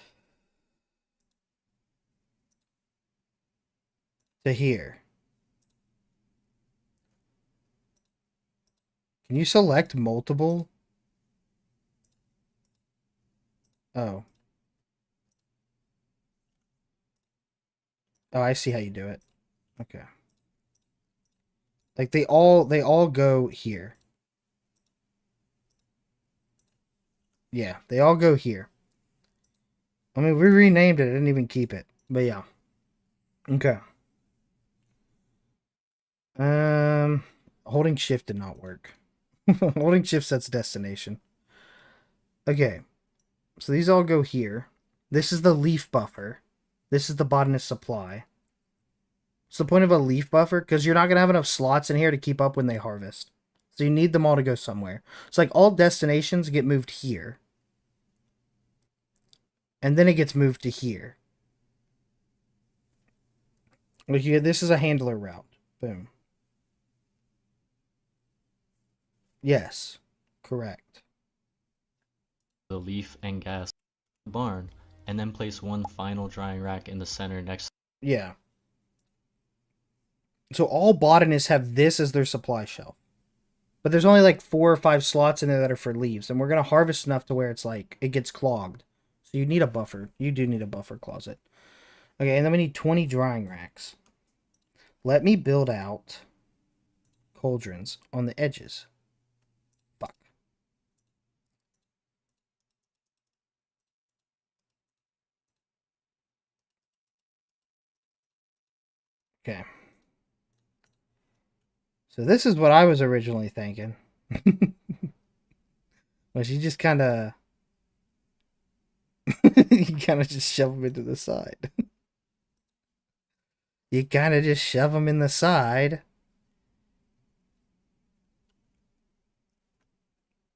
to here. Can you select multiple? Oh. Oh, I see how you do it. Okay. Like they all go here. Yeah, they all go here. I mean, we renamed it. I didn't even keep it. But yeah. Okay. Um, Holding shift did not work. Holding shift sets destination. Okay. So these all go here. This is the leaf buffer. This is the botanist supply. What's the point of a leaf buffer? Because you're not going to have enough slots in here to keep up when they harvest. So you need them all to go somewhere. It's like all destinations get moved here. And then it gets moved to here. Like this is a handler route. Boom. Yes. Correct. The leaf and gas barn, and then place one final drying rack in the center next. Yeah. So all botanists have this as their supply shelf. But there's only like 4 or 5 slots in there that are for leaves. And we're going to harvest enough to where it's like, it gets clogged. So you need a buffer. You do need a buffer closet. Okay, and then we need 20 drying racks. Let me build out cauldrons on the edges. Fuck. Okay. So this is what I was originally thinking. But you just kind of... you kind of just shove them into the side. You kind of just shove them in the side.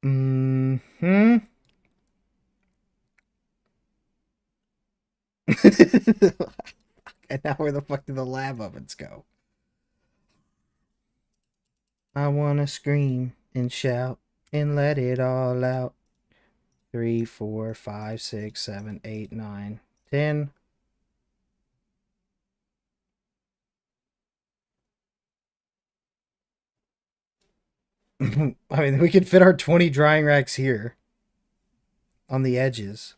Mm-hmm. And now where the fuck do the lab ovens go? I wanna scream and shout and let it all out. 3, 4, 5, 6, 7, 8, 9, 10. I mean, we could fit our 20 drying racks here on the edges.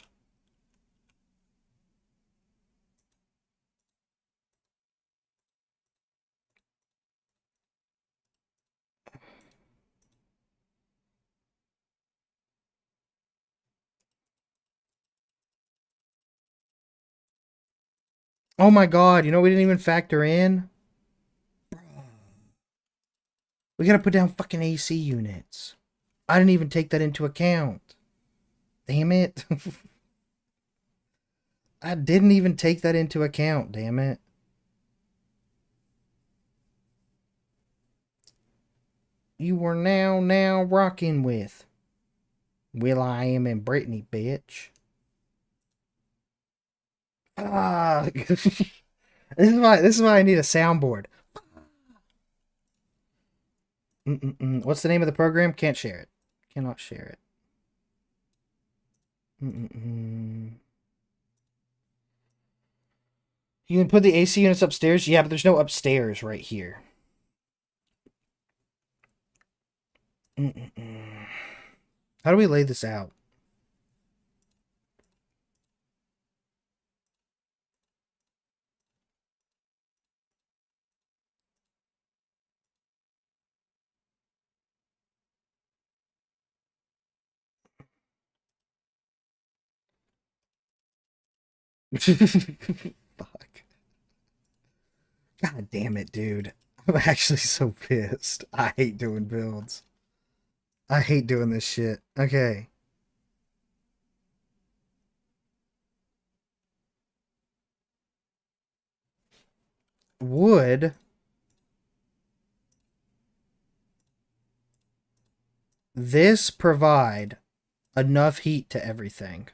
Oh my god, you know we didn't even factor in? We gotta put down fucking AC units. I didn't even take that into account. Damn it. I didn't even take that into account, damn it. You are now rocking with Will I Am and Brittany, bitch. Ah, this is why I need a soundboard. What's the name of the program? Can't share it. Cannot share it. You can put the AC units upstairs? Yeah, but there's no upstairs right here. How do we lay this out? Fuck. God damn it, dude. I'm actually so pissed. I hate doing builds. I hate doing this shit. Okay. Would this provide enough heat to everything?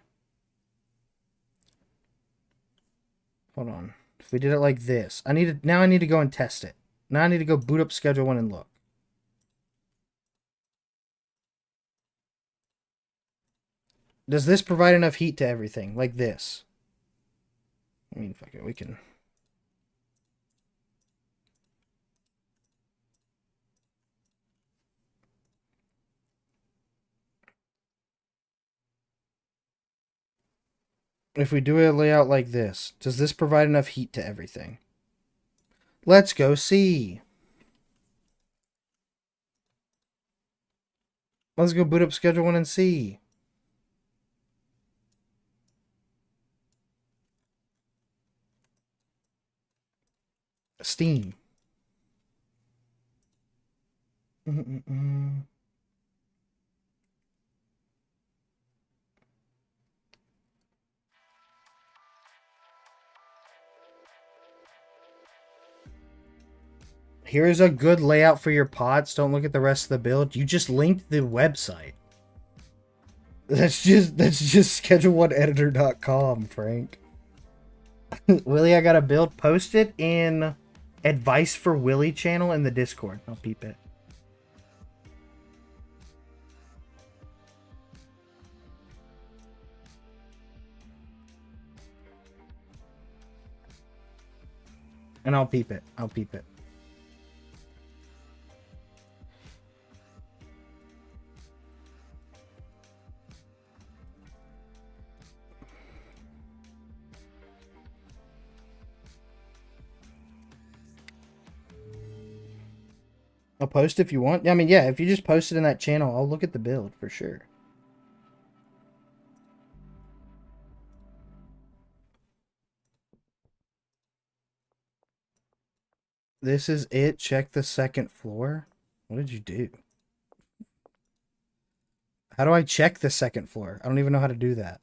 Hold on. If we did it like this, I need to go and test it. Now I need to go boot up schedule one and look. Does this provide enough heat to everything? Like this? I mean, fuck it, we can... If we do a layout like this, does this provide enough heat to everything? Let's go see. Let's go boot up schedule one and see. Steam. Mm-mm-mm. Here's a good layout for your pots. Don't look at the rest of the build. You just linked the website. That's just schedule1editor.com, Frank. Willie, I got a build. Post it in Advice for Willie channel in the Discord. I'll peep it. And I'll peep it. I'll peep it. I'll post if you want. I mean, yeah, if you just post it in that channel, I'll look at the build for sure. This is it. Check the second floor. What did you do? How do I check the second floor? I don't even know how to do that.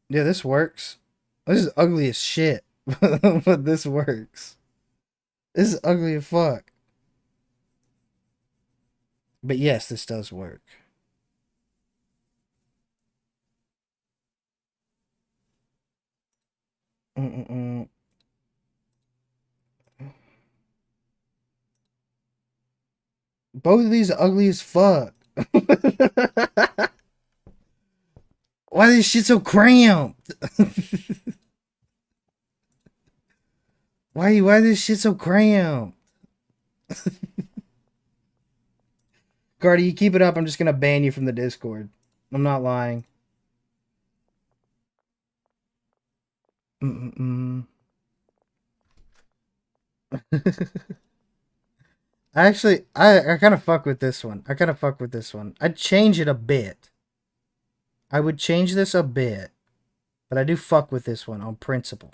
Yeah, this works. This is ugly as shit. But this works. This is ugly as fuck. But yes, this does work. Mm-mm-mm. Both of these are ugly as fuck. Why is this shit so cramped? Why is this shit so cramped? Cardi, you keep it up, I'm just gonna ban you from the Discord. I'm not lying. Mm-mm-mm. I kind of fuck with this one. I kind of fuck with this one. I'd change it a bit. I would change this a bit. But I do fuck with this one on principle.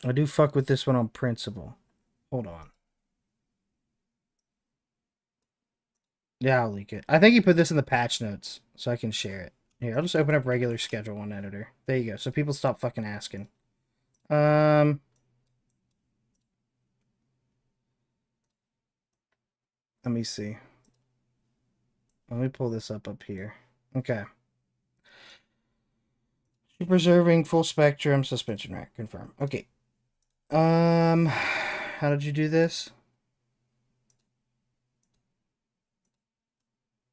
I do fuck with this one on principle. Hold on. Yeah, I'll leak it. I think you put this in the patch notes so I can share it. Here, I'll just open up regular schedule one editor. There you go. So people stop fucking asking. Let me see. Let me pull this up here. Okay. Preserving full spectrum suspension rack. Confirm. Okay. How did you do this?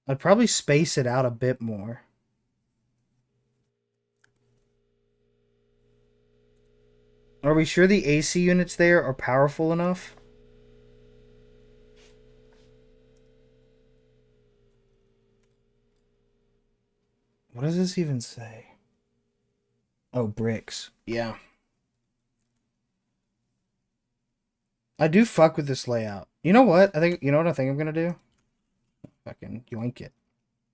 I'd probably space it out a bit more. Are we sure the AC units there are powerful enough? What does this even say? Oh, bricks. Yeah. I do fuck with this layout. You know what? You know what I think I'm gonna do? Fucking yoink it.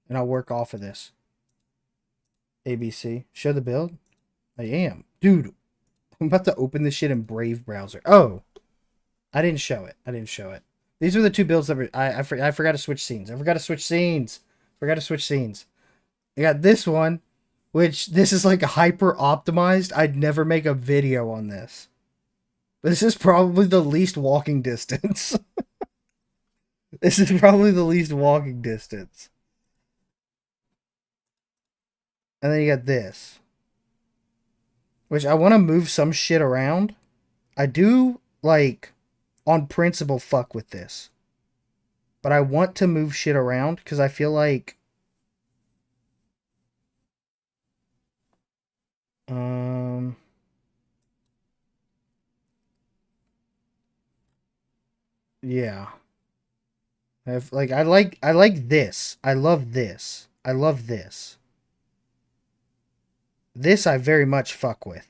And I'll work off of this. ABC. Show the build? I am. Dude, I'm about to open this shit in Brave browser. Oh. I didn't show it. These are the two builds that were... I forgot to switch scenes. I got this one, which this is like hyper optimized. I'd never make a video on this. But this is probably the least walking distance. This is probably the least walking distance. And then you got this. Which I want to move some shit around. I do, like, on principle, fuck with this. But I want to move shit around because I feel like... Yeah. I like this. I love this. I love this. This I very much fuck with.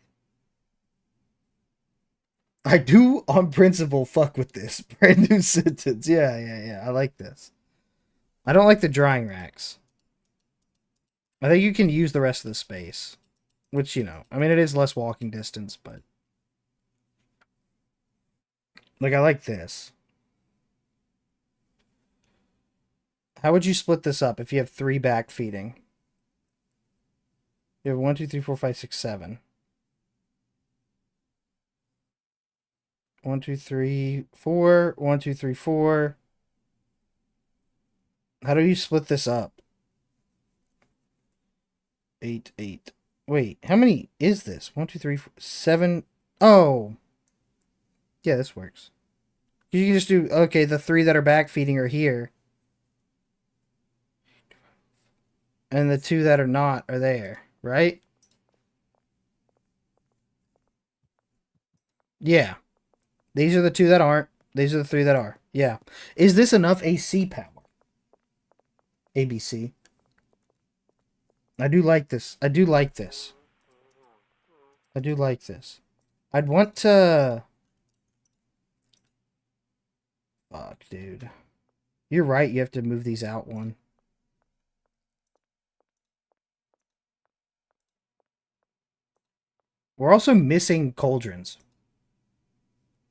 I do, on principle, fuck with this. Brand new sentence. Yeah. I like this. I don't like the drying racks. I think you can use the rest of the space. Which, you know, I mean, it is less walking distance, but like, I like this. How would you split this up if you have 3 back feeding? You have 1, 2, 3, 4, 5, 6, 7. 1, 2, 3, 4. 1, 2, 3, 4. How do you split this up? 8, 8. Wait, how many is this? 1, 2, 3, 4, 7. Oh, yeah, this works. You can just do, okay, the 3 that are back feeding are here. And the 2 that are not are there, right? Yeah. These are the 2 that aren't. These are the 3 that are. Yeah. Is this enough AC power? ABC. I do like this. I do like this. I do like this. I'd want to... Fuck, dude. You're right. You have to move these out one. We're also missing cauldrons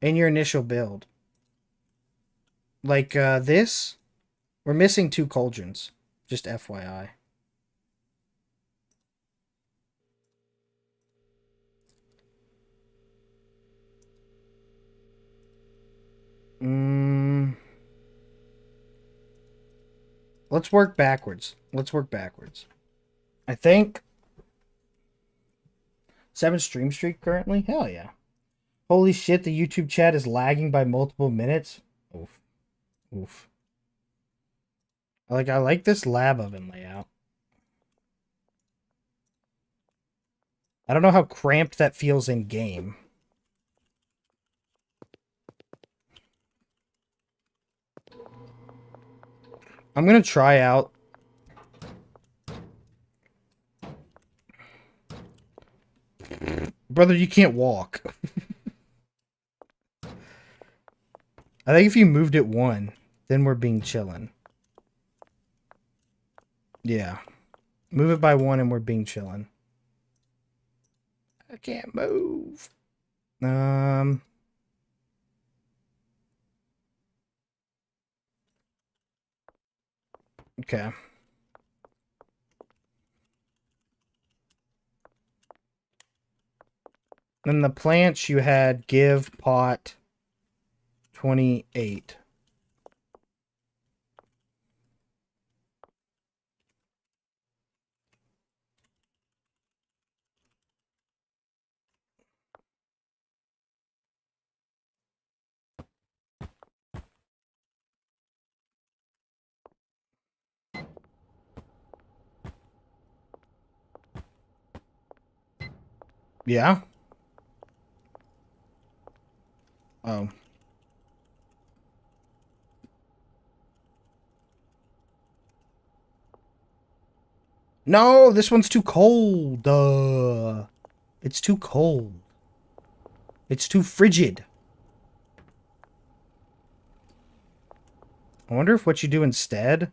in your initial build. Like this, we're missing 2 cauldrons. Just FYI. Mm, let's work backwards. Let's work backwards. I think 7 stream streak currently? Hell yeah. Holy shit, the YouTube chat is lagging by multiple minutes. Oof. Oof. I like this lab oven layout. I don't know how cramped that feels in game. I'm gonna try out. Brother, you can't walk. I think if you moved it 1, then we're being chillin'. Yeah. Move it by 1 and we're being chillin'. I can't move. Okay. Then the plants you had give pot 28. Yeah? Oh. No, this one's too cold. It's too cold. It's too frigid. I wonder if what you do instead...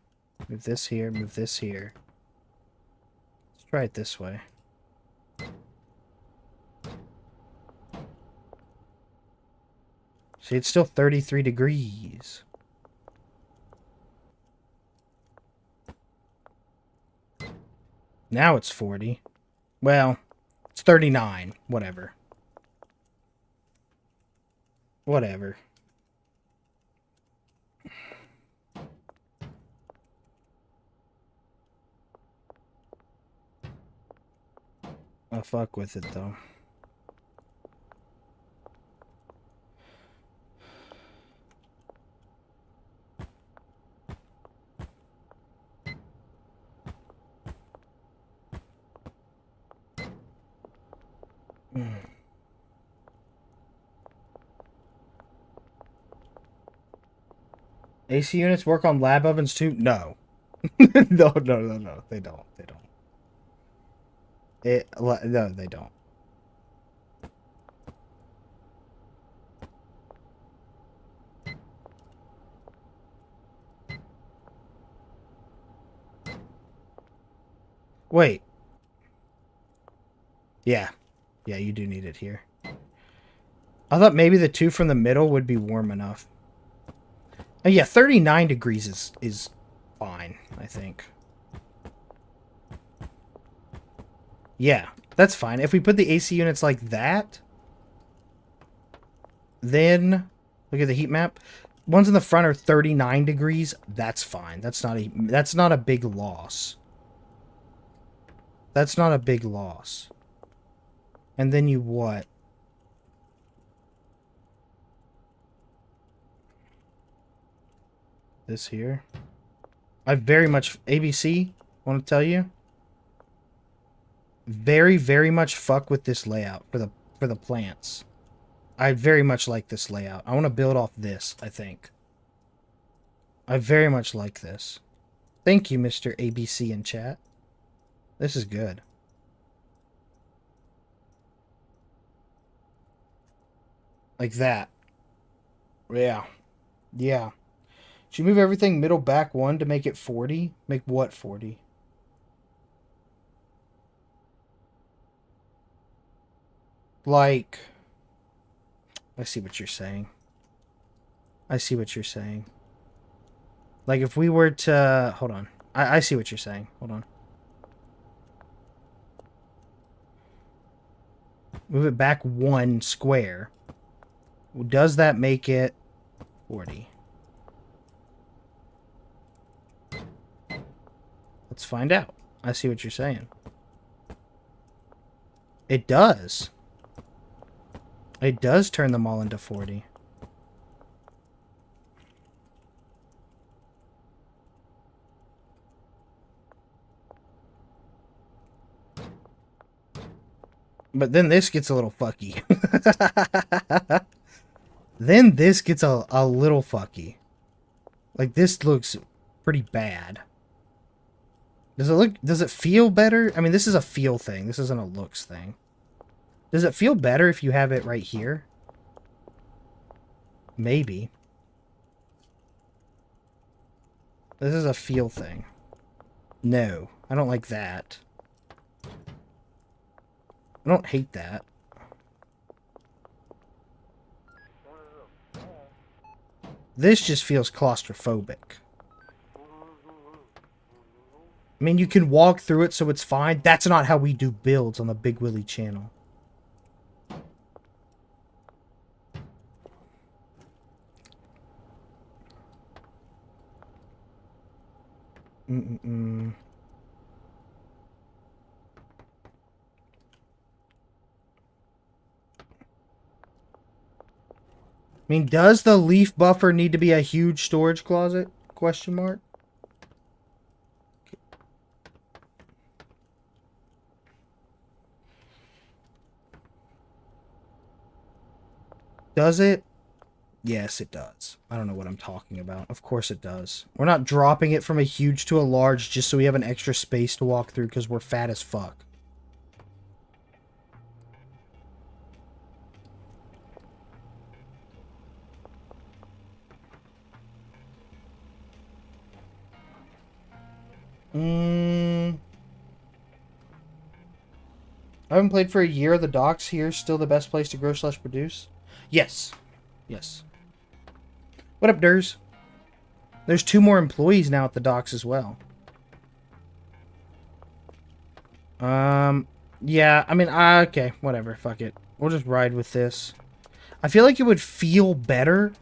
Move this here, move this here. Let's try it this way. See, it's still 33 degrees. Now it's 40. Well, it's 39. Whatever. Whatever. I'll fuck with it, though. AC units work on lab ovens too? No. No, no, no, no. They don't. They don't. No, they don't. Wait. Yeah. Yeah, you do need it here. I thought maybe the 2 from the middle would be warm enough. Oh, yeah, 39 degrees is fine, I think. Yeah, that's fine. If we put the AC units like that, then look at the heat map. Ones in the front are 39 degrees. That's fine. That's not a big loss. That's not a big loss. And then you what? This here. I very much ABC, want to tell you. Very, very much fuck with this layout for the plants. I very much like this layout. I want to build off this, I think. I very much like this. Thank you, Mr. ABC in chat. This is good. Like that. Yeah. Yeah. Should you move everything middle back 1 to make it 40? Make what 40? Like... I see what you're saying. I see what you're saying. Like, if we were to... Hold on. I see what you're saying. Hold on. Move it back 1 square. Does that make it 40? Let's find out. I see what you're saying. It does. It does turn them all into 40. But then this gets a little fucky. Then this gets a little fucky. Like, this looks pretty bad. Does it feel better? I mean, this is a feel thing. This isn't a looks thing. Does it feel better if you have it right here? Maybe. This is a feel thing. No, I don't like that. I don't hate that. This just feels claustrophobic. I mean, you can walk through it, so it's fine. That's not how we do builds on the BigWilly channel. I mean, does the leaf buffer need to be a huge storage closet? Question mark. Does it? Yes, it does. I don't know what I'm talking about. Of course it does. We're not dropping it from a huge to a large just so we have an extra space to walk through because we're fat as fuck. I haven't played for a year. The docks here still the best place to grow / produce? Yes. Yes. What up, Durs? There's 2 more employees now at the docks as well. Yeah, I mean, okay, whatever, fuck it. We'll just ride with this. I feel like it would feel better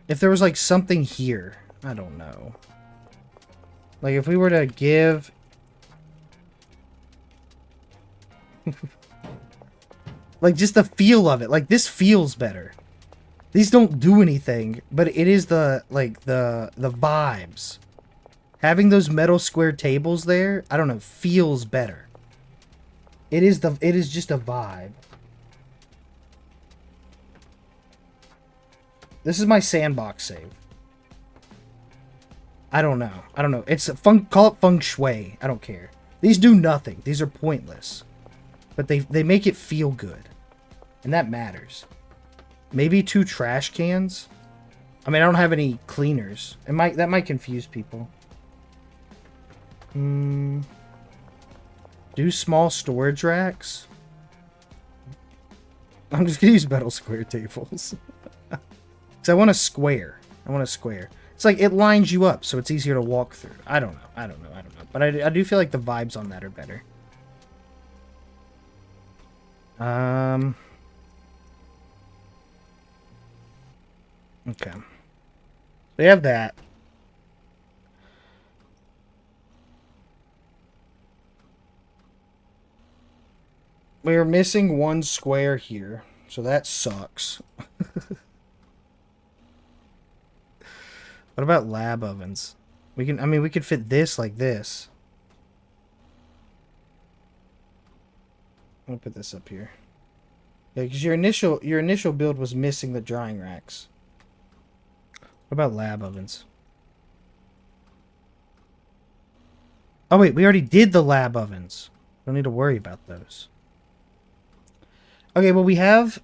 if there was, like, something here. I don't know. Like, if we were to give... like, just the feel of it. Like, this feels better. These don't do anything, but it is the, like, the vibes. Having those metal square tables there, I don't know, feels better. It is just a vibe. This is my sandbox save. I don't know. I don't know. It's call it feng shui. I don't care. These do nothing. These are pointless. But they make it feel good. And that matters. Maybe 2 trash cans? I mean, I don't have any cleaners. That might confuse people. Do small storage racks. I'm just gonna use metal square tables. Because I want a square. I want a square. It's like it lines you up, so it's easier to walk through. I don't know. But I do feel like the vibes on that are better. Okay. They have that. We're missing one square here, so that sucks. What about lab ovens? We could fit this like this. I'll put this up here. Yeah, because your initial build was missing the drying racks. What about lab ovens? Oh wait, we already did the lab ovens. Don't need to worry about those. Okay, well we have...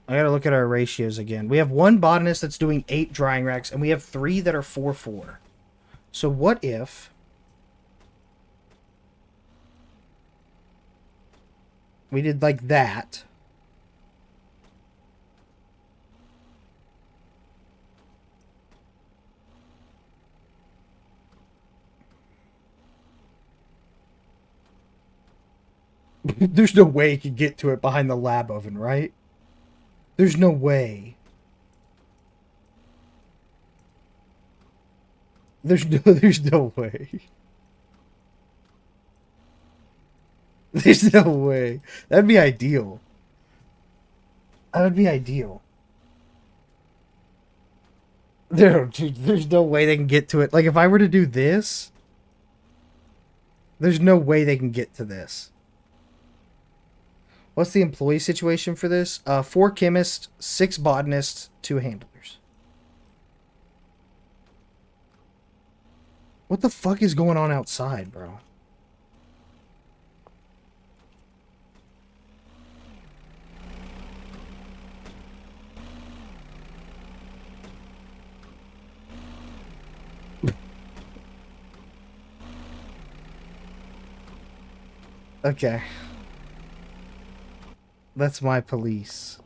I gotta look at our ratios again. We have one botanist that's doing 8 drying racks, and we have 3 that are 4-4. So what if... we did like that. There's no way you can get to it behind the lab oven, right? There's no way. There's no way. There's no way. That'd be ideal. That would be ideal. There's no way they can get to it. Like, if I were to do this, there's no way they can get to this. What's the employee situation for this? 4 chemists, 6 botanists, 2 handlers. What the fuck is going on outside, bro? Okay. That's my police.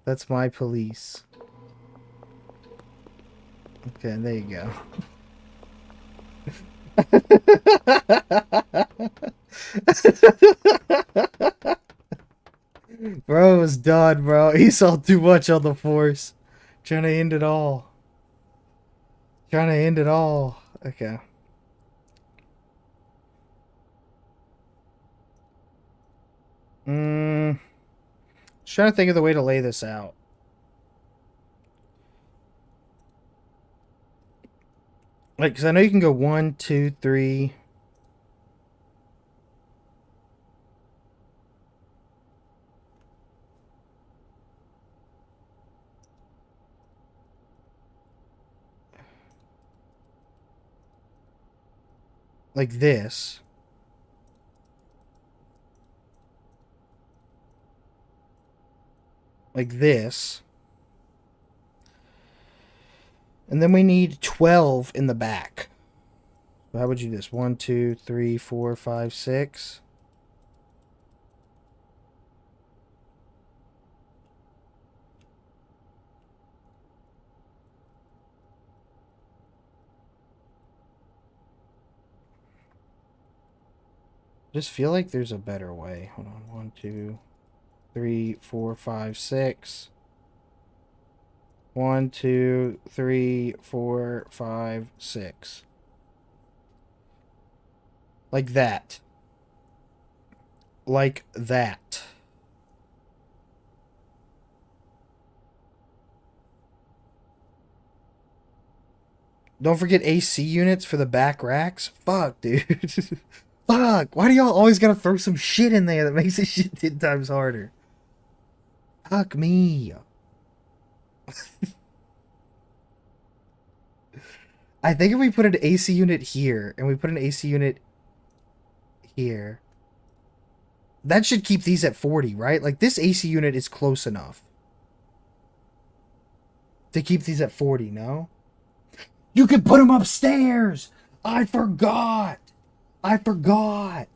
That's my police. Okay, there you go. Bro was done, bro. He saw too much on the force. Trying to end it all. Trying to end it all. Okay. Just trying to think of the way to lay this out. Like, because I know you can go 1, 2, 3. Like this. Like this. And then we need 12 in the back. So how would you do this? 1, 2, 3, 4, 5, 6. Just feel like there's a better way. Hold on. 1, 2, 3, 4, 5, 6. 1, 2, 3, 4, 5, 6. Like that. Like that. Don't forget AC units for the back racks. Fuck, dude. Fuck. Why do y'all always gotta throw some shit in there that makes this shit 10 times harder? Fuck me. I think if we put an AC unit here and we put an AC unit here, that should keep these at 40, right? Like, this AC unit is close enough to keep these at 40, no? You could put them upstairs! I forgot. I forgot.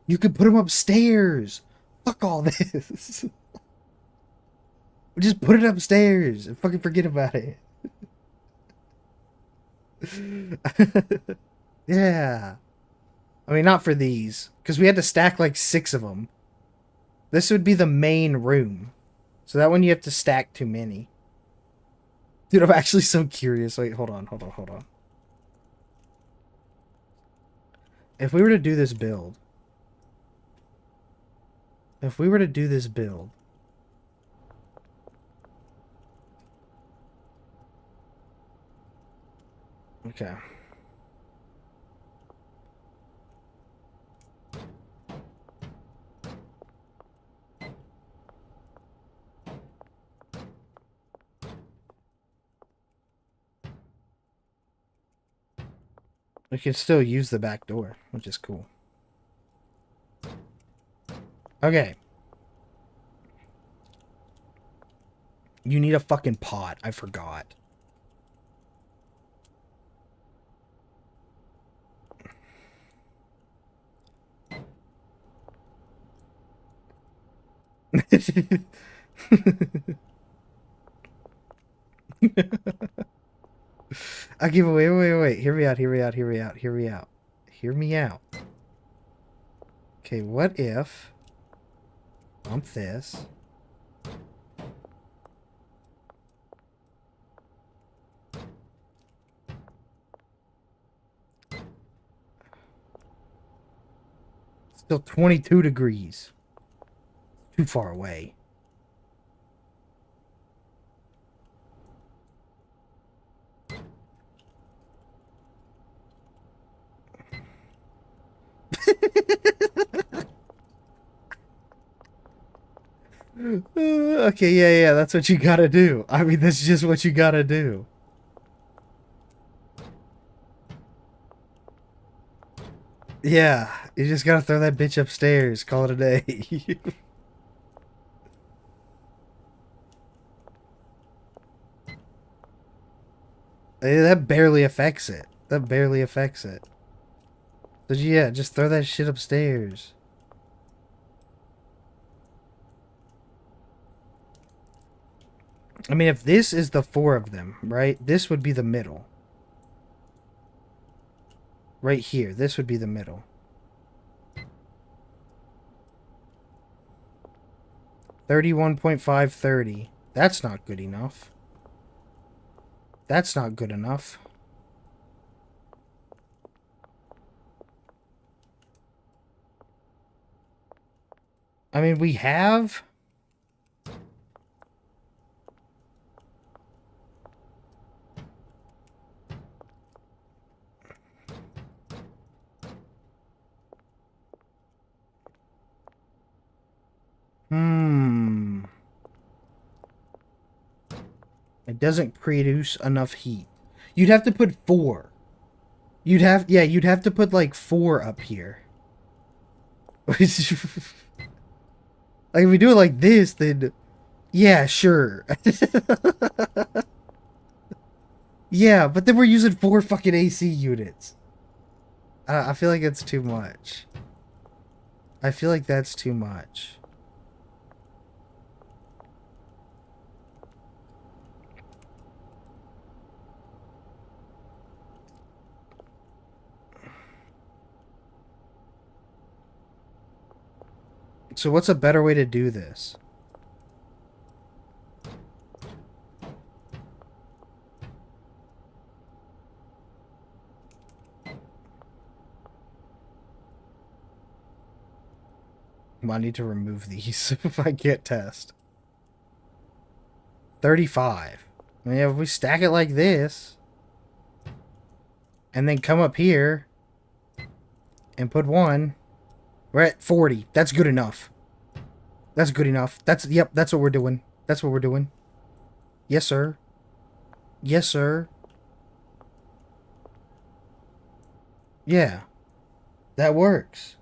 You can put them upstairs. Fuck all this. Just put it upstairs and fucking forget about it. Yeah. I mean, not for these, because we had to stack like 6 of them. This would be the main room. So that one you have to stack too many. Dude, I'm actually so curious. Wait, hold on. If we were to do this build. Okay. We can still use the back door, which is cool. Okay. You need a fucking pot. I forgot. I'll give away. Wait. Hear me out. Hear me out. Okay, what if... Bump this. Still 22 degrees. Too far away. Okay, yeah, that's what you gotta do. I mean, that's just what you gotta do. Yeah, you just gotta throw that bitch upstairs. Call it a day. That barely affects it. So yeah, just throw that shit upstairs. I mean, if this is the 4 of them, right? This would be the middle. Right here, this would be the middle. 31.530. That's not good enough. That's not good enough. I mean, we have... It doesn't produce enough heat. You'd have to put 4. You'd have to put like 4 up here. Like if we do it like this, then yeah, sure. Yeah, but then we're using 4 fucking AC units. I feel like it's too much. I feel like that's too much. So what's a better way to do this? I need to remove these if I can't test. 35. I mean, if we stack it like this, and then come up here, and put 1, we're at 40. That's good enough. That's good enough. Yep, that's what we're doing. Yes, sir. Yes, sir. Yeah. That works.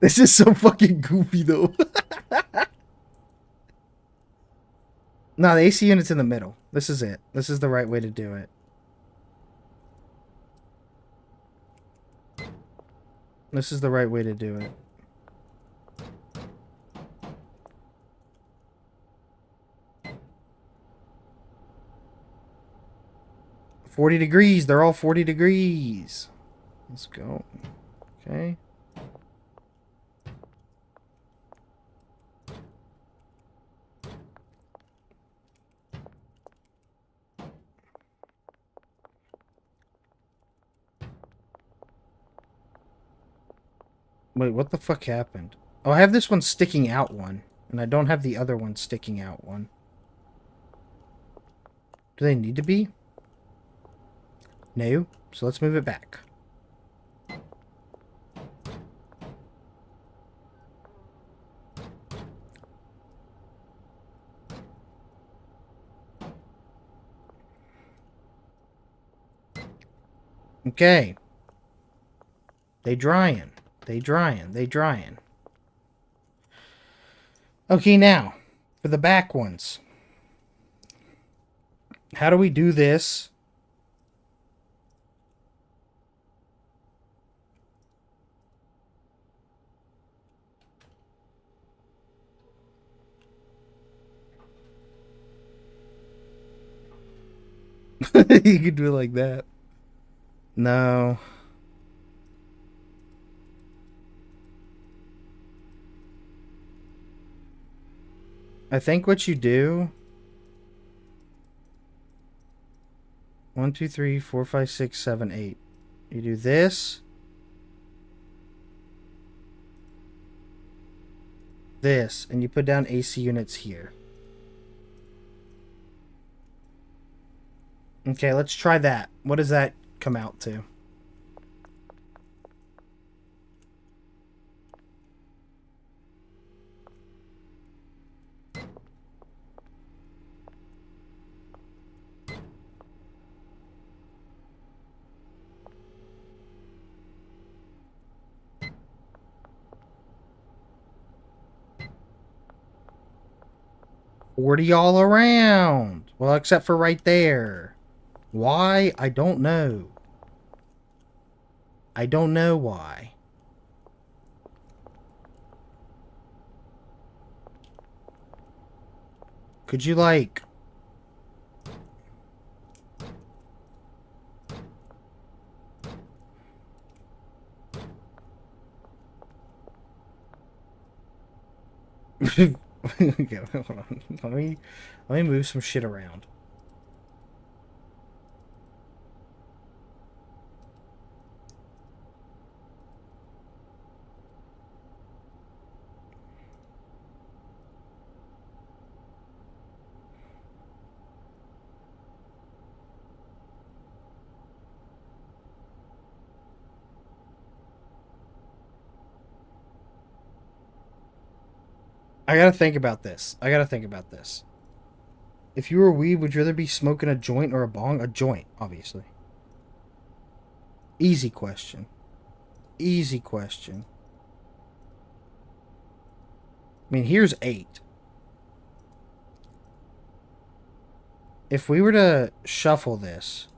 This is so fucking goofy, though. No, the AC unit's in the middle. This is it. This is the right way to do it. This is the right way to do it. $40. They're all 40 degrees. Let's go. Okay. Wait, what the fuck happened? Oh, I have this one sticking out one, and I don't have the other one sticking out one. Do they need to be? No. So let's move it back. Okay. They dryin'. They dryin'. They dryin'. Okay, now, for the back ones. How do we do this? You could do it like that. No. I think what you do... 1, 2, 3, 4, 5, 6, 7, 8. You do this. This. And you put down AC units here. Okay, let's try that. What does that come out to? $40 all around. Well, except for right there. Why? I don't know. I don't know why. Could you, like... Okay, hold on. Let me move some shit around. I gotta think about this. I gotta think about this. If you were weed, would you rather be smoking a joint or a bong? A joint, obviously. Easy question. Easy question. I mean, here's 8. If we were to shuffle this...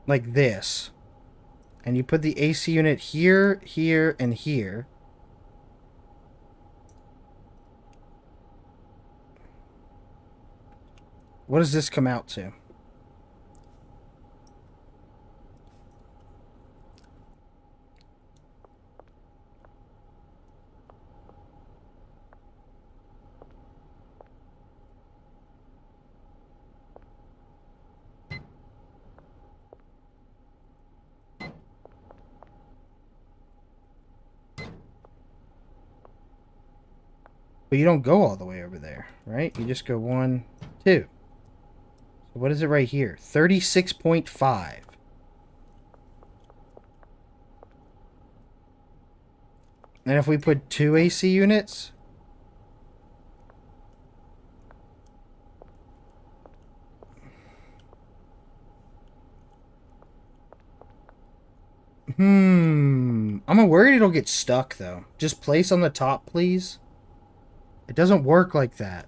like this. And you put the AC unit here, here, and here. What does this come out to? But you don't go all the way over there, right? You just go 1, 2. So what is it right here? 36.5. And if we put 2 AC units... I'm worried it'll get stuck, though. Just place on the top, please. It doesn't work like that.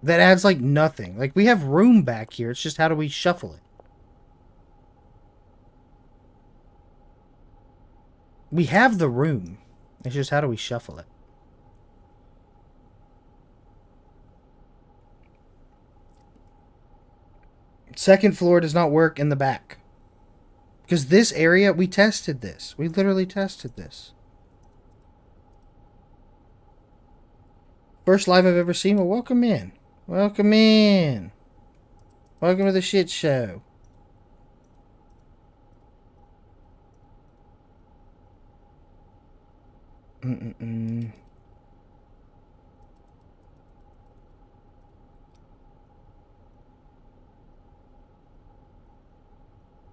That adds, like, nothing. Like, we have room back here. It's just how do we shuffle it? We have the room. It's just how do we shuffle it? Second floor does not work in the back. Because this area, we tested this. We literally tested this. First live I've ever seen. Well, welcome in. Welcome in. Welcome to the shit show. Mm-mm-mm.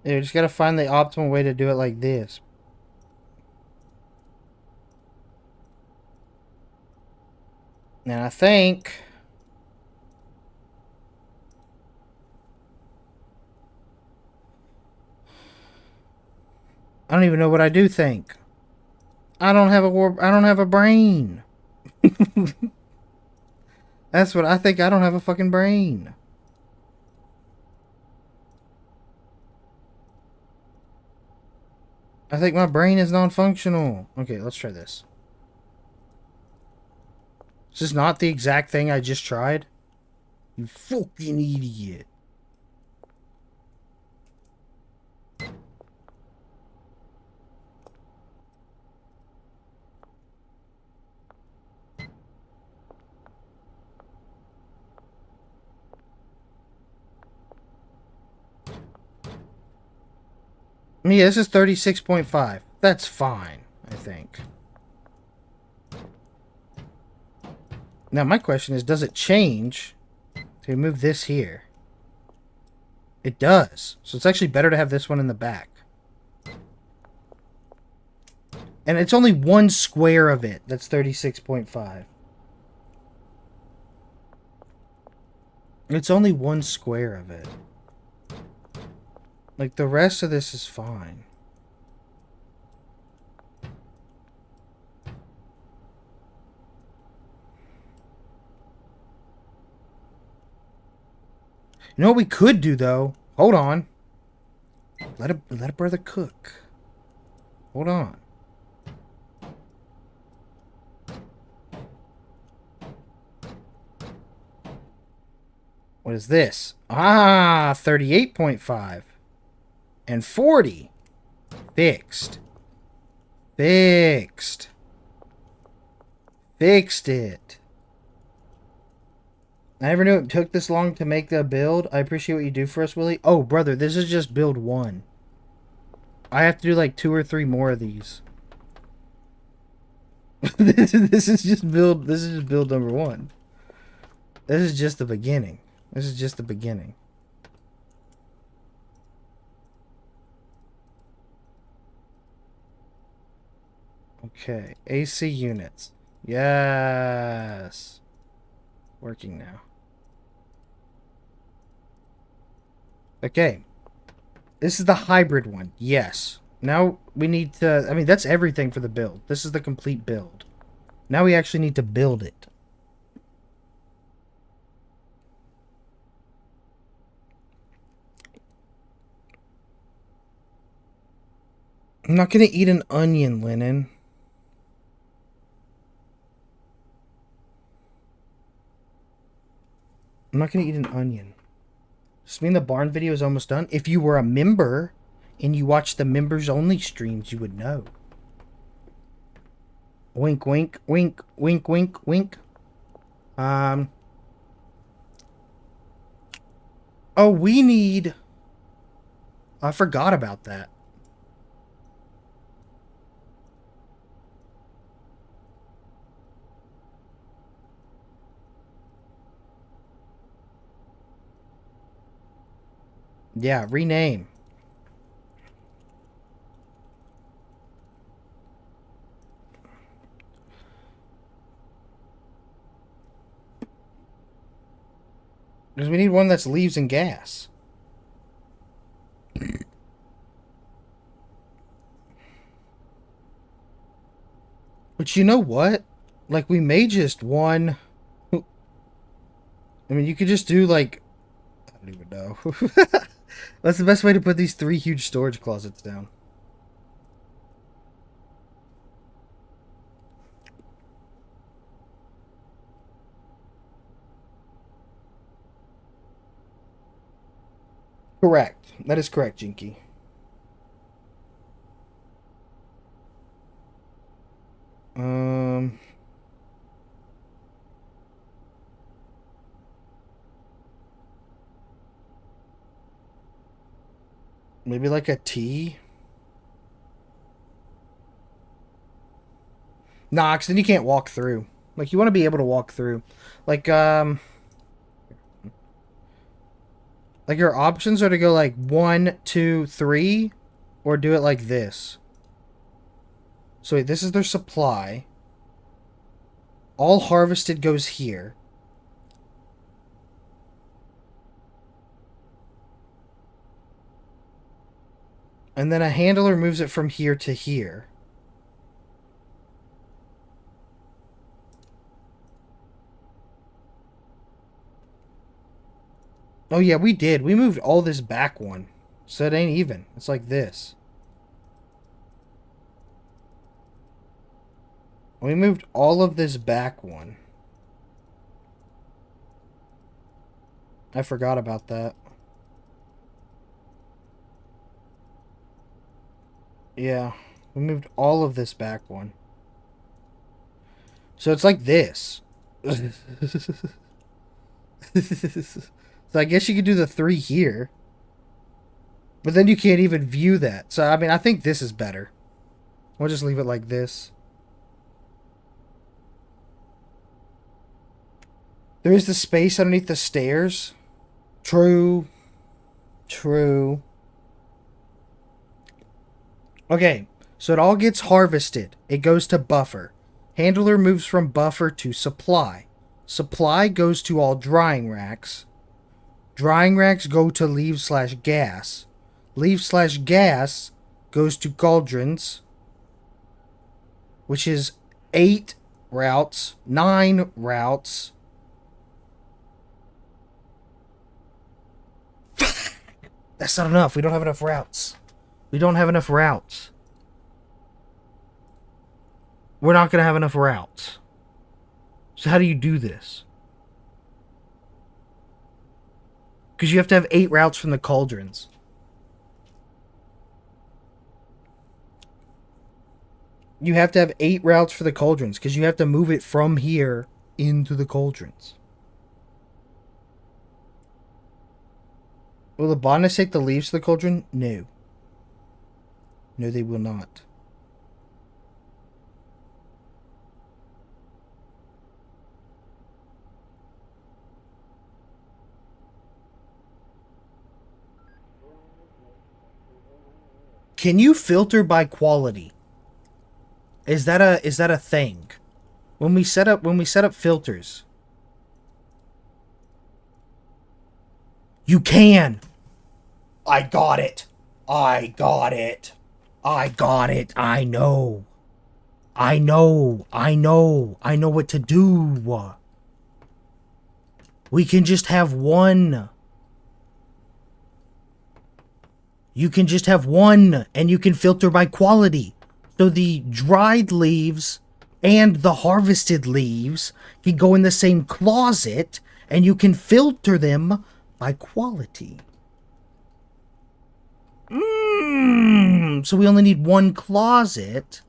You just gotta find the optimal way to do it like this. And I think... I don't even know what I do think. I don't have a brain. That's what I think. I don't have a fucking brain. I think my brain is non-functional. Okay, let's try this. Is this not the exact thing I just tried? You fucking idiot. Yeah, this is 36.5. That's fine, I think. Now, my question is, does it change to move this here? It does. So it's actually better to have this one in the back. And it's only one square of it. That's 36.5. It's only one square of it. Like, the rest of this is fine. You know what we could do, though? Hold on. Let a brother cook. Hold on. What is this? Ah, 38.5. And 40. Fixed. Fixed. Fixed it. I never knew it took this long to make the build. I appreciate what you do for us, Willie. Oh, brother, this is just build 1. I have to do like 2 or 3 more of these. this is just build number 1. This is just the beginning. This is just the beginning. Okay, AC units. Yes. Working now. Okay. This is the hybrid one. Yes. Now we need to... I mean, that's everything for the build. This is the complete build. Now we actually need to build it. I'm not going to eat an onion, Lennon. I'm not going to eat an onion. Does this mean the barn video is almost done? If you were a member and you watched the members only streams, you would know. Wink, wink, wink, wink, wink, wink. Oh, we need... I forgot about that. Yeah, rename. Because we need one that's leaves and gas. But you know what? Like, we may just one... I mean, you could just do, like... I don't even know. What's the best way to put these 3 huge storage closets down? Correct. That is correct, Jinky. Um... Maybe like a T? Nah, because then you can't walk through. Like, you want to be able to walk through. Like, Like, your options are to go like 1, 2, 3, or do it like this. So wait, this is their supply. All harvested goes here. And then a handler moves it from here to here. Oh yeah, we did. We moved all this back one. So it ain't even. It's like this. We moved all of this back one. I forgot about that. Yeah. We moved all of this back one. So it's like this. So I guess you could do the 3 here. But then you can't even view that. So, I mean, I think this is better. We'll just leave it like this. There is the space underneath the stairs. True. True. Okay, so it all gets harvested. It goes to buffer. Handler moves from buffer to supply. Supply goes to all drying racks. Drying racks go to leave/gas. Leave/gas goes to cauldrons, which is 8 routes, 9 routes. That's not enough. We don't have enough routes. We don't have enough routes. We're not going to have enough routes. So how do you do this? Because you have to have 8 routes from the cauldrons. You have to have 8 routes for the cauldrons because you have to move it from here into the cauldrons. Will the botanists take the leaves to the cauldron? No. No, they will not. Can you filter by quality? Is that a thing? When we set up filters. You can. I got it. I got it. I got it. I know. I know. I know. I know what to do. We can just have one. You can just have one, and you can filter by quality. So the dried leaves and the harvested leaves can go in the same closet, and you can filter them by quality. So we only need one closet.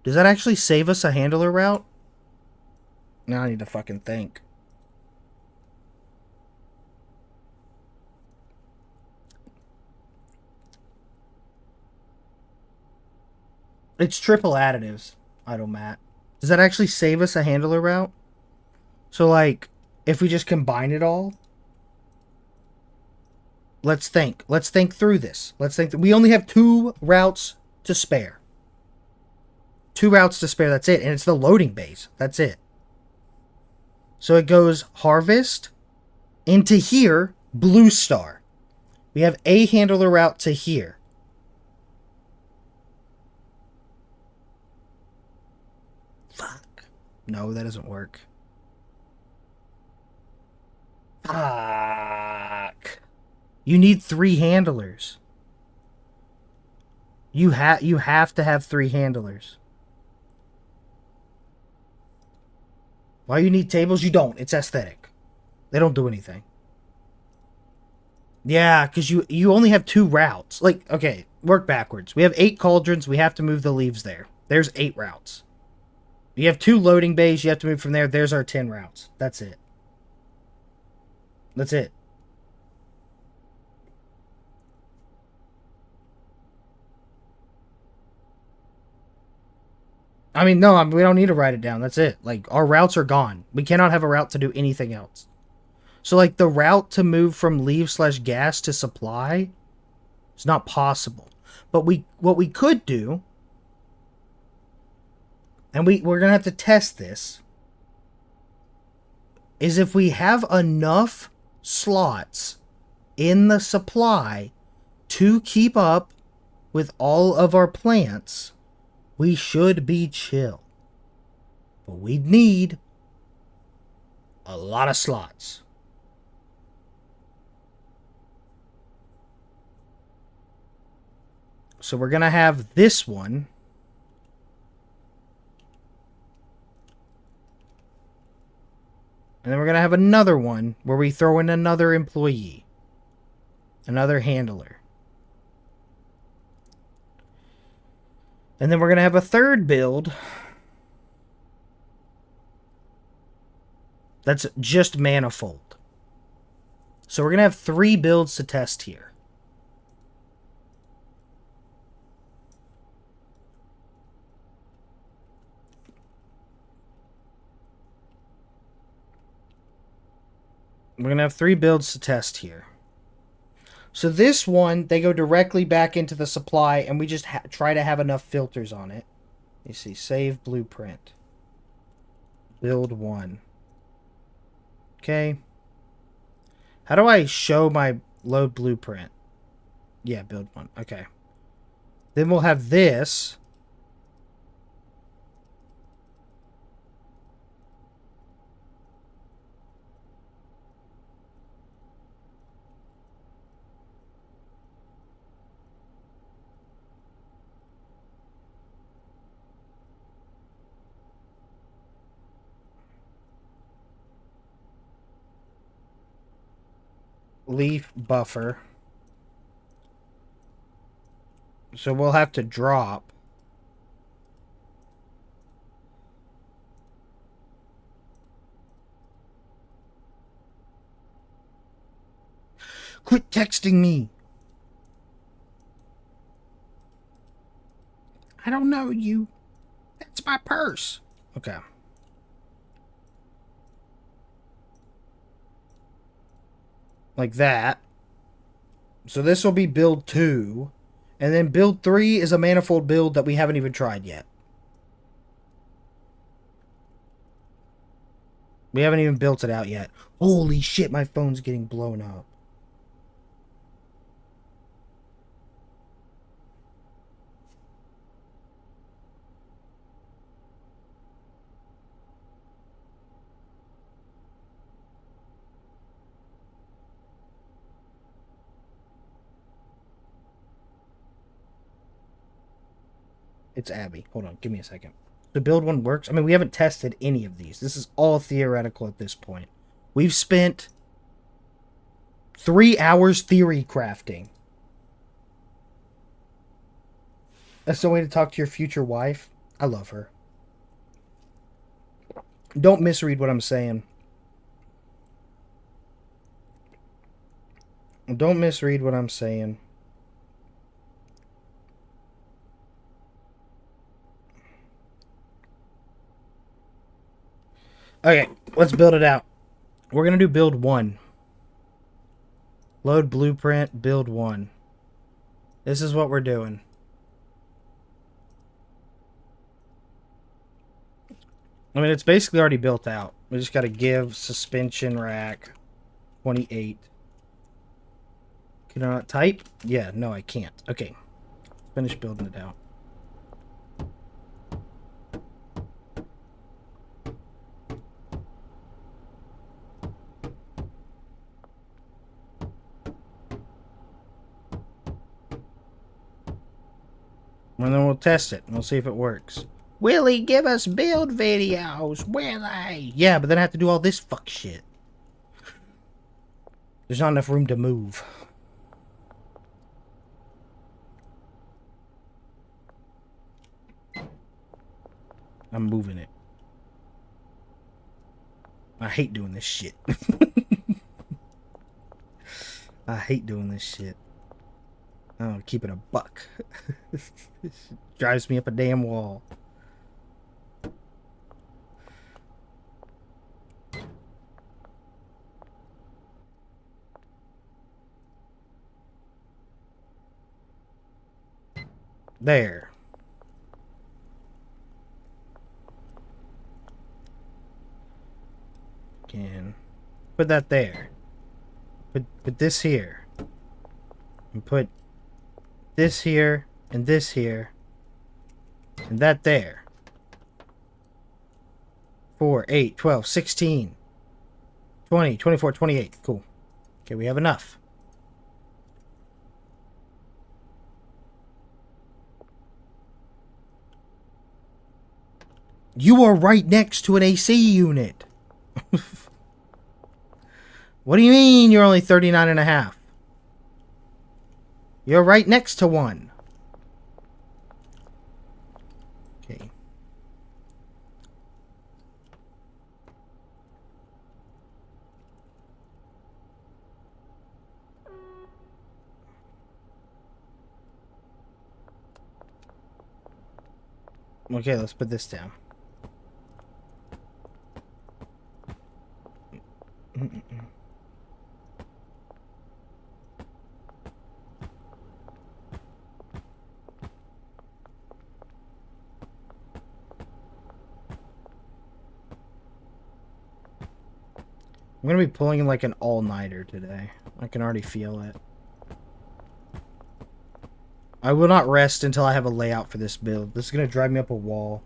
Does that actually save us a handler route? Now I need to fucking think. It's triple additives, Idlemat. Does that actually save us a handler route? So, like, if we just combine it all? Let's think. Let's think through this. Let's think. We only have 2 routes to spare. 2 routes to spare, that's it. And it's the loading base. That's it. So it goes harvest into here, blue star. We have a handler route to here. No, that doesn't work. Fuck. You need 3 handlers. You have to have 3 handlers. Why you need tables? You don't. It's aesthetic. They don't do anything. Yeah, because you only have 2 routes. Like, okay, work backwards. We have 8 cauldrons. We have to move the leaves there. There's 8 routes. You have 2 loading bays. You have to move from there. There's our 10 routes. That's it. That's it. I mean, no, we don't need to write it down. That's it. Like, our routes are gone. We cannot have a route to do anything else. So, like, the route to move from leave/gas to supply is not possible. But what we could do, and we're going to have to test this, is if we have enough slots in the supply to keep up with all of our plants, we should be chill. But we'd need a lot of slots. So we're going to have this one. And then we're going to have another one where we throw in another employee. Another handler. And then we're going to have a third build that's just manifold. So we're going to have 3 builds to test here. We're going to have 3 builds to test here. So this one, they go directly back into the supply, and we just try to have enough filters on it. You see, save blueprint. Build 1. Okay. How do I show my load blueprint? Yeah, build 1. Okay. Then we'll have this. Leaf buffer. So we'll have to drop. Quit texting me. I don't know you. That's my purse. Okay. Like that. So this will be build 2. And then build 3 is a manifold build that we haven't even tried yet. We haven't even built it out yet. Holy shit, my phone's getting blown up. It's Abby. Hold on, give me a second. The build 1 works. I mean, we haven't tested any of these. This is all theoretical at this point. We've spent 3 hours theory crafting. That's the way to talk to your future wife. I love her. Don't misread what I'm saying. Don't misread what I'm saying. Okay, let's build it out. We're going to do build 1. Load blueprint, build 1. This is what we're doing. I mean, it's basically already built out. We just got to give suspension rack 28. Can I not type? Yeah, no, I can't. Okay, finish building it out. And then we'll test it. And we'll see if it works. Willie, give us build videos. Willie. Yeah, but then I have to do all this fuck shit. There's not enough room to move. I'm moving it. I hate doing this shit. I hate doing this shit. Oh, keep it a buck. Drives me up a damn wall. There. Can put that there. Put this here. And put this here and this here. And that there. 4, 8, 12, 16, 20, 24, 28. Cool. Okay, we have enough. You are right next to an AC unit. What do you mean you're only 39 and a half? You're right next to one. Okay. Okay, let's put this down. I'm gonna be pulling like an all-nighter today. I can already feel it. I will not rest until I have a layout for this build. This is gonna drive me up a wall.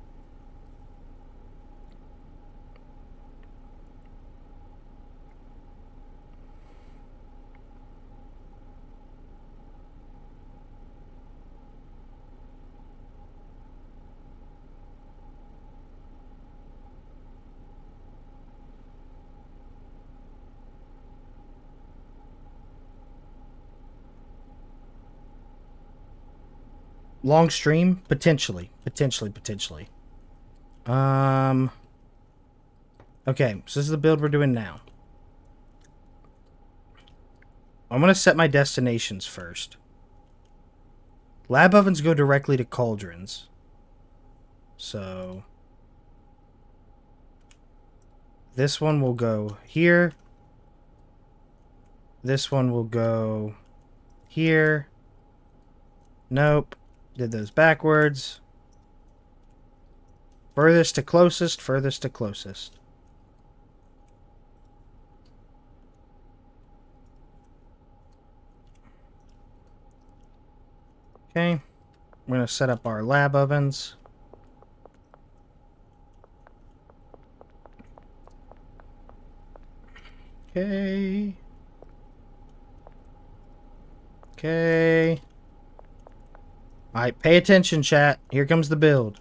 Long stream? Potentially. Potentially. Okay, so this is the build we're doing now. I'm going to set my destinations first. Lab ovens go directly to cauldrons. So this one will go here. This one will go here. Nope. Did those backwards. Furthest to closest, furthest to closest. Okay. We're going to set up our lab ovens. Okay. Okay. Alright, pay attention, chat. Here comes the build.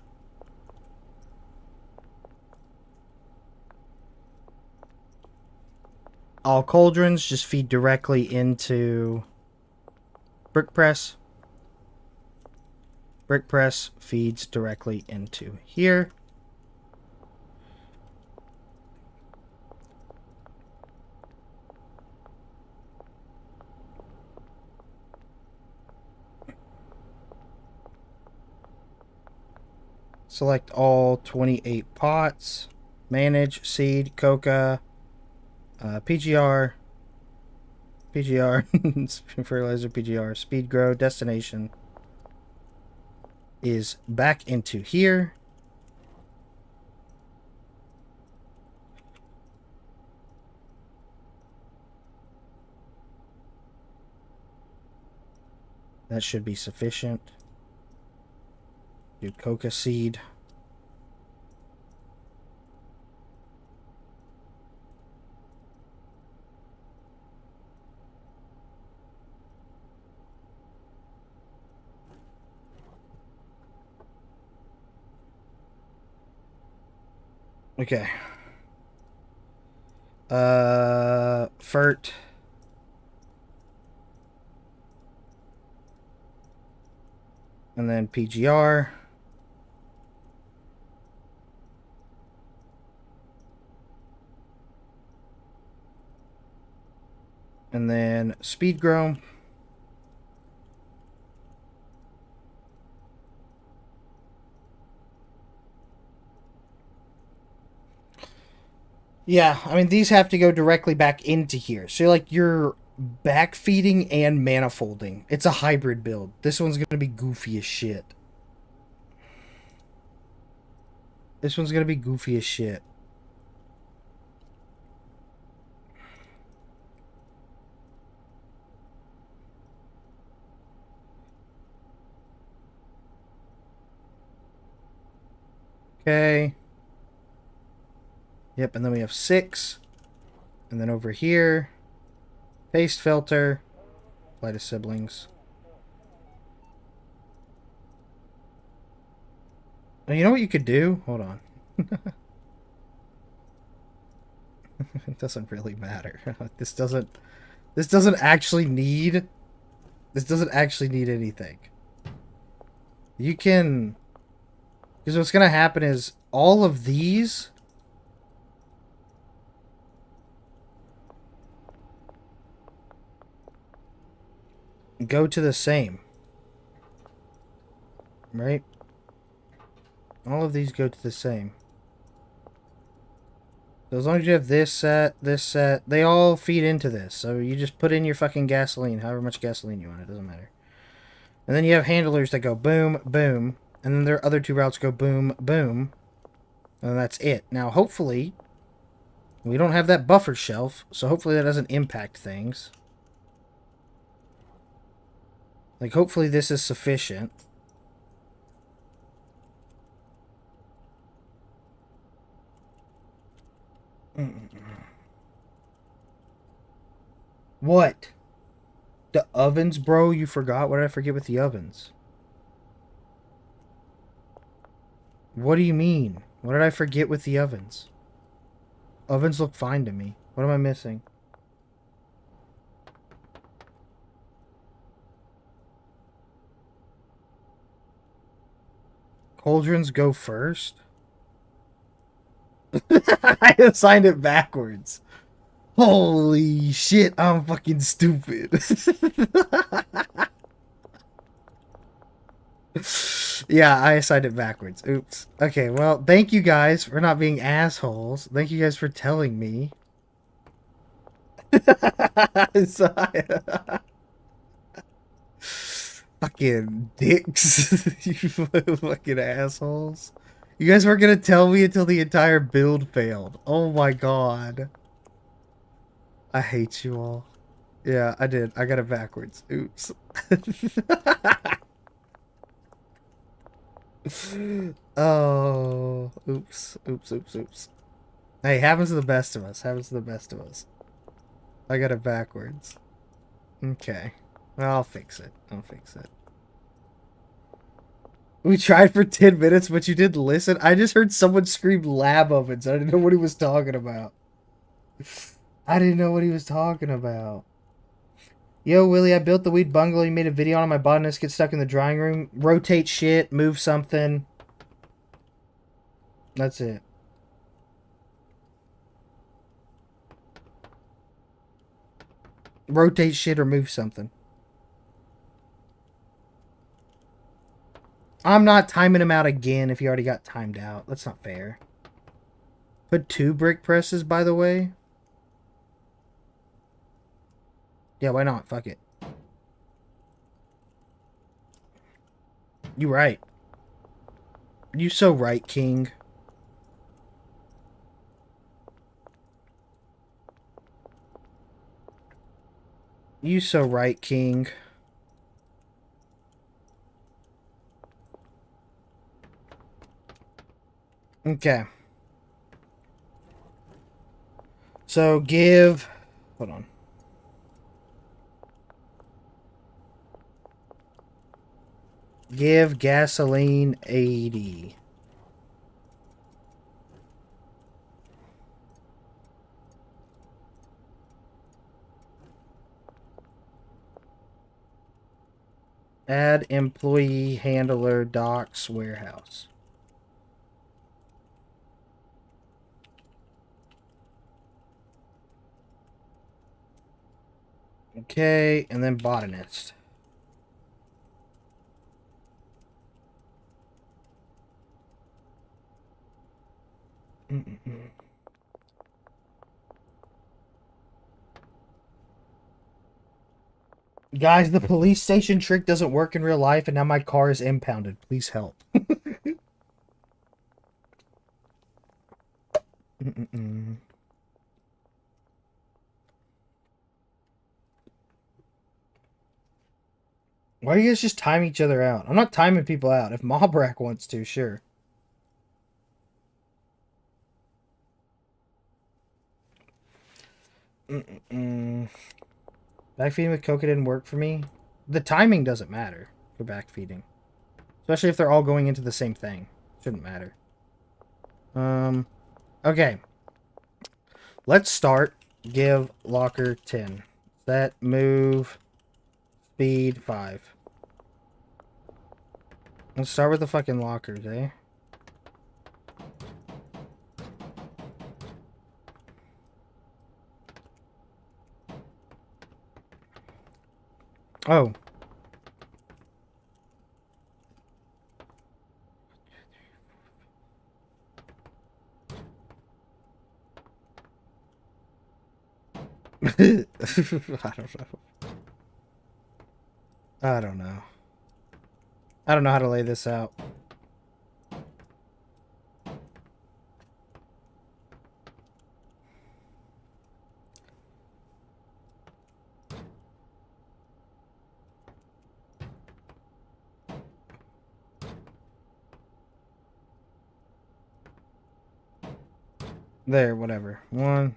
All cauldrons just feed directly into brick press. Brick press feeds directly into here. Select all 28 pots. Manage, seed, coca, PGR, fertilizer, PGR, speed grow, destination is back into here. That should be sufficient. Do coca seed. Okay. FERT. And then PGR. And then speed grow. Yeah, I mean, these have to go directly back into here. So, like, you're backfeeding and manifolding. It's a hybrid build. This one's going to be goofy as shit. This one's going to be goofy as shit. Okay. Yep, and then we have 6. And then over here, paste filter, apply to siblings. And you know what you could do? Hold on. It doesn't really matter. This doesn't actually need anything. You can, because what's gonna happen is all of these go to the same, right? All of these go to the same. So as long as you have this set, they all feed into this. So you just put in your fucking gasoline, however much gasoline you want, it doesn't matter. And then you have handlers that go boom, boom, and then their other 2 routes go boom, boom, and that's it. Now, hopefully, we don't have that buffer shelf, so hopefully that doesn't impact things. Like, hopefully this is sufficient. What? The ovens, bro? You forgot? What did I forget with the ovens? What do you mean? What did I forget with the ovens? Ovens look fine to me. What am I missing? Cauldrons go first? I assigned it backwards. Holy shit, I'm fucking stupid. Yeah, I assigned it backwards. Oops. Okay, well, thank you guys for not being assholes. Thank you guys for telling me. Fucking dicks. You fucking assholes. You guys weren't gonna tell me until the entire build failed. Oh my god. I hate you all. Yeah, I did. I got it backwards. Oops. Oh, oops, oops, oops, oops. Hey, happens to the best of us. Happens to the best of us. I got it backwards. Okay. I'll fix it. I'll fix it. We tried for 10 minutes, but you didn't listen. I just heard someone scream lab ovens. I didn't know what he was talking about. I didn't know what he was talking about. Yo, Willie, I built the weed bungalow. You made a video on it. My botanist gets stuck in the drying room. Rotate shit. Move something. That's it. Rotate shit or move something. I'm not timing him out again if he already got timed out. That's not fair. Put 2 brick presses, by the way. Yeah, why not? Fuck it. You right. You so right, King. You so right, King. Okay. So give... Hold on. Give gasoline 80. Add employee handler docks warehouse. Okay, and then botanist. Guys, the police station trick doesn't work in real life, and now my car is impounded. Please help. Why do you guys just time each other out? I'm not timing people out. If Mobrak wants to, sure. Backfeeding with Coca didn't work for me. The timing doesn't matter for backfeeding. Especially if they're all going into the same thing. Shouldn't matter. Okay. Let's start. Give locker 10. Set, move, speed 5. Let's start with the fucking lockers, eh? Oh. I don't know. I don't know. I don't know how to lay this out. There, whatever. 1.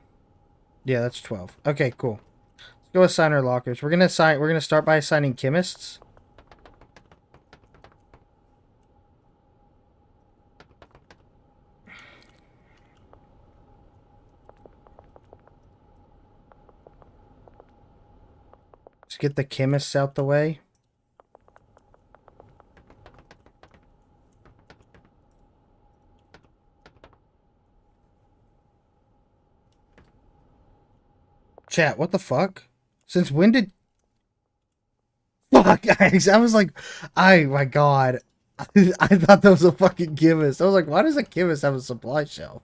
Yeah, that's 12. Okay, cool. Let's go assign our lockers. We're gonna start by assigning chemists. Let's get the chemists out the way. Chat, what the fuck? Since when did... Fuck, I was like... my god. I thought that was a fucking chemist. I was like, why does a chemist have a supply shelf?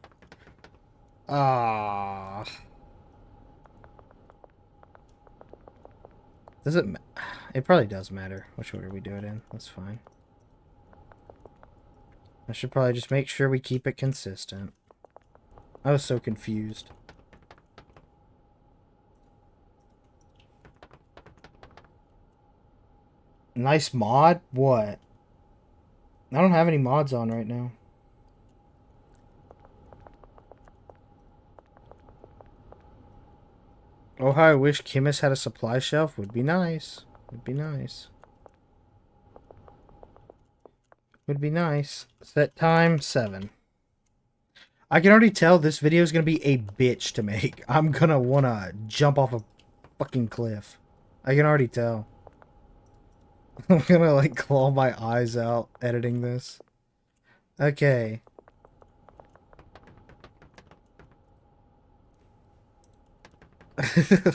Ah. Does it... It probably does matter which order we do it in. That's fine. I should probably just make sure we keep it consistent. I was so confused. Nice mod? What? I don't have any mods on right now. Oh, how I wish chemists had a supply shelf. Would be nice. Would be nice. Would be nice. Set time 7. I can already tell this video is going to be a bitch to make. I'm going to want to jump off a fucking cliff. I can already tell. I'm going to like claw my eyes out editing this. Okay.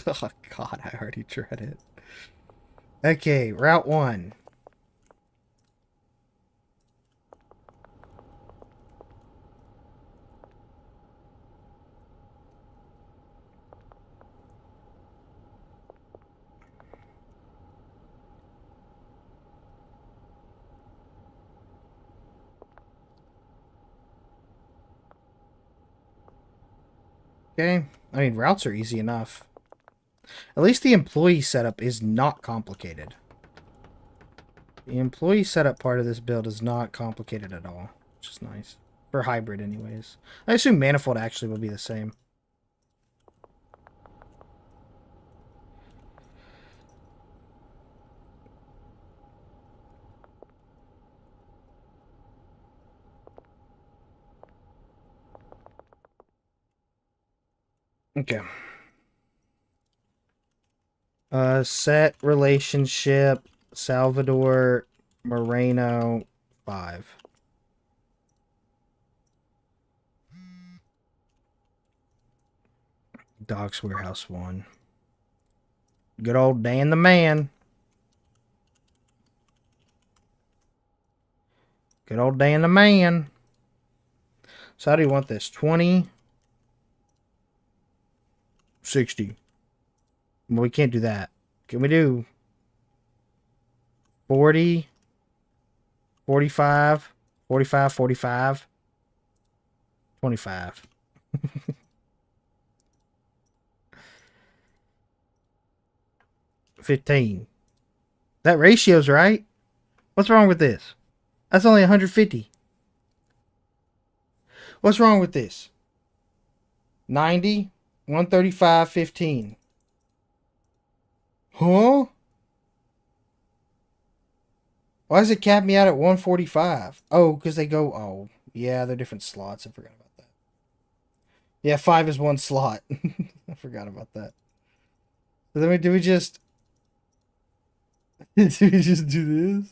Oh god, I already dread it. Okay, route 1. Okay, I mean, routes are easy enough. At least the employee setup is not complicated. The employee setup part of this build is not complicated at all, which is nice. For hybrid, anyways. I assume manifold actually will be the same. Okay. Set relationship Salvador Moreno 5. Docks Warehouse 1. Good old Dan the man. Good old Dan the man. So how do you want this? 20, 60. Well, we can't do that. Can we do 40, 45, 45, 45, 25? 15. That ratio's right. What's wrong with this? That's only 150. What's wrong with this? 90, 135, 15. Huh? Why does it cap me out at 145? Oh, because they go... Oh, yeah, they're different slots. I forgot about that. Yeah, 5 is one slot. I forgot about that. So then do we just... do we just do this?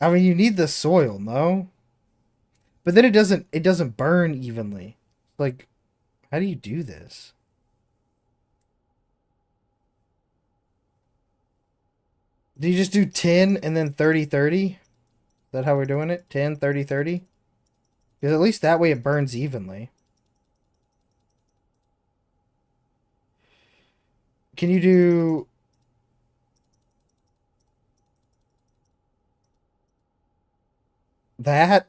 I mean, you need the soil, no? But then it doesn't burn evenly. Like, how do you do this? Do you just do 10 and then 30, 30? Is that how we're doing it? 10, 30, 30? Because at least that way it burns evenly. Can you do... that?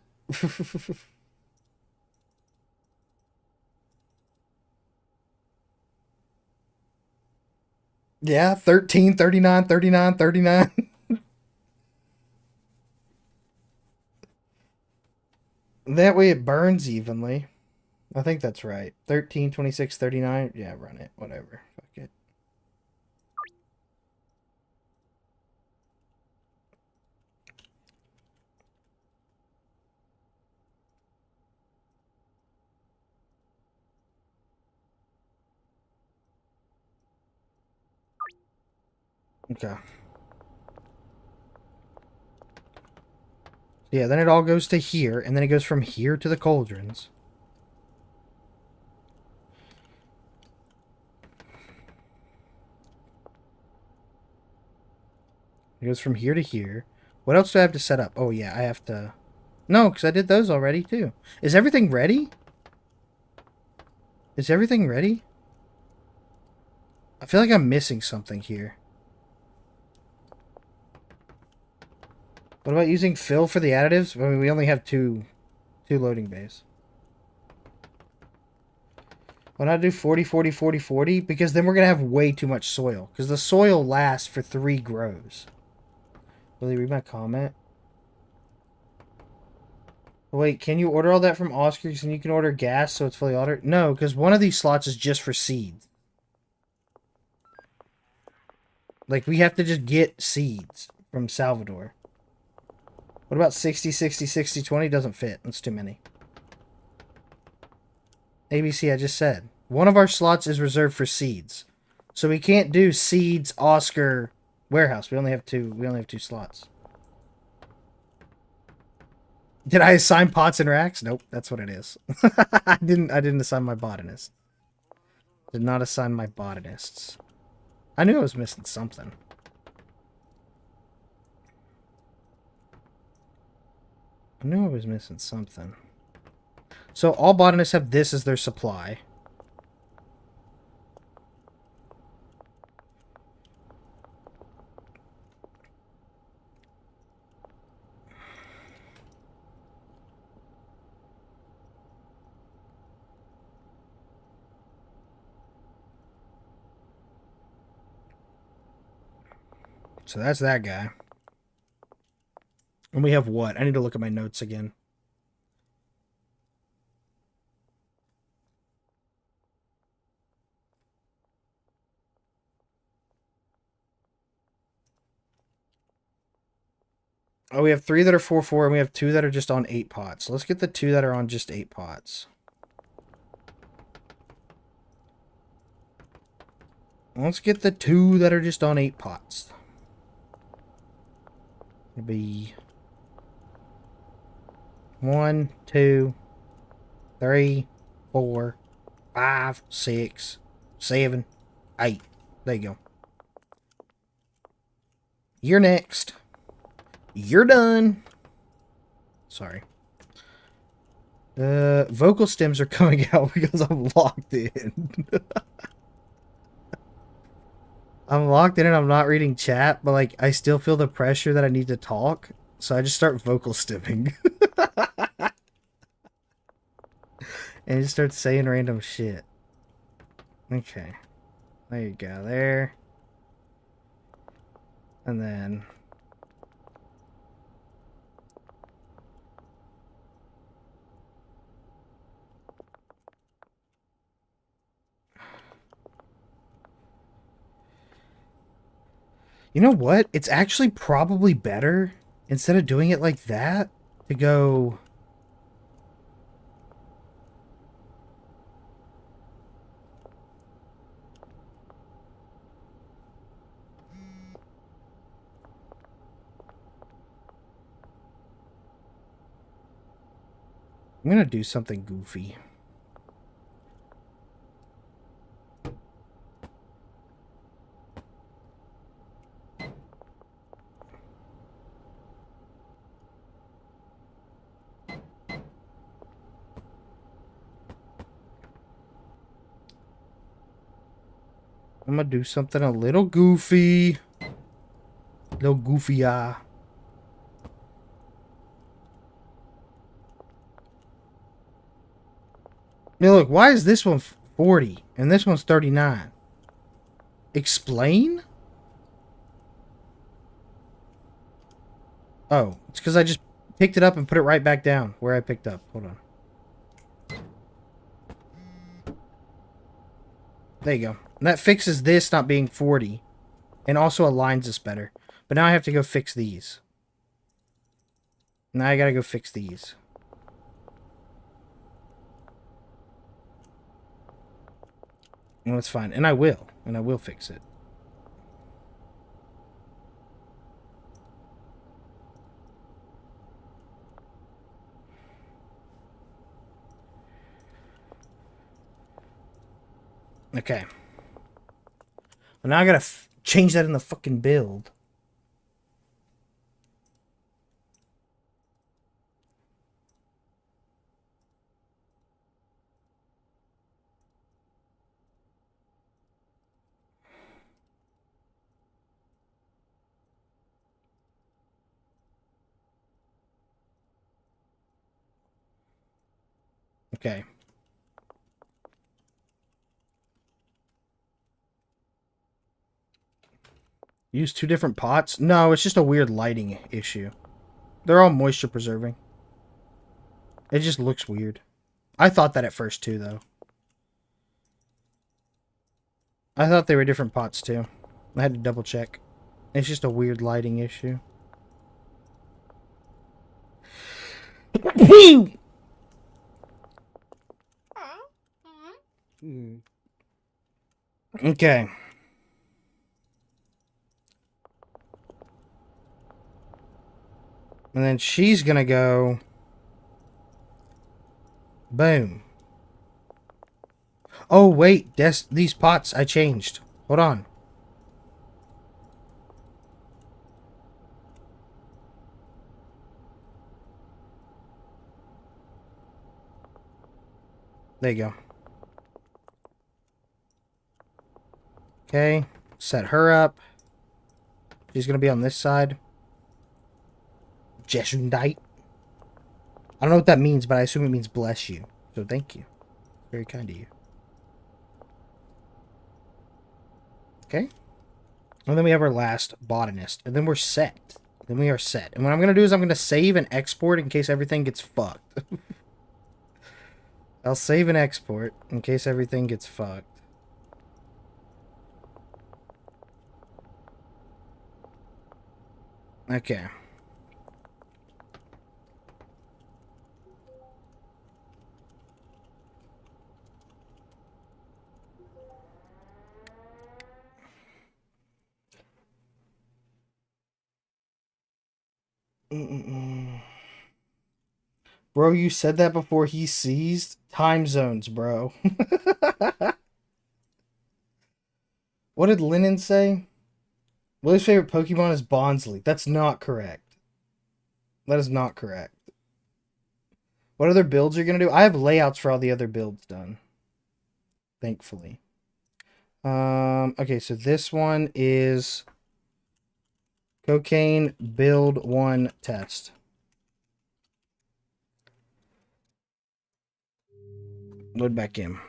Yeah, 13, 39, 39, 39. That way it burns evenly. I think that's right. 13, 26, 39. Yeah, run it. Whatever. Fuck it. Okay. Yeah, then it all goes to here, and then it goes from here to the cauldrons. It goes from here to here. What else do I have to set up? Oh, yeah, I have to... No, because I did those already, too. Is everything ready? Is everything ready? I feel like I'm missing something here. What about using fill for the additives? I mean, we only have two loading bays. Why not do 40, 40, 40, 40? Because then we're going to have way too much soil. Because the soil lasts for 3 grows. Will you read my comment? Wait, can you order all that from Oscars and you can order gas so it's fully ordered? No, because one of these slots is just for seeds. Like, we have to just get seeds from Salvador. What about 60, 60, 60, 20? Doesn't fit. That's too many. ABC, I just said. One of our slots is reserved for seeds. So we can't do seeds, Oscar, warehouse. We only have two slots. Did I assign pots and racks? Nope, that's what it is. I didn't assign my botanist. Did not assign my botanists. I knew I was missing something. I knew I was missing something. So all botanists have this as their supply. So that's that guy. And we have what? I need to look at my notes again. Oh, we have 3 that are 4-4, and we have 2 that are just on 8 pots. So let's get the 2 that are on just 8 pots. Let's get the 2 that are just on 8 pots. It'll be 1, 2, 3, 4, 5, 6, 7, 8. There you go. You're next. You're done. Sorry. Vocal stems are coming out because I'm locked in. I'm locked in and I'm not reading chat, but like I still feel the pressure that I need to talk, so I just start vocal stimming. And just start saying random shit. Okay. There you go, there. And then you know what? It's actually probably better, instead of doing it like that, to go... I'm gonna do something goofy. I'm gonna do something a little goofy. Little goofy, I mean, look, why is this one 40 and this one's 39? Explain? Oh, it's because I just picked it up and put it right back down where I picked up. Hold on. There you go. And that fixes this not being 40. And also aligns us better. But now I have to go fix these. Now I gotta go fix these. Well, that's fine. And I will. And I will fix it. Okay. Well, now I gotta change that in the fucking build. Okay. Use 2 different pots? No, it's just a weird lighting issue. They're all moisture preserving. It just looks weird. I thought that at first too, though. I thought they were different pots too. I had to double check. It's just a weird lighting issue. Okay. And then she's gonna go... Boom. Oh, wait. These pots I changed. Hold on. There you go. Okay. Set her up. She's gonna be on this side. Jesundite. I don't know what that means, but I assume it means bless you. So thank you. Very kind of you. Okay. And then we have our last botanist. And then we're set. Then we are set. And what I'm going to do is I'm going to save and export in case everything gets fucked. I'll save and export in case everything gets fucked. Okay. Bro, you said that before he seized? Time zones, bro. What did Lennon say? Willie's favorite Pokemon is Bonsly. That's not correct. That is not correct. What other builds are you going to do? I have layouts for all the other builds done. Thankfully. Okay, so this one is cocaine build 1 test. Load back in.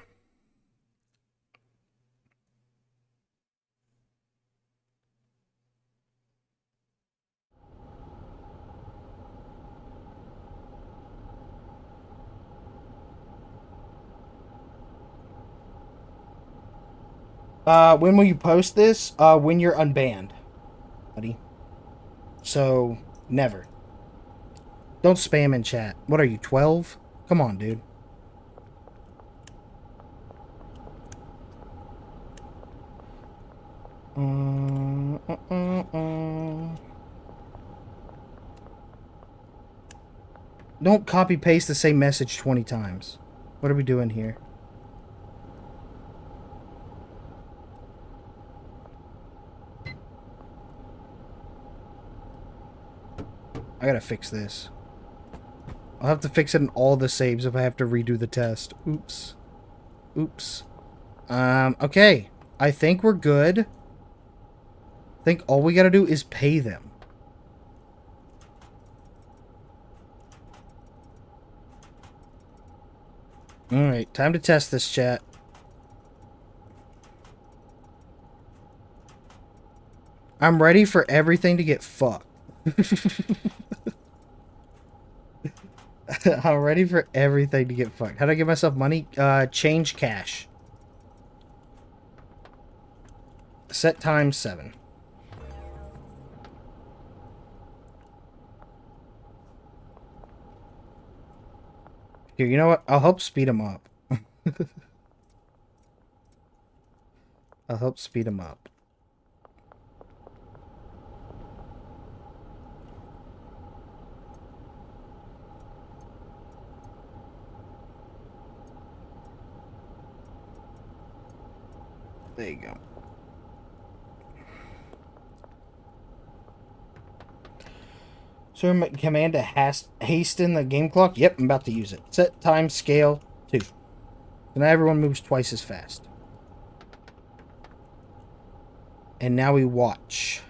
When will you post this? When you're unbanned, buddy. So, never. Don't spam in chat. What are you, 12? Come on, dude. Don't copy paste the same message 20 times. What are we doing here? I gotta fix this. I'll have to fix it in all the saves if I have to redo the test. Oops. Oops. Okay. I think we're good. I think all we gotta do is pay them. Alright, time to test this, chat. I'm ready for everything to get fucked. I'm ready for everything to get fucked. How do I get myself money? Change cash. Set time 7. Here, you know what? I'll help speed him up. I'll help speed him up. There you go. So command to hasten the game clock? Yep, I'm about to use it. Set time scale 2. So now everyone moves twice as fast. And now we watch.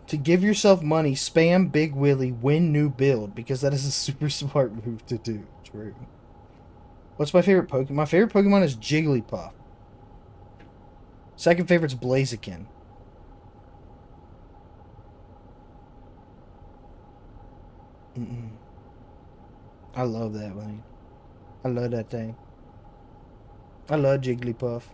To give yourself money, spam BigWilly, win new build, because that is a super smart move to do. True. What's my favorite Pokemon? My favorite Pokemon is Jigglypuff. Second favorite's Blaziken. I love that thing. I love that thing. I love Jigglypuff.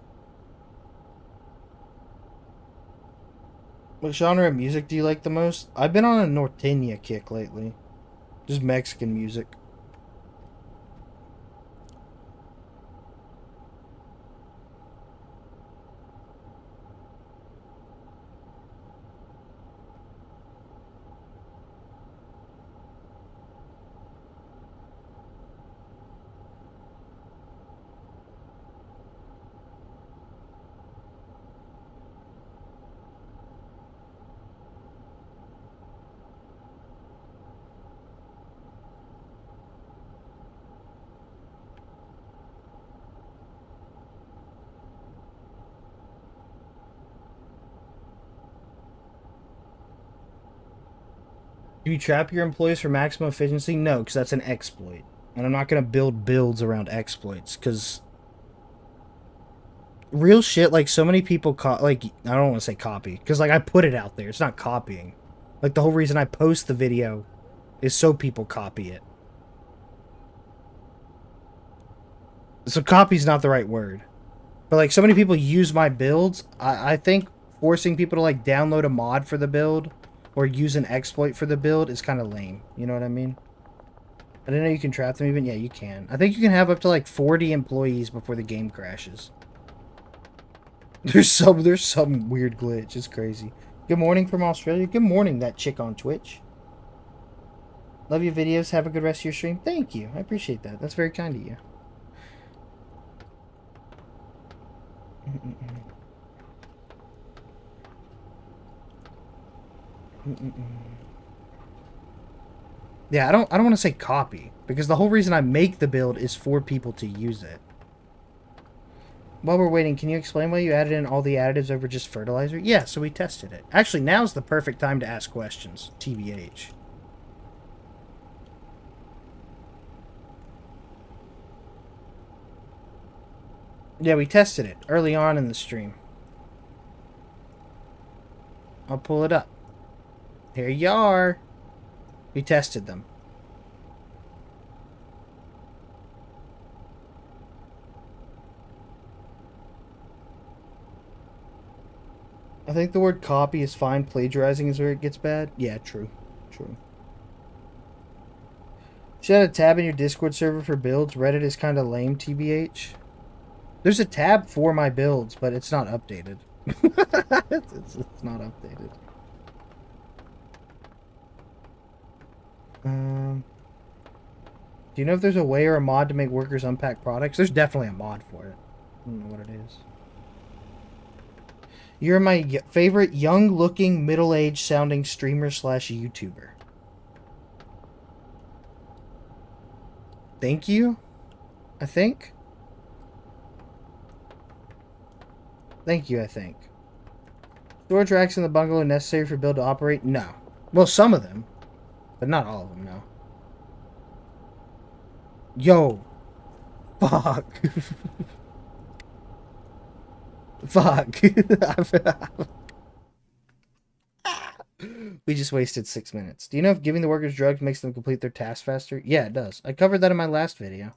What genre of music do you like the most? I've been on a Norteña kick lately. Just Mexican music. Do you trap your employees for maximum efficiency? No, because that's an exploit. And I'm not going to build builds around exploits, because real shit, like, so many people, I don't want to say copy, because, like, I put it out there. It's not copying. Like, the whole reason I post the video is so people copy it. So copy's not the right word. But, like, so many people use my builds. I think forcing people to, like, download a mod for the build or use an exploit for the build is kind of lame. You know what I mean? I didn't know you can trap them even. Yeah, you can. I think you can have up to like 40 employees before the game crashes. There's some weird glitch. It's crazy. Good morning from Australia. Good morning, that chick on Twitch. Love your videos. Have a good rest of your stream. Thank you. I appreciate that. That's very kind of you. Yeah, I don't want to say copy, because the whole reason I make the build is for people to use it. While we're waiting, can you explain why you added in all the additives over just fertilizer? Yeah, so we tested it. Actually, now's the perfect time to ask questions. TBH. Yeah, we tested it early on in the stream. I'll pull it up. Here you are. We tested them. I think the word copy is fine. Plagiarizing is where it gets bad. Yeah, true. True. Should have a tab in your Discord server for builds. Reddit is kind of lame, TBH. There's a tab for my builds, but it's not updated. It's not updated. Do you know if there's a way or a mod to make workers unpack products? There's definitely a mod for it. I don't know what it is. You're my favorite young-looking, middle-aged sounding streamer slash YouTuber. Thank you, I think. Thank you, I think. Storage racks in the bungalow necessary for build to operate? No. Well, some of them, but not all of them, no. Yo. Fuck. Fuck. We just wasted 6 minutes. Do you know if giving the workers drugs makes them complete their tasks faster? Yeah, it does. I covered that in my last video.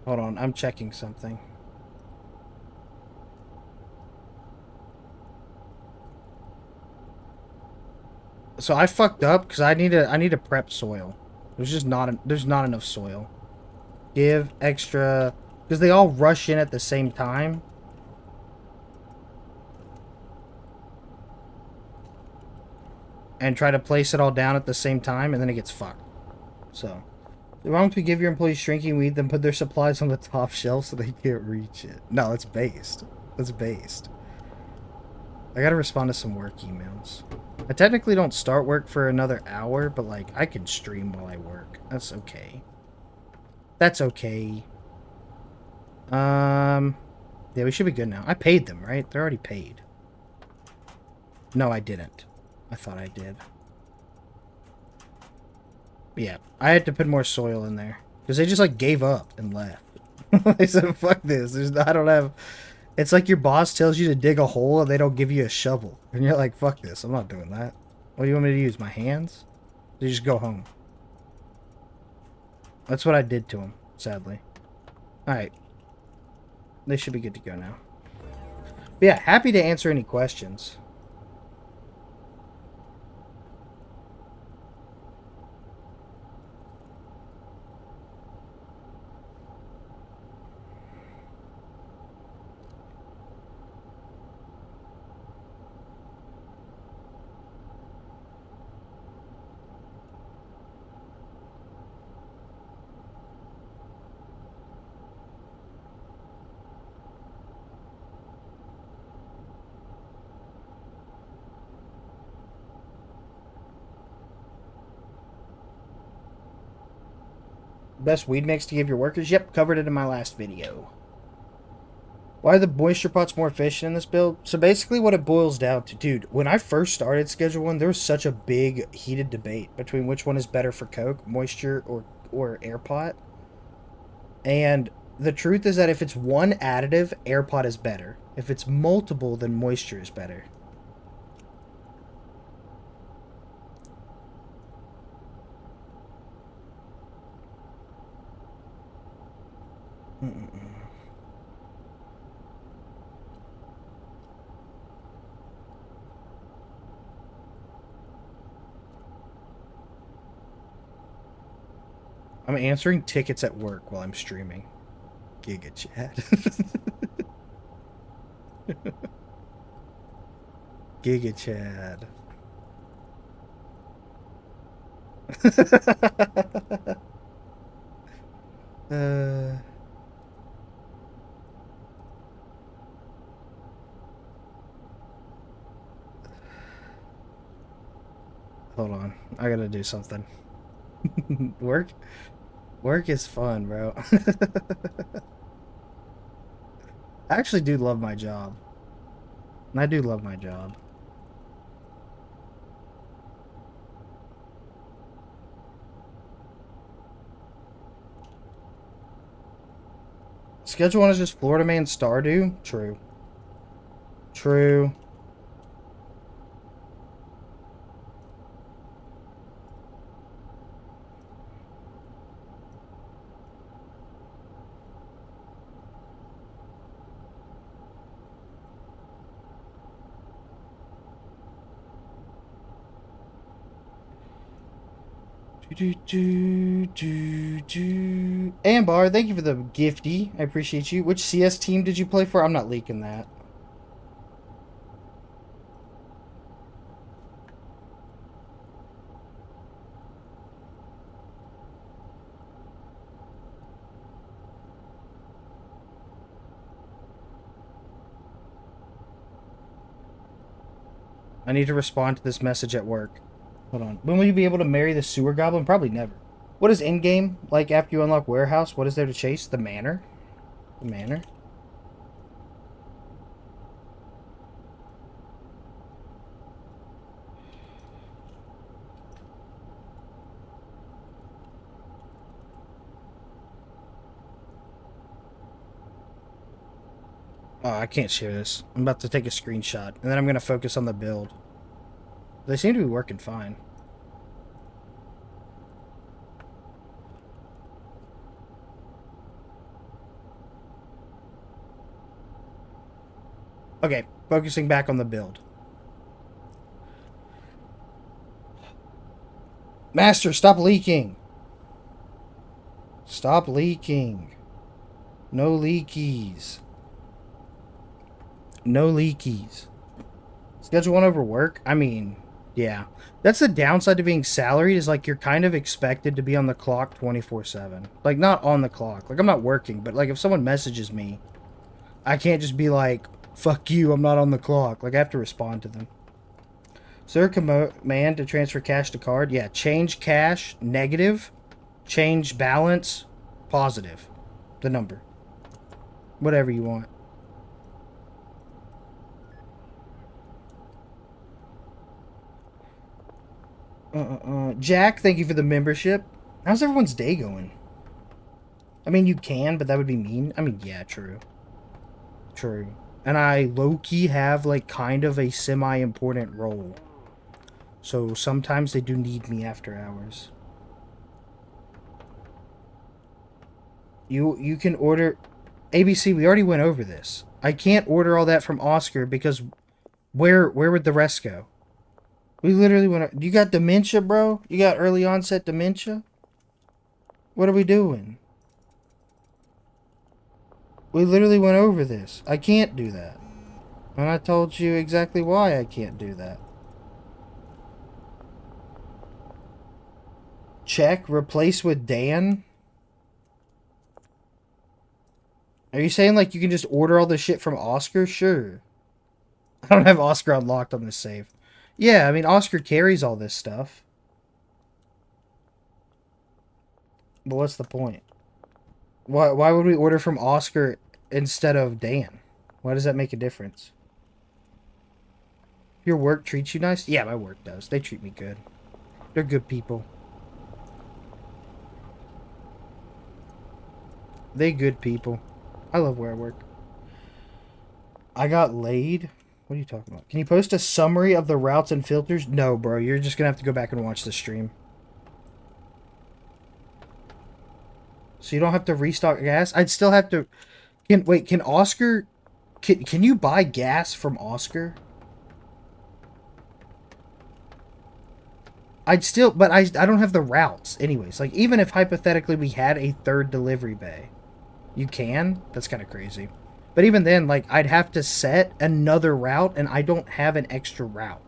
Hold on, I'm checking something. So I fucked up because I need to prep soil. There's not enough soil. Give extra, because they all rush in at the same time. And try to place it all down at the same time, and then it gets fucked. So, the wrong to give your employees shrinking weed, then put their supplies on the top shelf so they can't reach it. No, it's based. That's based. I gotta respond to some work emails. I technically don't start work for another hour, but like, I can stream while I work. That's okay. That's okay. Yeah, we should be good now. I paid them, right? They're already paid. No, I didn't. I thought I did. But yeah, I had to put more soil in there. Because they just, like, gave up and left. They said, fuck this. I don't have... It's like your boss tells you to dig a hole and they don't give you a shovel. And you're like, fuck this. I'm not doing that. What do you want me to use? My hands? You just go home. That's what I did to them, sadly. Alright. They should be good to go now. But yeah, happy to answer any questions. Best weed mix to give your workers? Yep, covered it in my last video. Why are the moisture pots more efficient in this build? So basically what it boils down to, dude, when I first started Schedule 1, there was such a big heated debate between which one is better for coke, moisture or air pot. And the truth is that if it's one additive, air pot is better. If it's multiple, then moisture is better. I'm answering tickets at work while I'm streaming. Giga chat. Giga Chad. uh, hold on. I gotta do something. Work is fun, bro. I actually do love my job. I do love my job. Schedule 1 is just Florida Man Stardew? True. True. Ambar, thank you for the gifty. I appreciate you. Which CS team did you play for? I'm not leaking that. I need to respond to this message at work. Hold on. When will you be able to marry the sewer goblin? Probably never. What is in-game like after you unlock warehouse? What is there to chase? The manor? The manor? Oh, I can't share this. I'm about to take a screenshot, and then I'm going to focus on the build. They seem to be working fine. Okay, focusing back on the build. Master, stop leaking! Stop leaking. No leakies. No leakies. Schedule 1 over work? I mean, yeah. That's the downside to being salaried, is like you're kind of expected to be on the clock 24/7. Like, not on the clock. Like, I'm not working, but like if someone messages me, I can't just be like, fuck you, I'm not on the clock. Like, I have to respond to them. Sir, command to transfer cash to card? Yeah, change cash, negative. Change balance, positive. The number. Whatever you want. Jack, thank you for the membership. How's everyone's day going? I mean, you can, but that would be mean. I mean, yeah, true. True. And I low-key have, like, kind of a semi-important role. So sometimes they do need me after hours. You can order... ABC, we already went over this. I can't order all that from Oscar because where would the rest go? We literally went... You got dementia, bro? You got early onset dementia? What are we doing? We literally went over this. I can't do that. And I told you exactly why I can't do that. Check. Replace with Dan? Are you saying, like, you can just order all this shit from Oscar? Sure. I don't have Oscar unlocked on this save. Yeah, I mean, Oscar carries all this stuff. But what's the point? Why would we order from Oscar instead of Dan? Why does that make a difference? Your work treats you nice? Yeah, my work does. They treat me good. They're good people. They good people. I love where I work. I got laid? What are you talking about? Can you post a summary of the routes and filters? No, bro. You're just gonna have to go back and watch the stream. So you don't have to restock gas? I'd still have to... Can Oscar... Can you buy gas from Oscar? I'd still... But I don't have the routes. Anyways, like, even if hypothetically we had a third delivery bay... You can? That's kind of crazy. But even then, like, I'd have to set another route, and I don't have an extra route.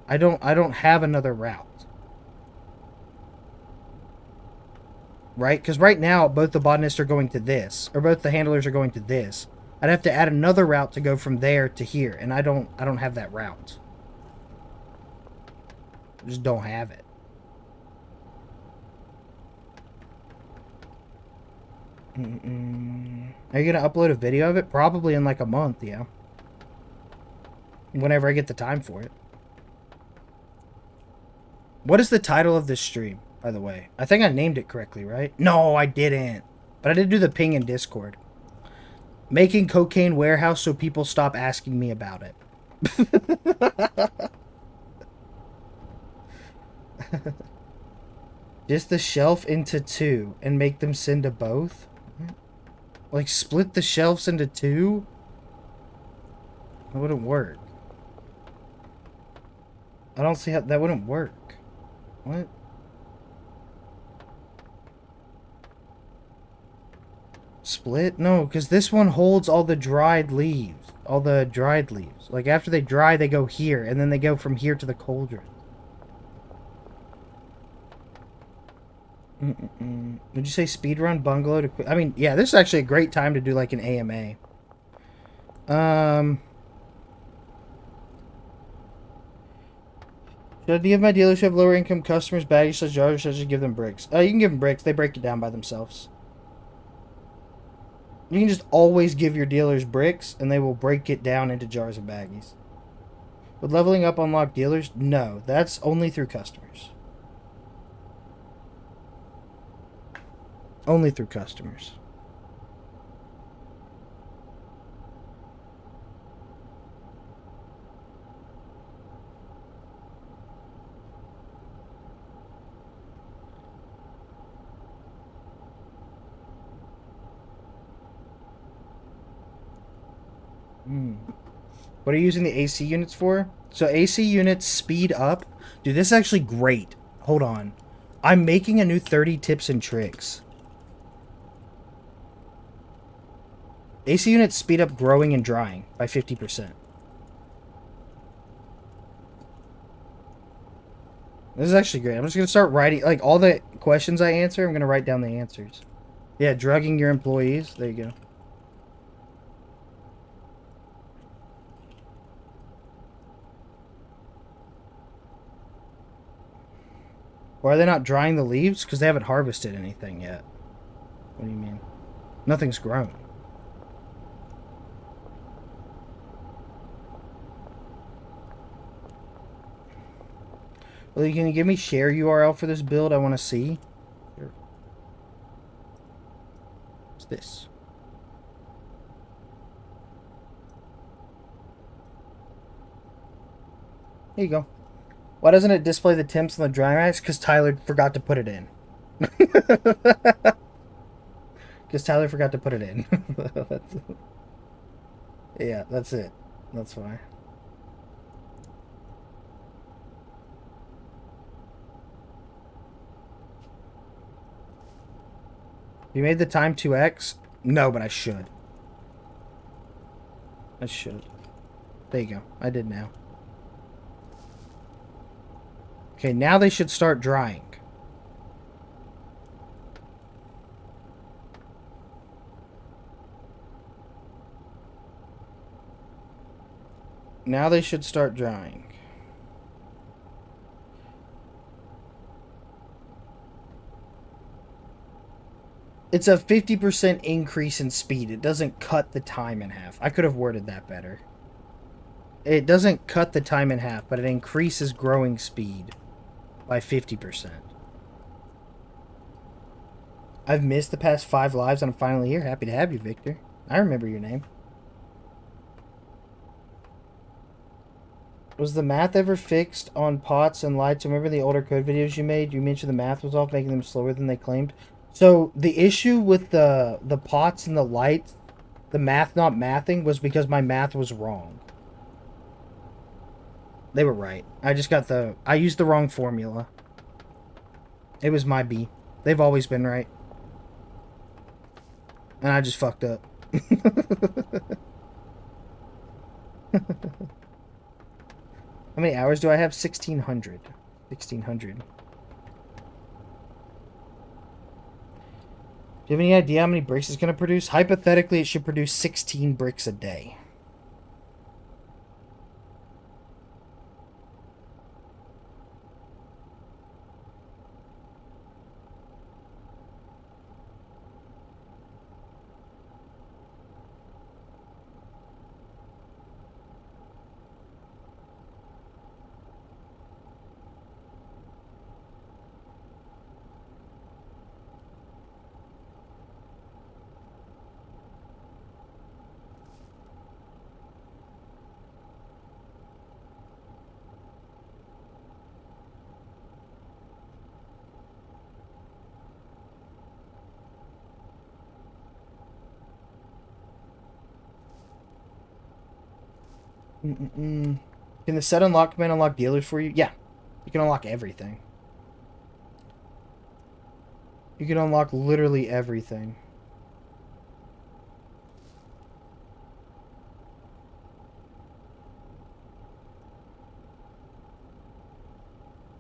I don't have another route. Right? Because right now, both the botanists are going to this, or both the handlers are going to this. I'd have to add another route to go from there to here, and I don't have that route. I just don't have it. Are you gonna upload a video of it? Probably in like a month, yeah. Whenever I get the time for it. What is the title of this stream, by the way? I think I named it correctly, right? No, I didn't. But I did do the ping in Discord. Making cocaine warehouse so people stop asking me about it. Just the shelf into two and make them send to both? Like, split the shelves into two? That wouldn't work. I don't see how... That wouldn't work. What? Split? No, because this one holds all the dried leaves. All the dried leaves. Like, after they dry, they go here. And then they go from here to the cauldron. Would you say speedrun bungalow to quit? I mean, yeah, this is actually a great time to do like an AMA. Should I give my dealership lower income customers baggage such jars, or should I just give them bricks? You can give them bricks. They break it down by themselves. You can just always give your dealers bricks, and they will break it down into jars and baggies. Would leveling up unlock dealers? No, that's only through customers. Only through customers. What are you using the AC units for? So AC units speed up. Dude, this is actually great. Hold on. I'm making a new 30 tips and tricks. AC units speed up growing and drying by 50%. This is actually great. I'm just going to start writing, like, all the questions I answer, I'm going to write down the answers. Yeah, drugging your employees. There you go. Why are they not drying the leaves? Because they haven't harvested anything yet. What do you mean? Nothing's grown. Well, can you give me share URL for this build? I want to see. Here. What's this? Here you go. Why doesn't it display the temps on the dry racks? Because Tyler forgot to put it in. Because Tyler forgot to put it in. Yeah, that's it. That's why. You made the time 2x? No, but I should. I should. There you go. I did now. Okay, now they should start drying. Now they should start drying. It's a 50% increase in speed. It doesn't cut the time in half. I could have worded that better. It doesn't cut the time in half, but it increases growing speed by 50%. I've missed the past 5 lives and I'm finally here. Happy to have you, Victor. I remember your name. Was the math ever fixed on pots and lights? Remember the older code videos you made? You mentioned the math was off, making them slower than they claimed. So the issue with the pots and the lights, the math not mathing, was because my math was wrong. They were right. I used the wrong formula. It was my B. They've always been right. And I just fucked up. How many hours do I have? 1,600. 1,600. Do you have any idea how many bricks it's going to produce? Hypothetically, it should produce 16 bricks a day. Can the set unlock command unlock dealers for you? Yeah. You can unlock everything. You can unlock literally everything.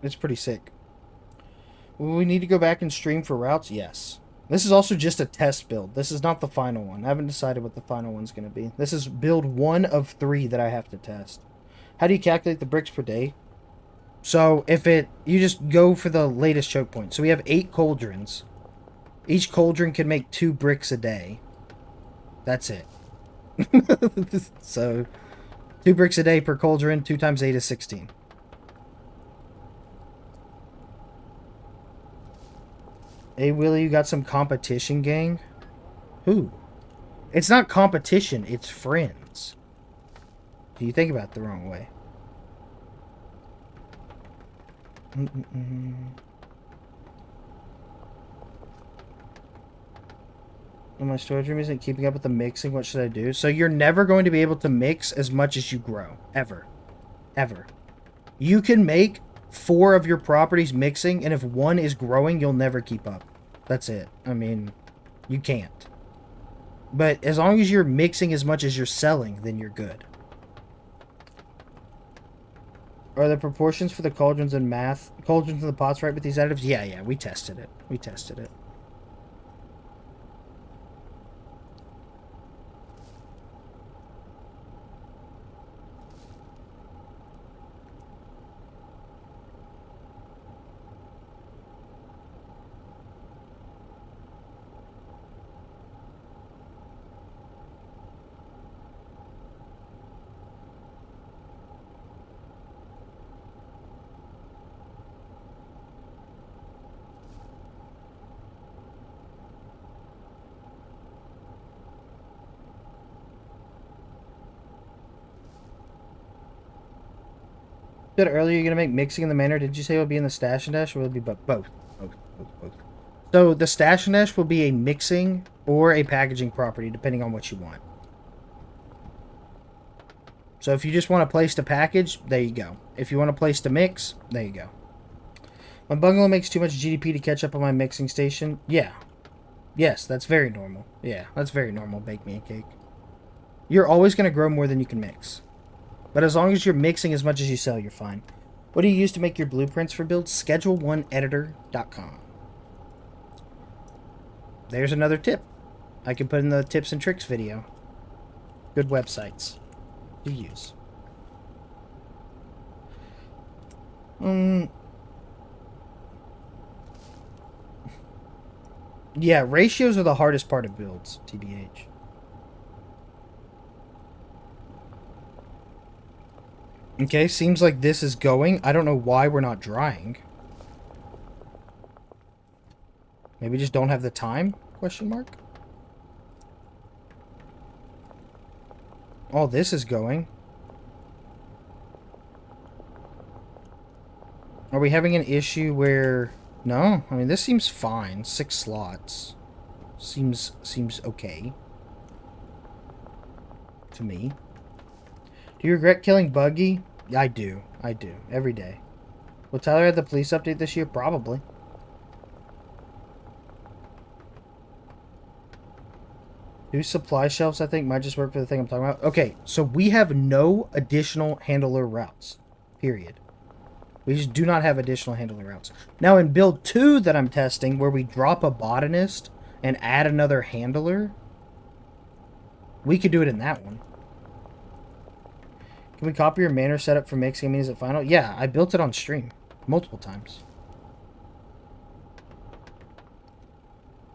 It's pretty sick. Will we need to go back and stream for routes? Yes. This is also just a test build. This is not the final one. I haven't decided what the final one's going to be. This is build 1 of 3 that I have to test. How do you calculate the bricks per day? So you just go for the latest choke point. So we have 8 cauldrons. Each cauldron can make 2 bricks a day. That's it. So 2 bricks a day per cauldron. 2 times 8 is 16. Hey, Willie, you got some competition, gang? Who? It's not competition, it's friends. You think about it the wrong way. When my storage room isn't keeping up with the mixing, what should I do? So you're never going to be able to mix as much as you grow. Ever. Ever. You can make 4 of your properties mixing, and if 1 is growing, you'll never keep up. That's it. I mean, you can't. But as long as you're mixing as much as you're selling, then you're good. Are the proportions for the cauldrons and the pots right with these additives? Yeah, we tested it. We tested it. Said earlier you're gonna make mixing in the manor. Did you say it will be in the stash and dash, or will it be both? Both. So the stash and dash will be a mixing or a packaging property, depending on what you want. So if you just want a place to package, there you go. If you want a place to mix, there you go. My bungalow makes too much GDP to catch up on my mixing station. Yeah. Yes, that's very normal. Yeah, that's very normal. Bake me a cake. You're always gonna grow more than you can mix. But as long as you're mixing as much as you sell, you're fine. What do you use to make your blueprints for builds? Schedule1editor.com. There's another tip I can put in the tips and tricks video. Good websites to use. Yeah, ratios are the hardest part of builds, TBH. Okay, seems like this is going. I don't know why we're not drying. Maybe just don't have the time? Question mark. Oh, this is going. Are we having an issue where... No, I mean, this seems fine. 6 slots. Seems okay. To me. Do you regret killing Buggy? Yeah, I do. I do. Every day. Will Tyler have the police update this year? Probably. New supply shelves, I think, might just work for the thing I'm talking about. Okay, so we have no additional handler routes. Period. We just do not have additional handler routes. Now, in build 2 that I'm testing, where we drop a botanist and add another handler, we could do it in that one. Can we copy your manor setup for mixing minis at final? Yeah, I built it on stream. Multiple times.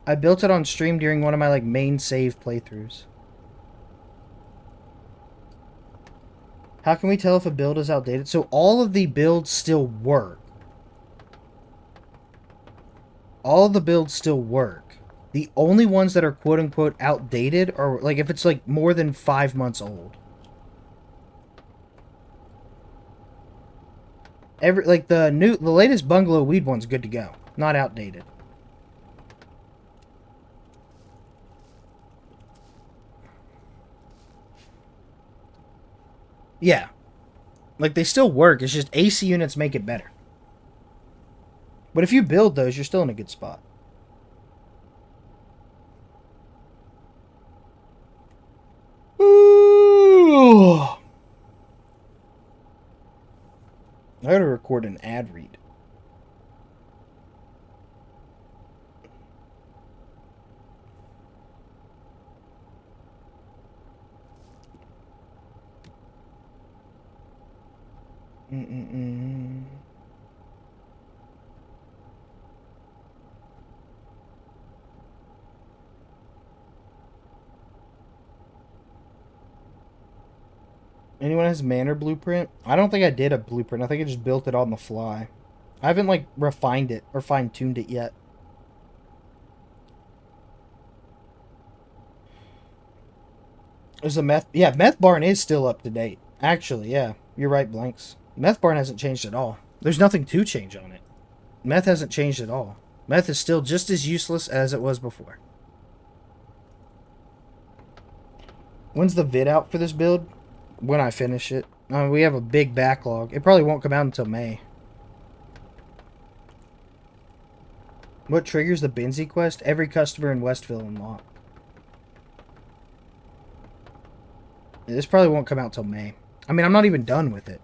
I built it on stream during one of my, like, main save playthroughs. How can we tell if a build is outdated? So all of the builds still work. All of the builds still work. The only ones that are quote-unquote outdated are, like, if it's, like, more than 5 months old. The latest bungalow weed one's good to go. Not outdated. Yeah. Like, they still work. It's just AC units make it better. But if you build those, you're still in a good spot. Ooh. I gotta record an ad read. Anyone has Manor blueprint? I don't think I did a blueprint. I think I just built it on the fly. I haven't, like, refined it or fine-tuned it yet. There's a meth... Yeah, Meth Barn is still up to date. Actually, yeah. You're right, Blanks. Meth Barn hasn't changed at all. There's nothing to change on it. Meth hasn't changed at all. Meth is still just as useless as it was before. When's the vid out for this build? When I finish it. We have a big backlog. It probably won't come out until May. What triggers the Benzie quest? Every customer in Westville unlocked. This probably won't come out till May. I mean, I'm not even done with it.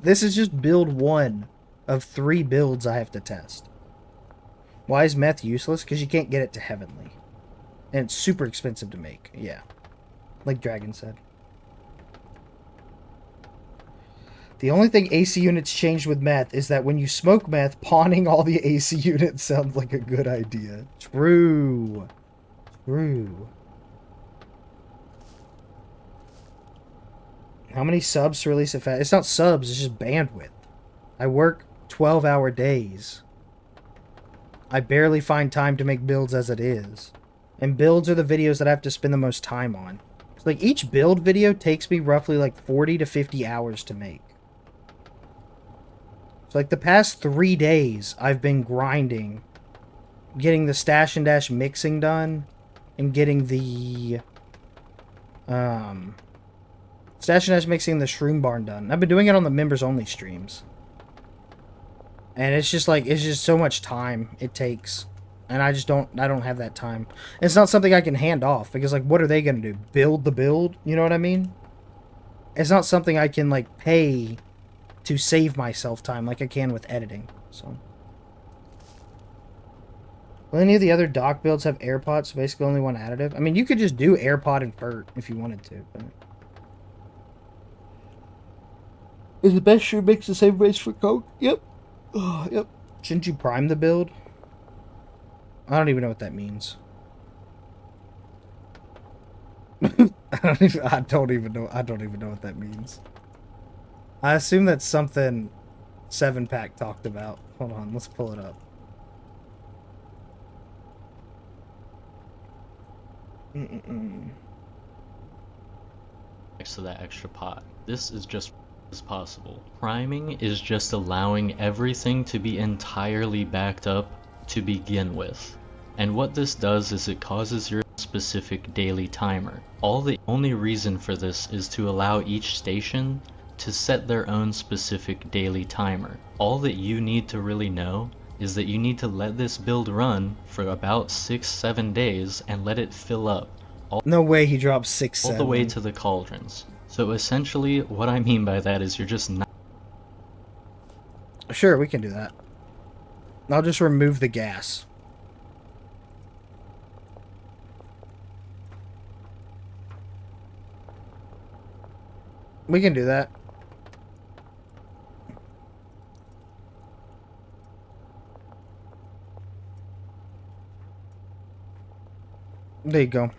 This is just build 1 of 3 builds I have to test. Why is meth useless? Because you can't get it to Heavenly. And it's super expensive to make. Yeah. Like Dragon said. The only thing AC units changed with meth is that when you smoke meth, pawning all the AC units sounds like a good idea. True. True. How many subs to release it fast? It's not subs, it's just bandwidth. I work 12-hour days. I barely find time to make builds as it is. And builds are the videos that I have to spend the most time on. So, like, each build video takes me roughly, like, 40 to 50 hours to make. So, like, the past 3 days, I've been grinding. Getting the Stash and Dash mixing done. And getting the... Stash and Dash mixing the Shroom Barn done. I've been doing it on the members-only streams. And it's just, like, it's just so much time it takes. And I don't have that time. It's not something I can hand off. Because, like, what are they going to do? Build the build? You know what I mean? It's not something I can, like, pay to save myself time like I can with editing. So, will any of the other dock builds have AirPods? So basically only one additive? I mean, you could just do AirPod and FERT if you wanted to. But... Is the best shoe mix the same race for Coke? Yep. Yep. Shouldn't you prime the build? I don't even know what that means. I don't even know. I don't even know what that means. I assume that's something 7-Pack talked about. Hold on, let's pull it up. Next to that extra pot. This is just as possible. Priming is just allowing everything to be entirely backed up to begin with. And what this does is it causes your specific daily timer. The only reason for this is to allow each station to set their own specific daily timer. All that you need to really know is that you need to let this build run for about 6-7 days and let it fill up No way he dropped 6, all 7. the way to the cauldrons. So essentially what I mean by that is you're just not Sure, we can do that. I'll just remove the gas. We can do that. There you go.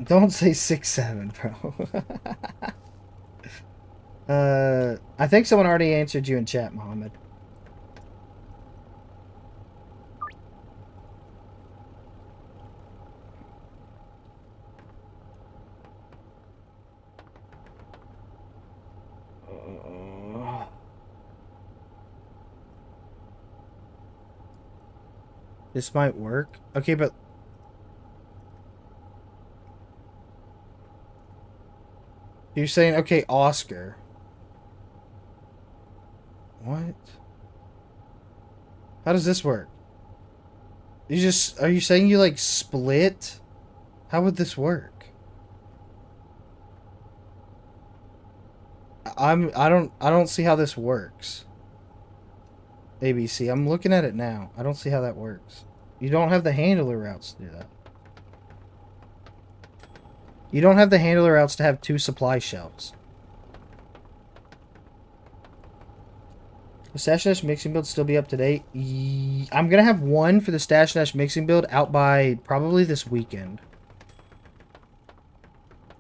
Don't say 6, 7, bro. I think someone already answered you in chat, Mohammed. This might work. Okay, but... You're saying, okay, Oscar. What? How does this work? Are you saying you, like, split? How would this work? I don't see how this works. ABC, I'm looking at it now. I don't see how that works. You don't have the handler routes to do that. You don't have the handler routes to have 2 supply shelves. The Stash Dash mixing build still be up to date? I'm gonna have one for the Stash Dash mixing build out by probably this weekend.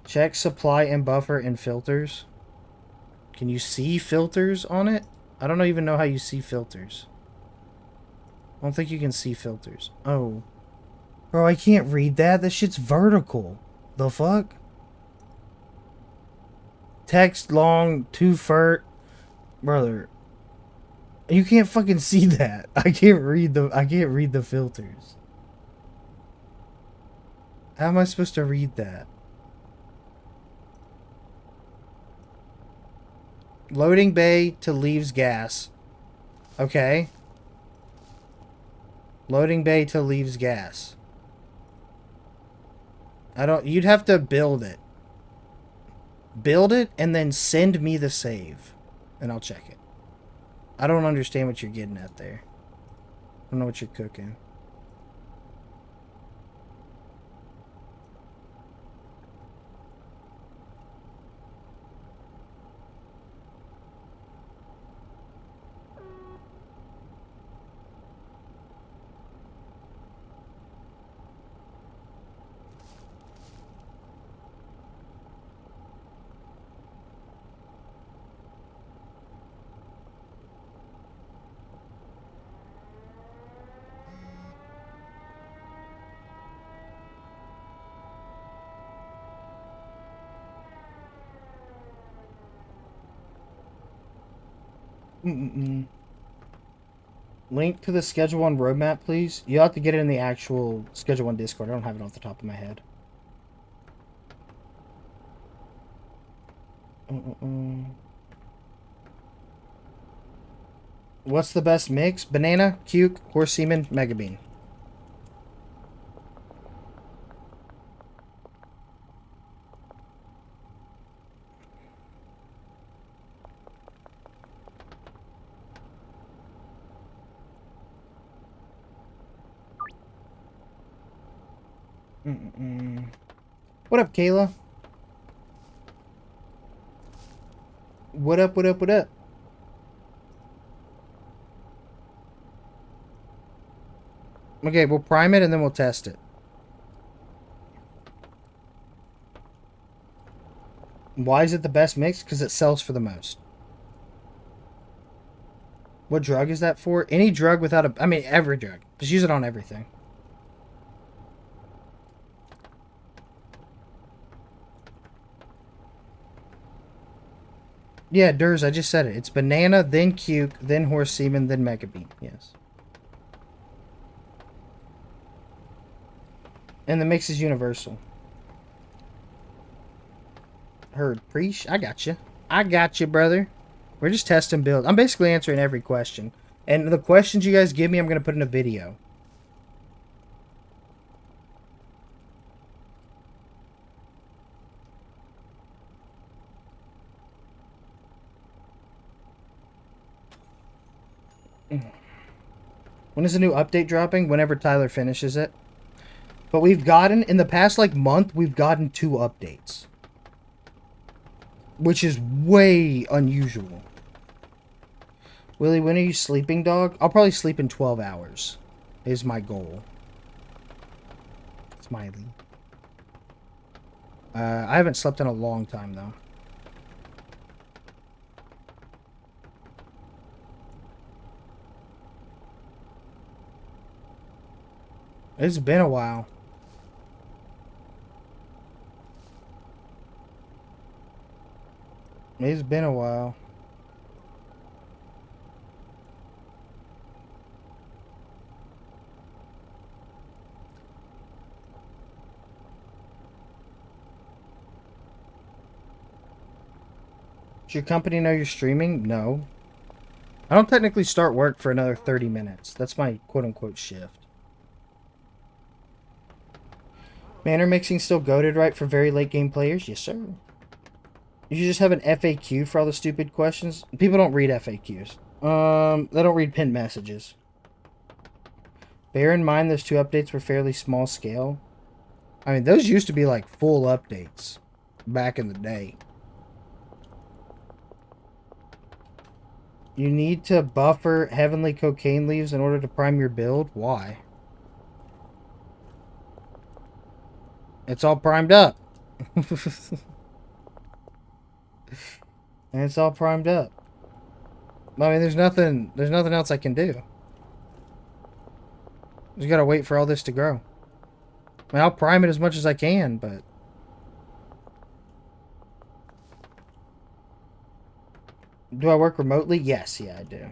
Check supply and buffer and filters. Can you see filters on it? I don't even know how you see filters. I don't think you can see filters. Oh. Bro, I can't read that. That shit's vertical. The fuck? Text long, 2 fert. Brother. You can't fucking see that. I can't read the filters. How am I supposed to read that? Loading bay to leaves gas. Okay. Loading bay to leaves gas. You'd have to build it. Build it and then send me the save. And I'll check it. I don't understand what you're getting at there. I don't know what you're cooking. Link to the Schedule 1 roadmap, please. You'll have to get it in the actual Schedule 1 Discord. I don't have it off the top of my head. What's the best mix? Banana, cuke, horse semen, mega bean. What up, Kayla? What up, what up, what up? Okay, we'll prime it and then we'll test it. Why is it the best mix? Because it sells for the most. What drug is that for? Any drug without a... I mean, every drug. Just use it on everything. Yeah, Durs, I just said it. It's banana, then cuke, then horse semen, then mega bean. Yes. And the mix is universal. Heard, preach. I got you. I got you, brother. We're just testing builds. I'm basically answering every question. And the questions you guys give me, I'm going to put in a video. When is the new update dropping? Whenever Tyler finishes it. But we've gotten, in the past, like, month, we've gotten 2 updates. Which is way unusual. Willie, when are you sleeping, dog? I'll probably sleep in 12 hours. Is my goal. Smiley. I haven't slept in a long time, though. It's been a while. It's been a while. Does your company know you're streaming? No. I don't technically start work for another 30 minutes. That's my quote-unquote shift. Manner mixing still goated, right, for very late game players? Yes, sir. You should just have an FAQ for all the stupid questions. People don't read FAQs. They don't read pinned messages. Bear in mind those 2 updates were fairly small scale. I mean, those used to be like full updates back in the day. You need to buffer heavenly cocaine leaves in order to prime your build? Why? It's all primed up. And it's all primed up. I mean, there's nothing else I can do. Just gotta wait for all this to grow. I mean, I'll prime it as much as I can, but... Do I work remotely? Yes, yeah, I do.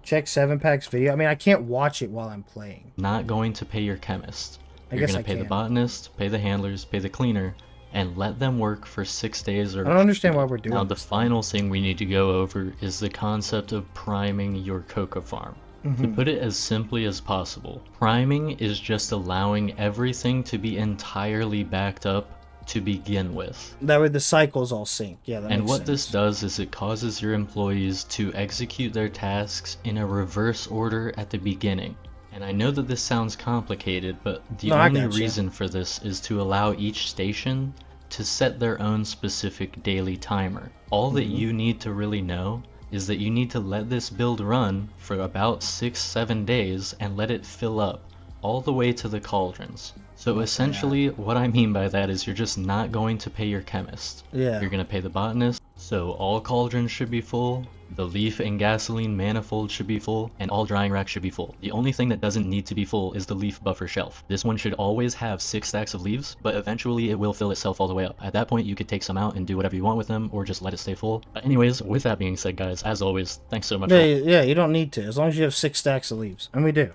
Check 7-Pack's video. I mean, I can't watch it while I'm playing. Not going to pay your chemist. I You're guess going to pay the botanist, pay the handlers, pay the cleaner, and let them work for 6 days or... I don't understand why we're doing Now, this. the final thing we need to go over is the concept of priming your cocoa farm. To put it as simply as possible, priming is just allowing everything to be entirely backed up to begin with. That way the cycles all sync. Yeah, that And makes what sense. this does is it causes your employees to execute their tasks in a reverse order at the beginning. And I know that this sounds complicated, but the only reason for this is to allow each station to set their own specific daily timer. All that you need to really know is that you need to let this build run for about 6-7 days and let it fill up all the way to the cauldrons. So essentially what I mean by that is you're just not going to pay your chemist. Yeah. You're going to pay the botanist. So all cauldrons should be full, the leaf and gasoline manifold should be full, and all drying racks should be full. The only thing that doesn't need to be full is the leaf buffer shelf. This one should always have 6 stacks of leaves, but eventually it will fill itself all the way up. At that point you could take some out and do whatever you want with them, or just let it stay full. But anyways, with that being said guys, as always, thanks so much for... Yeah, you don't need to, as long as you have 6 stacks of leaves. And we do.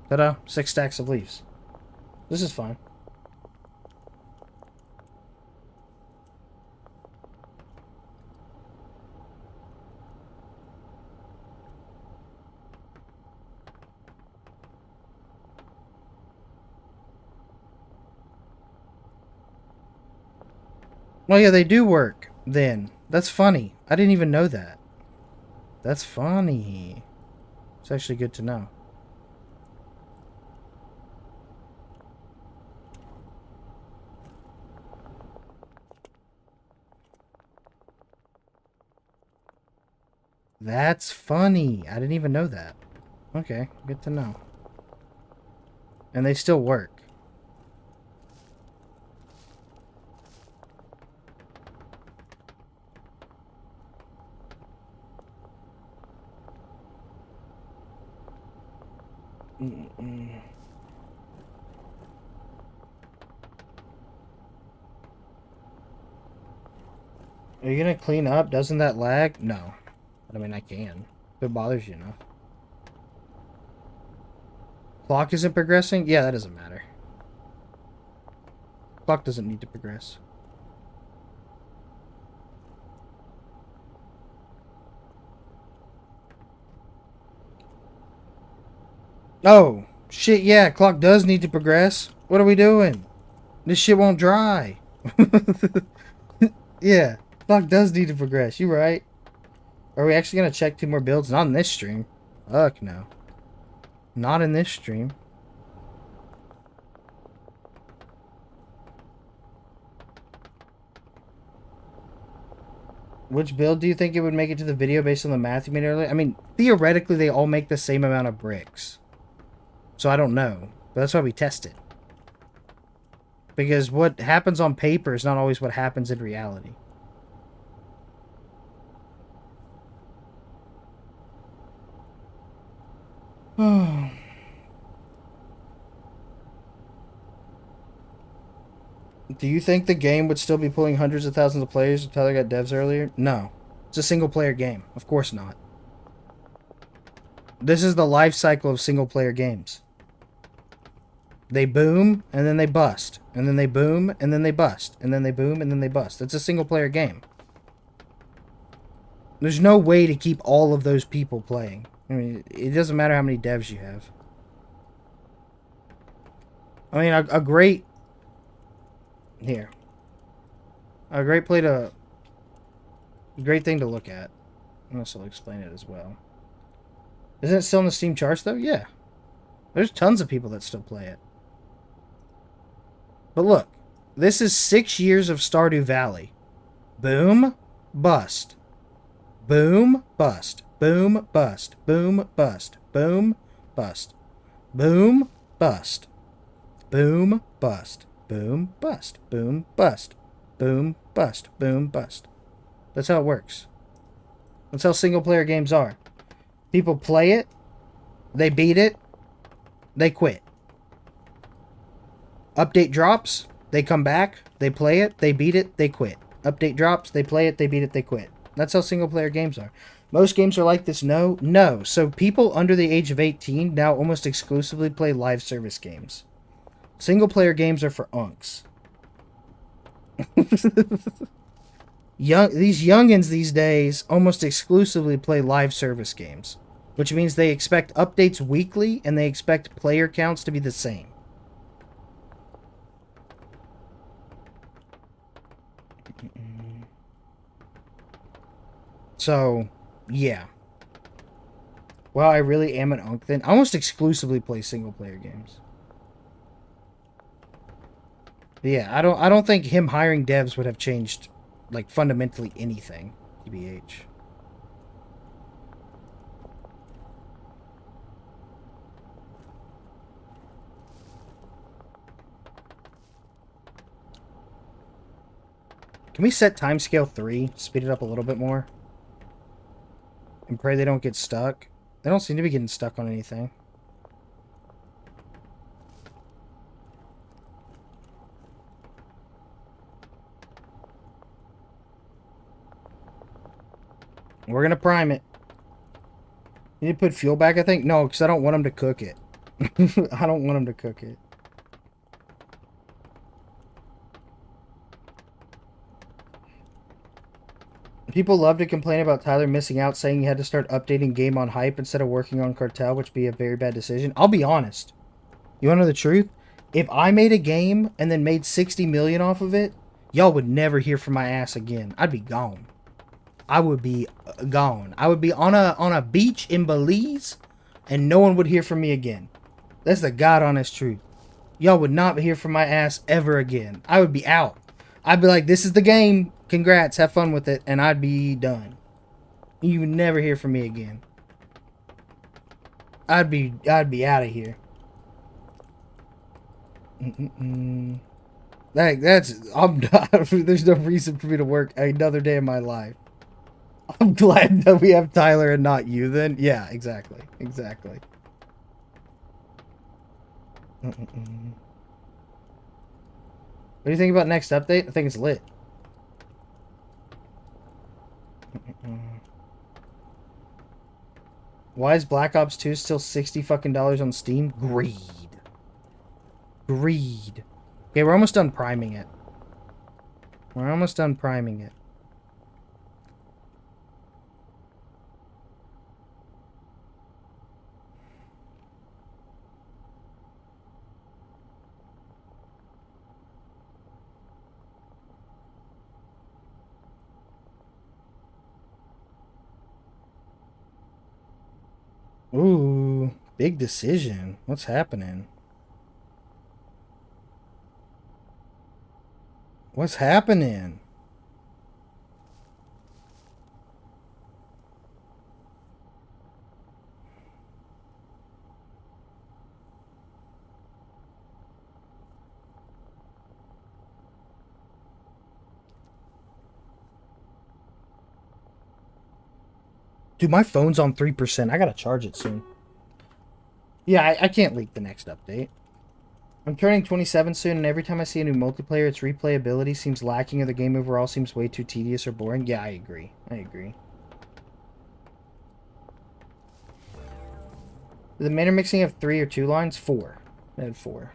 Ta-da, 6 stacks of leaves. This is fine. Oh yeah, they do work, then. That's funny. I didn't even know that. That's funny. It's actually good to know. That's funny. I didn't even know that. Okay, good to know. And they still work. Mm-mm. Are you gonna clean up? Doesn't that lag? No. But I mean, I can. If it bothers you enough. Clock isn't progressing? Yeah, that doesn't matter. Clock doesn't need to progress. Oh, shit, yeah, clock does need to progress. What are we doing? This shit won't dry. Yeah, clock does need to progress. You right. Are we actually gonna check 2 more builds? Not in this stream. Fuck no. Not in this stream. Which build do you think it would make it to the video based on the math you made earlier? I mean, theoretically, they all make the same amount of bricks. So I don't know. But that's why we test it. Because what happens on paper is not always what happens in reality. Do you think the game would still be pulling hundreds of thousands of players if Tyler got devs earlier? No. It's a single player game. Of course not. This is the life cycle of single player games. They boom, and then they bust. And then they boom, and then they bust. And then they boom, and then they bust. It's a single player game. There's no way to keep all of those people playing. I mean, it doesn't matter how many devs you have. I mean, a great... Here. A great play to... Great thing to look at. And this will explain it as well. Isn't it still in the Steam charts, though? Yeah. There's tons of people that still play it. But look. This is 6 years of Stardew Valley. Boom. Bust. Boom. Bust. Boom. Bust. Boom. Bust. Boom. Bust. Boom. Bust. Boom. Bust. Boom. Bust. Boom. Bust. Boom. Bust. Boom. Bust. That's how it works. That's how single player games are. People play it, they beat it, they quit. Update drops, they come back, they play it, they beat it, they quit. Update drops, they play it, they beat it, they quit. That's how single player games are. Most games are like this. No. So people under the age of 18 now almost exclusively play live service games. Single player games are for unks. These youngins these days almost exclusively play live service games, which means they expect updates weekly and they expect player counts to be the same. So, yeah. Well, I really am an unk then. I almost exclusively play single player games. But yeah, I don't think him hiring devs would have changed like fundamentally anything, TBH. Can we set timescale 3? Speed it up a little bit more? And pray they don't get stuck. They don't seem to be getting stuck on anything. We're gonna prime it. You need to put fuel back, I think? No, because I don't want them to cook it. I don't want them to cook it. People love to complain about Tyler missing out, saying he had to start updating game on hype instead of working on Cartel, which would be a very bad decision. I'll be honest. You want to know the truth? If I made a game and then made 60 million off of it, y'all would never hear from my ass again. I'd be gone. I would be gone. I would be on a beach in Belize, and no one would hear from me again. That's the God honest truth. Y'all would not hear from my ass ever again. I would be out. I'd be like, this is the game. Congrats, have fun with it, and I'd be done. You would never hear from me again. I'd be out of here. I'm not, there's no reason for me to work another day in my life. I'm glad that we have Tyler and not you then. Yeah, exactly. Exactly. What do you think about next update? I think it's lit. Why is Black Ops 2 still $60 fucking on Steam? Greed. Greed. Okay, we're almost done priming it. We're almost done priming it. Ooh, big decision. What's happening? What's happening? Dude, my phone's on 3%. I gotta charge it soon. Yeah, I can't leak the next update. I'm turning 27 soon, and every time I see a new multiplayer, its replayability seems lacking, or the game overall seems way too tedious or boring. Yeah, I agree. I agree. Did the manner mixing have 3 or 2 lines? 4. It had 4.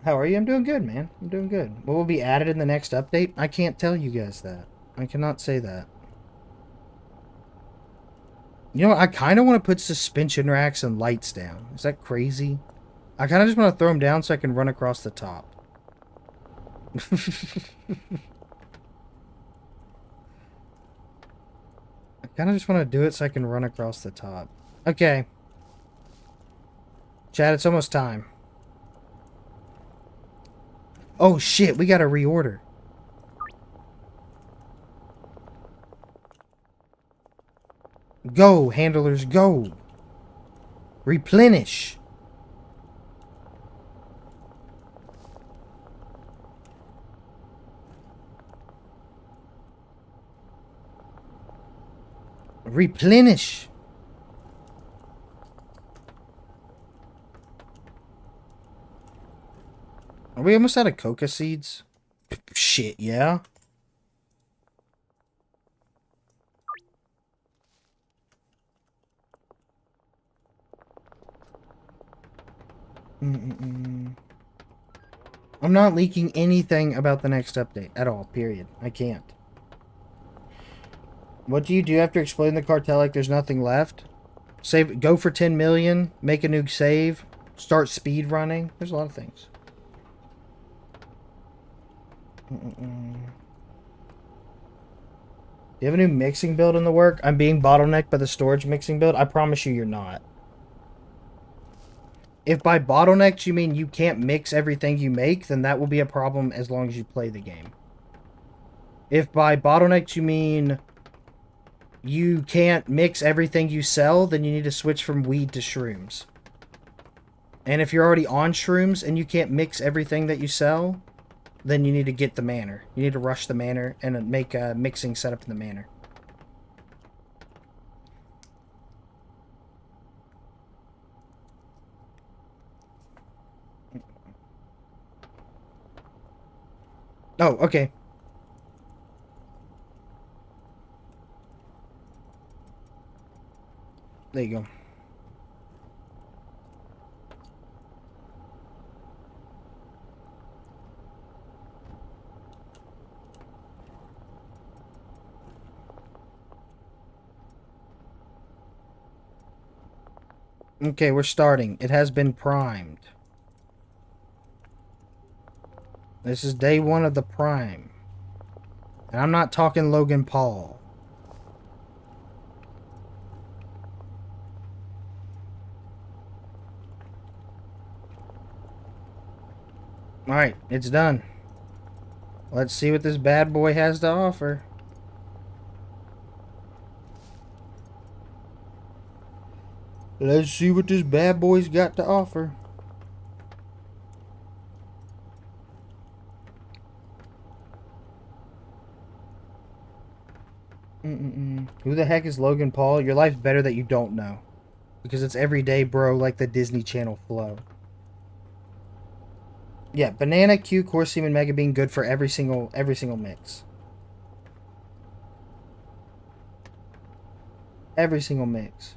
How are you? I'm doing good, man. I'm doing good. What will be added in the next update? I can't tell you guys that. I cannot say that. You know what? I kind of want to put suspension racks and lights down. Is that crazy? I kind of just want to throw them down so I can run across the top. I kind of just want to do it so I can run across the top. Okay. Chad, it's almost time. Oh shit, we gotta reorder. Go, handlers, go. Replenish. Replenish. Are we almost out of coca seeds? Shit, yeah. I'm not leaking anything about the next update at all, period. I can't. What do you do after exploding the cartel like there's nothing left? Save, go for 10 million, make a new save, start speed running. There's a lot of things. Do you have a new mixing build in the work? I'm being bottlenecked by the storage mixing build. I promise you you're not. If by bottlenecked you mean you can't mix everything you make, then that will be a problem as long as you play the game. If by bottlenecked you mean you can't mix everything you sell, then you need to switch from weed to shrooms. And if you're already on shrooms and you can't mix everything that you sell, then you need to get the manor. You need to rush the manor and make a mixing setup in the manor. Oh, okay. There you go. Okay, we're starting. It has been primed. This is day 1 of the prime. And I'm not talking Logan Paul. Alright, it's done. Let's see what this bad boy has to offer. Let's see what this bad boy's got to offer. Who the heck is Logan Paul? Your life's better that you don't know. Because it's every day, bro, like the Disney Channel flow. Yeah, banana, Q, coarse semen, mega bean, good for every single mix. Every single mix.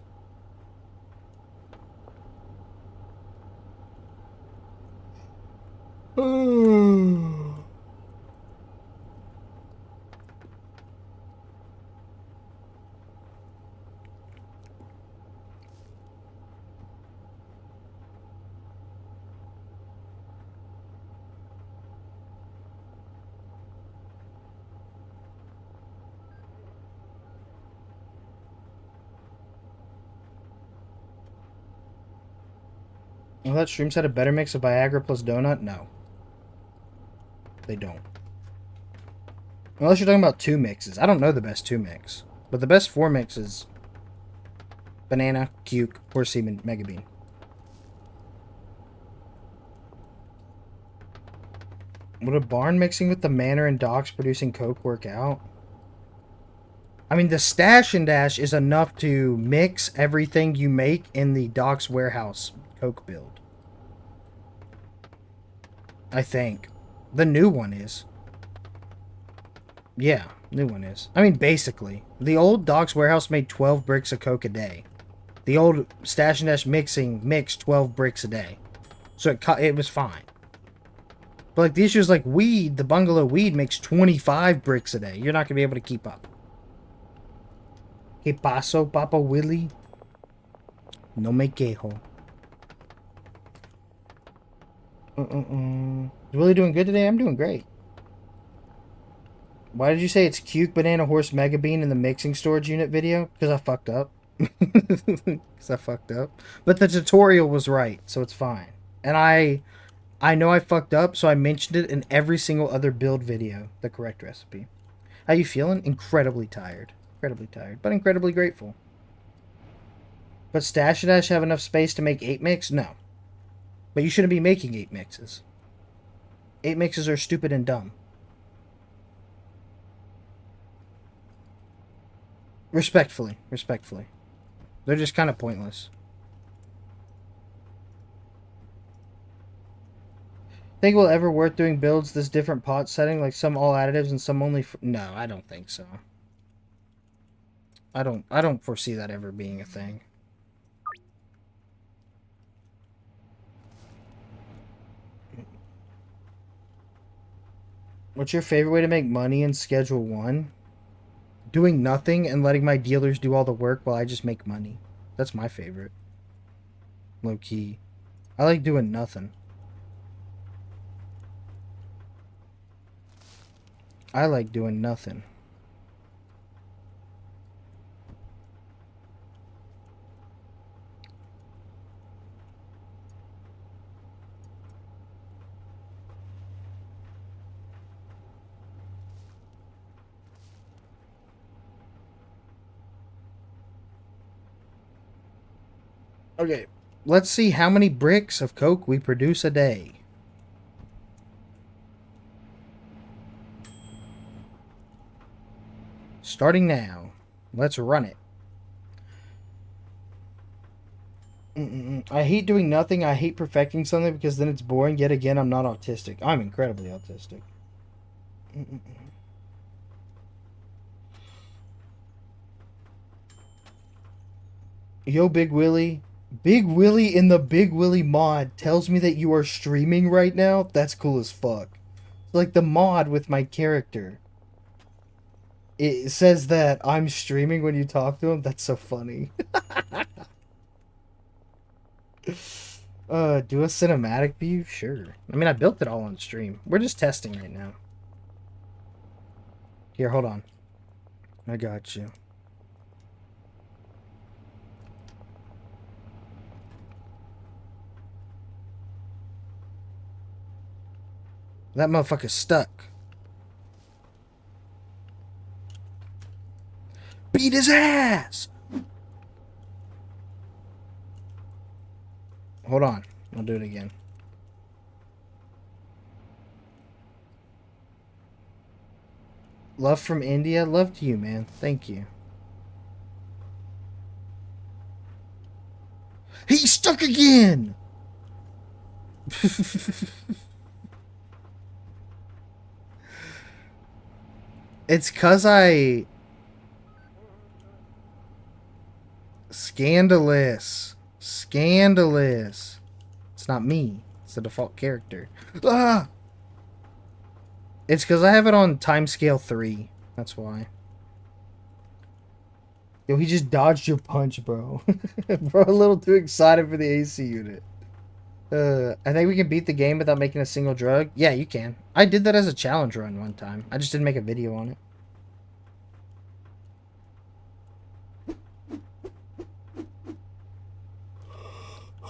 Well, that streams had a better mix of Viagra plus donut? No. They don't. Unless you're talking about two mixes. I don't know the best two mix. But the best four mix is banana, cuke, or semen, mega bean. Would a barn mixing with the manor and docks producing coke work out? I mean, the stash and dash is enough to mix everything you make in the docks warehouse coke build. I think. The new one is. Yeah, new one is. I mean, basically. The old docks warehouse made 12 bricks of coke a day. The old stash and dash mixing mixed 12 bricks a day. So it was fine. But like the issue is like weed, the bungalow weed makes 25 bricks a day. You're not going to be able to keep up. ¿Qué pasó, Papa Willy? No me quejo. Is Willie doing good today? I'm doing great. Why did you say it's Cuke, Banana, Horse, Mega Bean in the mixing storage unit video? Because I fucked up. Because I fucked up. But the tutorial was right, so it's fine. And I know I fucked up, so I mentioned it in every single other build video, the correct recipe. How you feeling? Incredibly tired. Incredibly tired, but incredibly grateful. But Stash and Dash have enough space to make 8 mix? No. But you shouldn't be making 8 mixes. 8 mixes are stupid and dumb. Respectfully. They're just kind of pointless. Think we'll ever worth doing builds this different pot setting, like some all additives and some only no, I don't think so. I don't foresee that ever being a thing. What's your favorite way to make money in Schedule 1? Doing nothing and letting my dealers do all the work while I just make money. That's my favorite. Low key. I like doing nothing. I like doing nothing. Okay, let's see how many bricks of coke we produce a day. Starting now. Let's run it. I hate doing nothing. I hate perfecting something because then it's boring. Yet again, I'm not autistic. I'm incredibly autistic. Yo, Big Willy. Big Willy in the Big Willy mod tells me that you are streaming right now. That's cool as fuck. Like the mod with my character. It says that I'm streaming when you talk to him. That's so funny. Do a cinematic view? Sure. I mean, I built it all on stream. We're just testing right now. Here, hold on. I got you. That motherfucker's stuck. Beat his ass! Hold on. I'll do it again. Love from India. Love to you, man. Thank you. He's stuck again! It's cause I... Scandalous. Scandalous. It's not me. It's the default character. Ah! It's because I have it on timescale 3. That's why. Yo, he just dodged your punch, bro. Bro, a little too excited for the AC unit. I think we can beat the game without making a single drug. Yeah, you can. I did that as a challenge run one time. I just didn't make a video on it.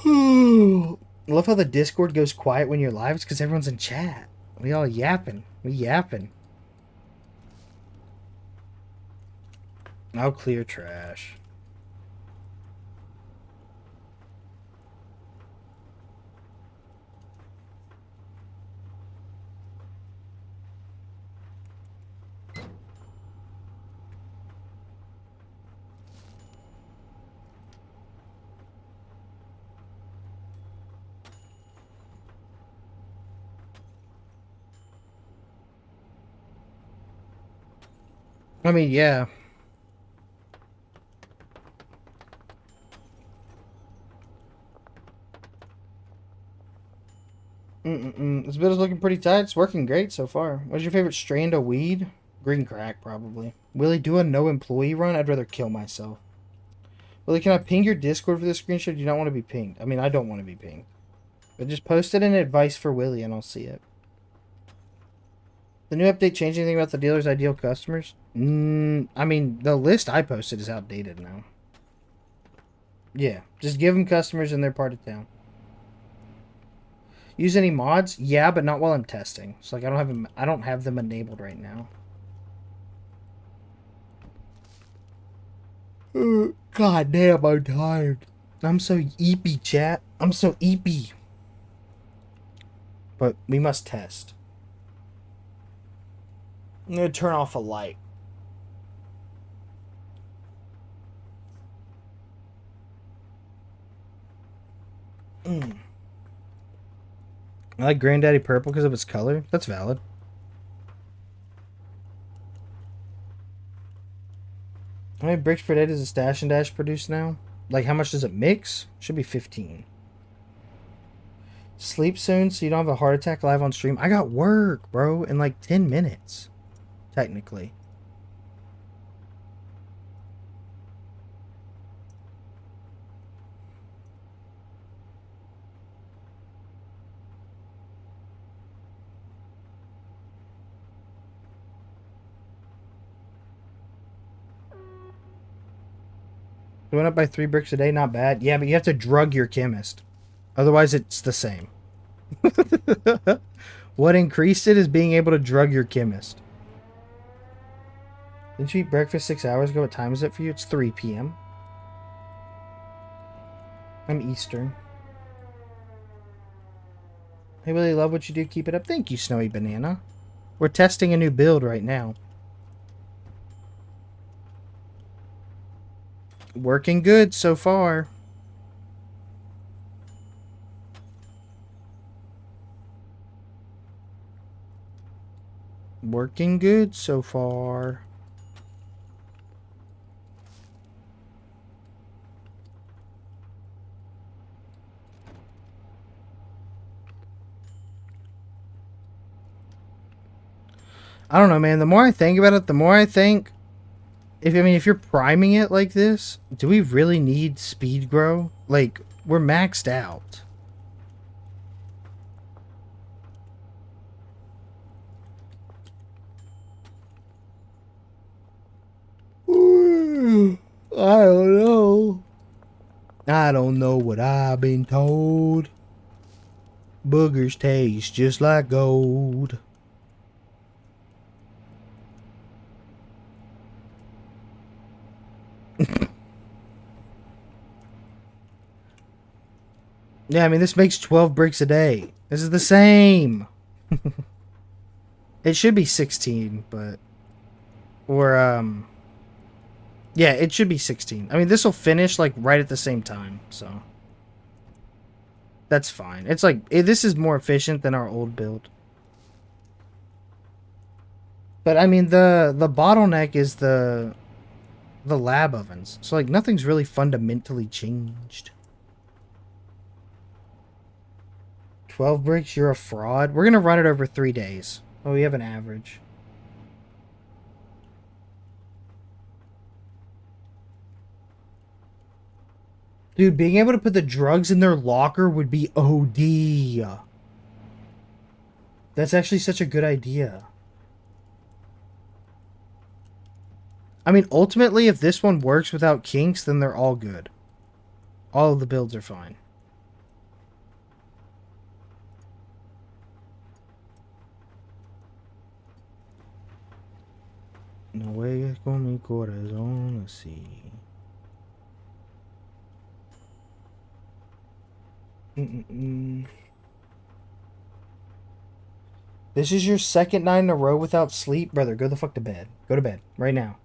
I love how the Discord goes quiet when you're live. It's because everyone's in chat. We all yapping. We yapping. I'll clear trash. I mean, yeah. This build is looking pretty tight. It's working great so far. What's your favorite strand of weed? Green crack, probably. Willie, do a no employee run? I'd rather kill myself. Willie, can I ping your Discord for this screenshot? Do you not want to be pinged? I mean, I don't want to be pinged. But just post it in advice for Willie and I'll see it. The new update change anything about the dealer's ideal customers? I mean, the list I posted is outdated now. Yeah, just give them customers in their part of town. Use any mods? Yeah, but not while I'm testing. So like I don't have them enabled right now. God damn, I'm tired. I'm so eepy, chat. I'm so eepy. But we must test. I'm gonna turn off a light. I like Granddaddy Purple because of its color. That's valid. How many bricks per day does a Stash and Dash produce now? Like, how much does it mix? Should be 15. Sleep soon so you don't have a heart attack live on stream. I got work, bro, in like 10 minutes. Technically. It went up by 3 bricks a day, not bad. Yeah, but you have to drug your chemist. Otherwise, it's the same. What increased it is being able to drug your chemist. Didn't you eat breakfast 6 hours ago? What time is it for you? It's 3 p.m. I'm Eastern. I really love what you do. Keep it up. Thank you, Snowy Banana. We're testing a new build right now. Working good so far. Working good so far. I don't know, man. The more I think about it, the more I think... If you're priming it like this, do we really need speed grow? Like, we're maxed out. I don't know. I don't know what I've been told. Boogers taste just like gold. Yeah, I mean, this makes 12 bricks a day. This is the same. It should be 16, but... Or, yeah, it should be 16. I mean, this will finish, like, right at the same time, so... That's fine. It's like, this is more efficient than our old build. But, I mean, the bottleneck is the lab ovens. So, like, nothing's really fundamentally changed. 12 bricks, you're a fraud. We're going to run it over 3 days. Oh, we have an average. Dude, being able to put the drugs in their locker would be OD. That's actually such a good idea. I mean, ultimately, if this one works without kinks, then they're all good. All of the builds are fine. No juegues con mi corazón así. This is your second night in a row without sleep? Brother, go the fuck to bed. Go to bed. Right now.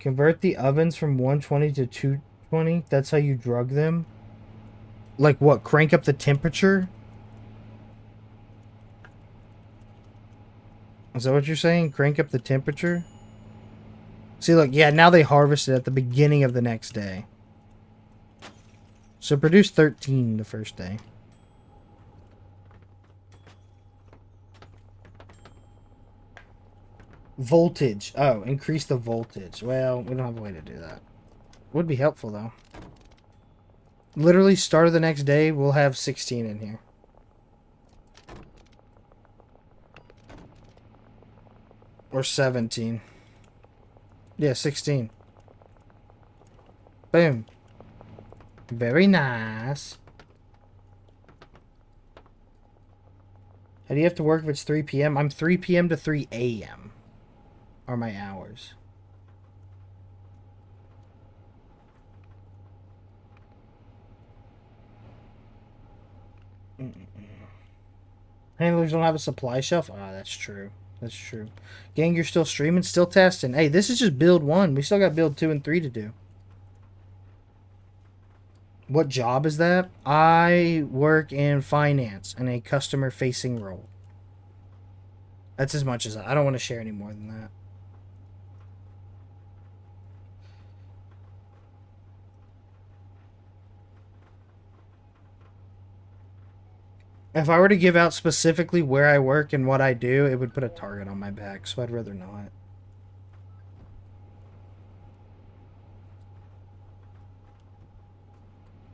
Convert the ovens from 120 to 220? That's how you drug them? Like what? Crank up the temperature? Is that what you're saying? Crank up the temperature? See, look, yeah, now they harvested at the beginning of the next day. So produce 13 the first day. Voltage. Oh, increase the voltage. Well, we don't have a way to do that. Would be helpful, though. Literally, start of the next day, we'll have 16 in here. Or 17. Yeah, 16. Boom. Very nice. How do you have to work if it's 3 p.m.? I'm 3 p.m. to 3 a.m. are my hours. Handlers don't have a supply shelf? Ah, that's true. That's true. Gang, you're still streaming? Still testing? Hey, this is just build 1. We still got build 2 and 3 to do. What job is that? I work in finance in a customer-facing role. That's as much as I don't want to share any more than that. If I were to give out specifically where I work and what I do, it would put a target on my back, so I'd rather not.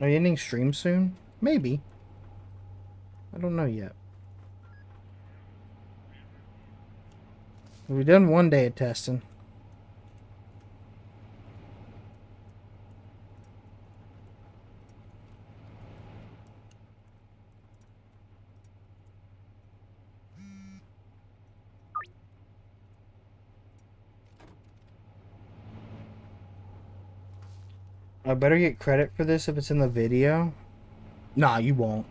Are you ending stream soon? Maybe. I don't know yet. We've done 1 day of testing. I better get credit for this if it's in the video. Nah, you won't.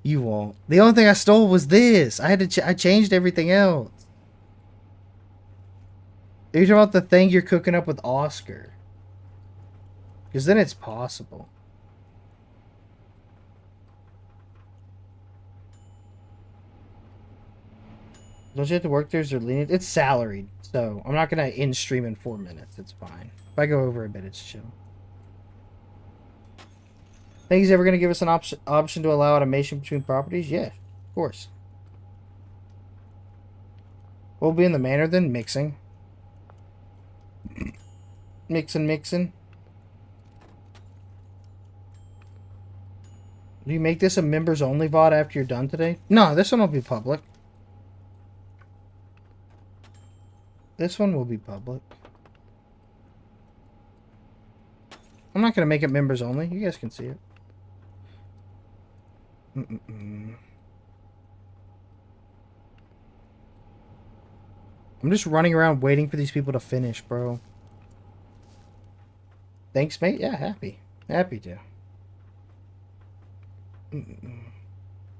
You won't. The only thing I stole was this. I had to. I changed everything else. Are you talking about the thing you're cooking up with Oscar? Because then it's possible. Don't you have to work Thursday or lenient? It's salaried, so I'm not gonna end stream in 4 minutes. It's fine. If I go over a bit, it's chill. Think he's ever gonna give us an option to allow automation between properties? Yeah, of course. We'll be in the manor then, mixing. Mixing. Do you make this a members only VOD after you're done today? No, this one will be public. This one will be public. I'm not gonna make it members only. You guys can see it. I'm just running around waiting for these people to finish, bro. Thanks, mate. Yeah, happy. Happy to.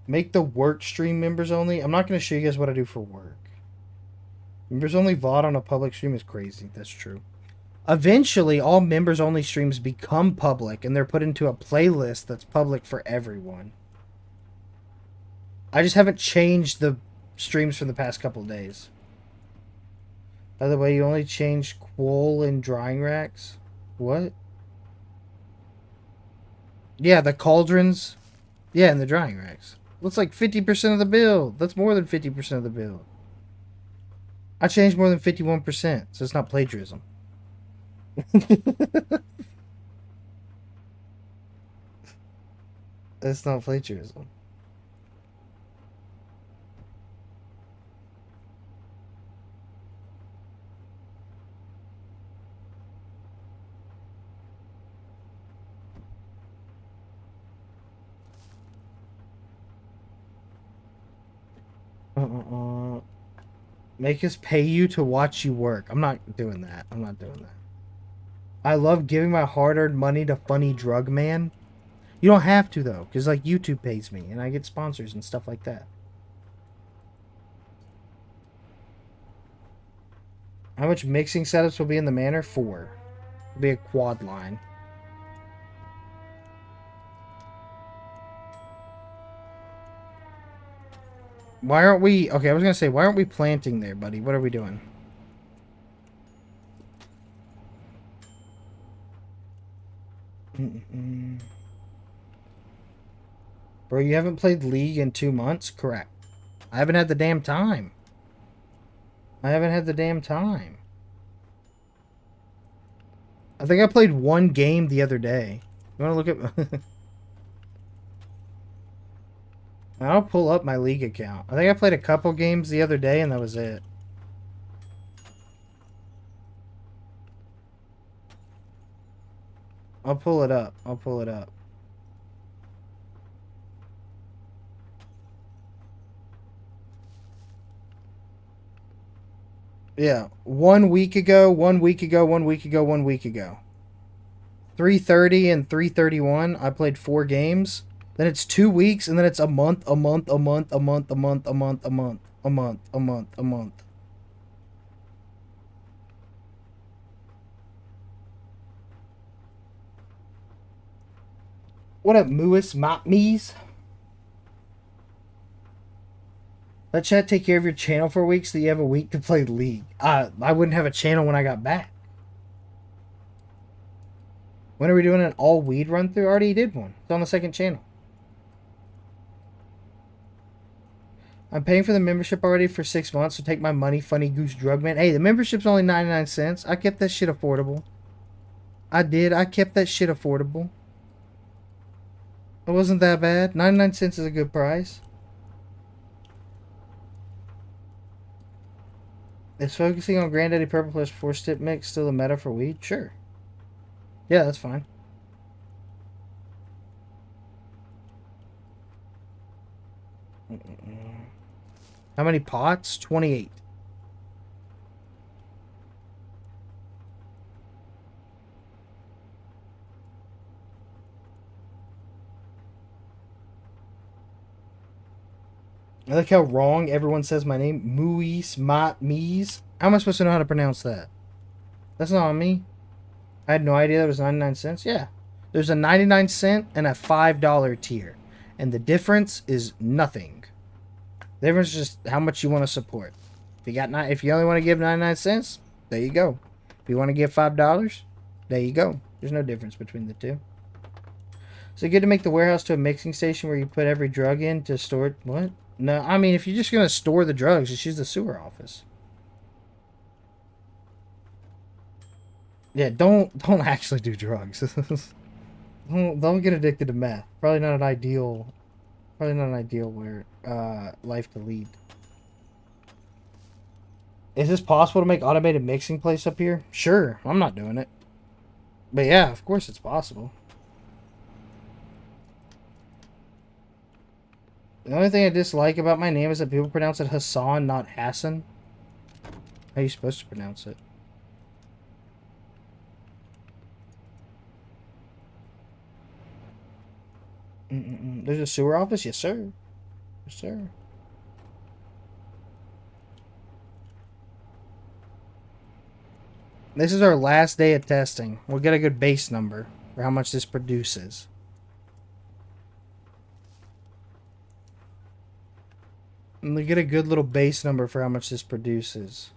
Make the work stream members only. I'm not going to show you guys what I do for work. Members only VOD on a public stream is crazy. That's true. Eventually, all members only streams become public and they're put into a playlist that's public for everyone. I just haven't changed the streams from the past couple of days. By the way, you only changed Quoll and drying racks? What? Yeah, the cauldrons. Yeah, and the drying racks. That's like 50% of the build. That's more than 50% of the build. I changed more than 51%, so it's not plagiarism. That's not plagiarism. Make us pay you to watch you work. I'm not doing that. I'm not doing that. I love giving my hard-earned money to funny drug man. You don't have to, though, because, like, YouTube pays me, and I get sponsors and stuff like that. How much mixing setups will be in the manor? 4. It'll be a quad line. Why aren't we... Okay, I was going to say, why aren't we planting there, buddy? What are we doing? Bro, you haven't played League in 2 months? Correct. I haven't had the damn time. I haven't had the damn time. I think I played 1 game the other day. You want to look at... I'll pull up my League account. I think I played a couple games the other day and that was it. I'll pull it up. I'll pull it up. Yeah. 1 week ago, 1 week ago, 1 week ago, 1 week ago. 3:30 and 3:31. I played 4 games. Then it's 2 weeks, and then it's a month, a month, a month, a month, a month, a month, a month, a month, a month, a month. What up, Moose Mopmies? Let chat take care of your channel for a week so you have a week to play League. I wouldn't have a channel when I got back. When are we doing an all weed run through? I already did one. It's on the second channel. I'm paying for the membership already for 6 months, so take my money, Funny Goose Drug Man. Hey, the membership's only 99 cents. I kept that shit affordable. I did. I kept that shit affordable. It wasn't that bad. 99 cents is a good price. Is focusing on Granddaddy Purple plus 4-step mix still the meta for weed? Sure. Yeah, that's fine. How many pots? 28. I like how wrong everyone says my name. Muis Mat Mies. How am I supposed to know how to pronounce that? That's not on me. I had no idea that was 99 cents. Yeah. There's a 99 cent and a $5 tier. And the difference is nothing. The difference is just how much you want to support. If you only want to give 99 cents, there you go. If you want to give $5, there you go. There's no difference between the two. So good to make the warehouse to a mixing station where you put every drug in to store it. What? No, I mean, if you're just going to store the drugs, just use the sewer office. Yeah, don't actually do drugs. don't get addicted to meth. Probably not an ideal life to lead. Is this possible to make automated mixing place up here? Sure, I'm not doing it. But yeah, of course it's possible. The only thing I dislike about my name is that people pronounce it Hassan, not Hassan. How are you supposed to pronounce it? There's a sewer office? Yes, sir. Yes, sir. This is our last day of testing. We'll get a good base number for how much this produces. And we get a good little base number for how much this produces.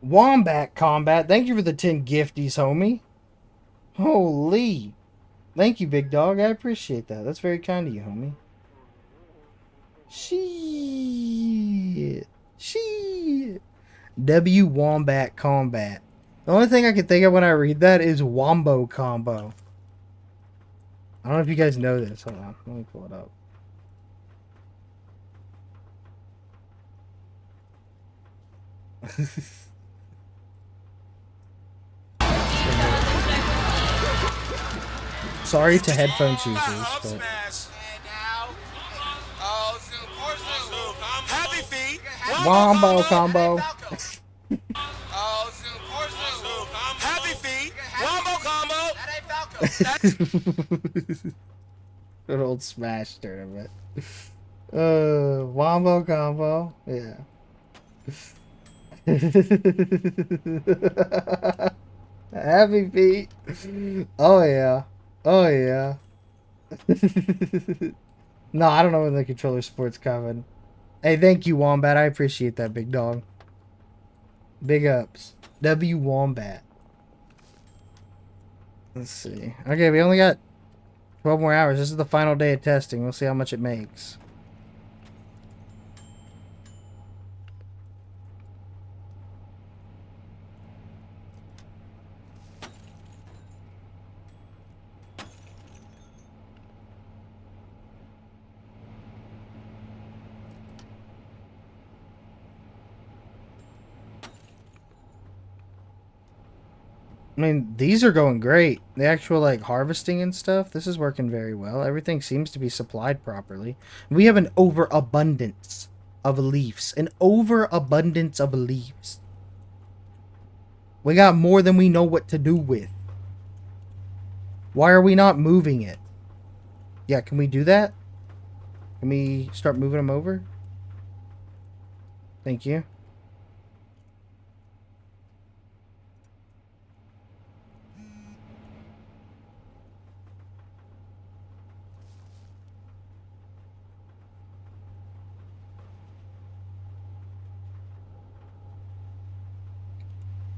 Wombat Combat, thank you for the 10 gifties, homie. Holy. Thank you, big dog. I appreciate that. That's very kind of you, homie. Shit. Shit. W Wombat Combat. The only thing I can think of when I read that is Wombo Combo. I don't know if you guys know this. Hold on. Let me pull it up. Sorry to headphones users, but... Wombo Combo. Happy feet. Wombo combo. Good old Smash tournament. Wombo Combo. Yeah. Happy feet. Oh yeah. Oh yeah. No, I don't know when the controller sport's coming. Hey, thank you, Wombat. I appreciate that, big dog. Big ups. W Wombat. Let's see. Okay, we only got 12 more hours. This is the final day of testing. We'll see how much it makes. I mean, these are going great. The actual, like, harvesting and stuff, this is working very well. Everything seems to be supplied properly. We have an overabundance of leaves. An overabundance of leaves. We got more than we know what to do with. Why are we not moving it? Yeah, can we do that? Can we start moving them over? Thank you.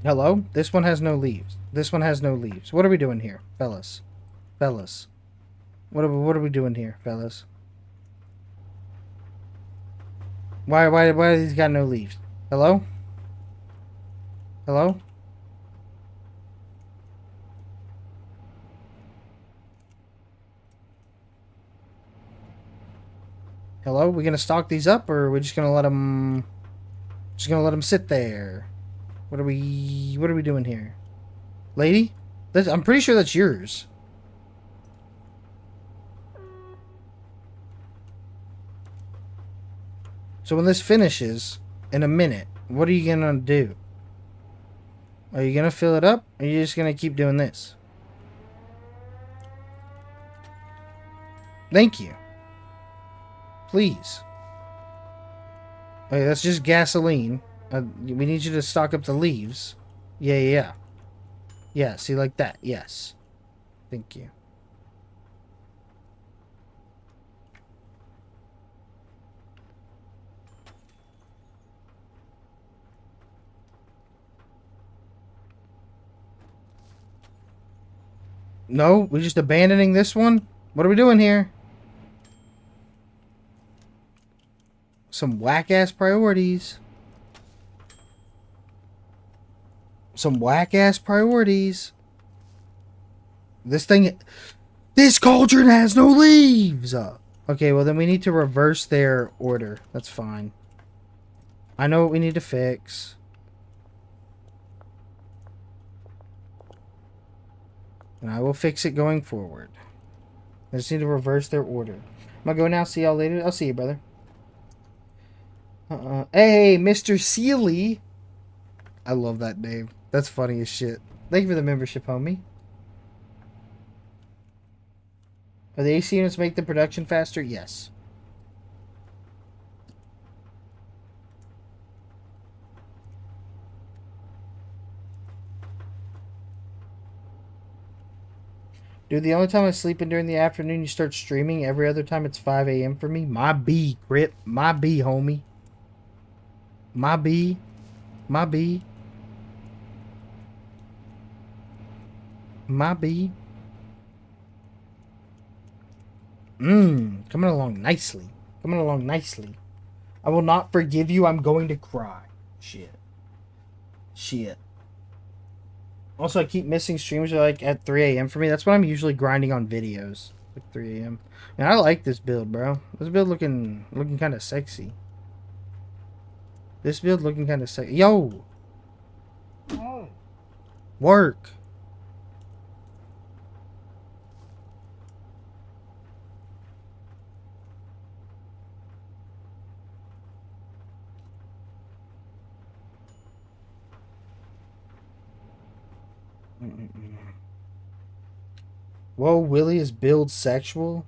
Hello? This one has no leaves. This one has no leaves. What are we doing here, fellas? Fellas. What are we doing here, fellas? Why do these got no leaves? Hello? Hello? Hello? We gonna stock these up, or are we just gonna let them... Just gonna let them sit there? What are we doing here? Lady? I'm pretty sure that's yours. So when this finishes, in a minute, what are you gonna do? Are you gonna fill it up? Or are you just gonna keep doing this? Thank you. Please. Okay, that's just gasoline. We need you to stock up the leaves. Yeah. Yeah, see, like that. Yes. Thank you. No, we're just abandoning this one? What are we doing here? Some whack-ass priorities. Some whack-ass priorities. This cauldron has no leaves! Okay, well then we need to reverse their order. That's fine. I know what we need to fix. And I will fix it going forward. I just need to reverse their order. I'm gonna go now. See y'all later. I'll see you, brother. Hey, Mr. Sealy. I love that name. That's funny as shit. Thank you for the membership, homie. Are the AC units make the production faster? Yes. Dude, the only time I sleep in during the afternoon, you start streaming. Every other time, it's 5 a.m. for me. My B, Grip. My B, homie. My B. My B. My B. Coming along nicely. Coming along nicely. I will not forgive you. I'm going to cry. Shit. Shit. Also, I keep missing streams like at 3 a.m. for me. That's when I'm usually grinding on videos. Like 3 a.m. Man, I like this build, bro. This build looking kind of sexy. This build looking kind of sexy. Yo! Work! Whoa, Willie is build sexual?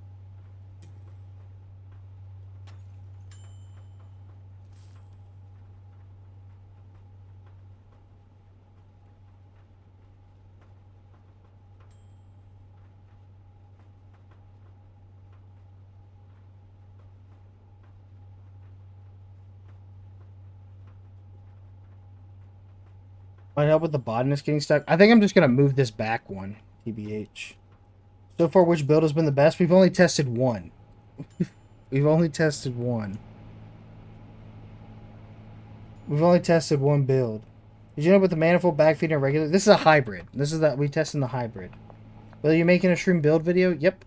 Might help with the botanist getting stuck. I think I'm just going to move this back one, TBH. So far, which build has been the best? We've only tested one. We've only tested one. We've only tested one build. Did you know with the manifold backfeed and regular? This is a hybrid. This is that we testing the hybrid. Well, you making a stream build video? Yep.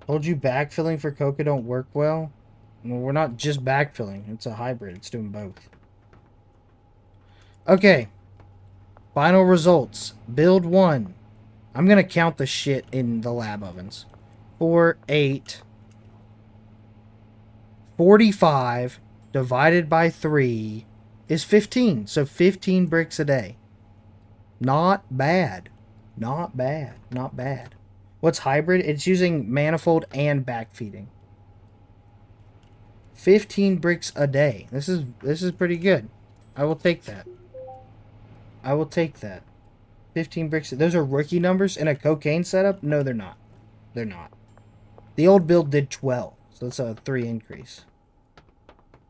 Told you backfilling for Coca don't work well? Well, we're not just backfilling. It's a hybrid. It's doing both. Okay. Final results. Build 1. I'm going to count the shit in the lab ovens. 4, 8, 45 divided by 3 is 15. So 15 bricks a day. Not bad. Not bad. Not bad. What's hybrid? It's using manifold and backfeeding. 15 bricks a day. This is pretty good. I will take that. I will take that. 15 bricks. Those are rookie numbers in a cocaine setup? No, they're not. They're not. The old build did 12. So that's a 3 increase.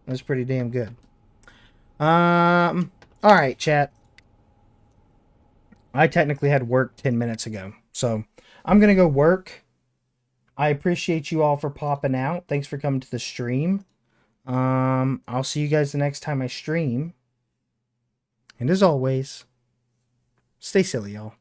That's pretty damn good. Alright, chat. I technically had work 10 minutes ago. So I'm going to go work. I appreciate you all for popping out. Thanks for coming to the stream. I'll see you guys the next time I stream. And as always, stay silly, y'all.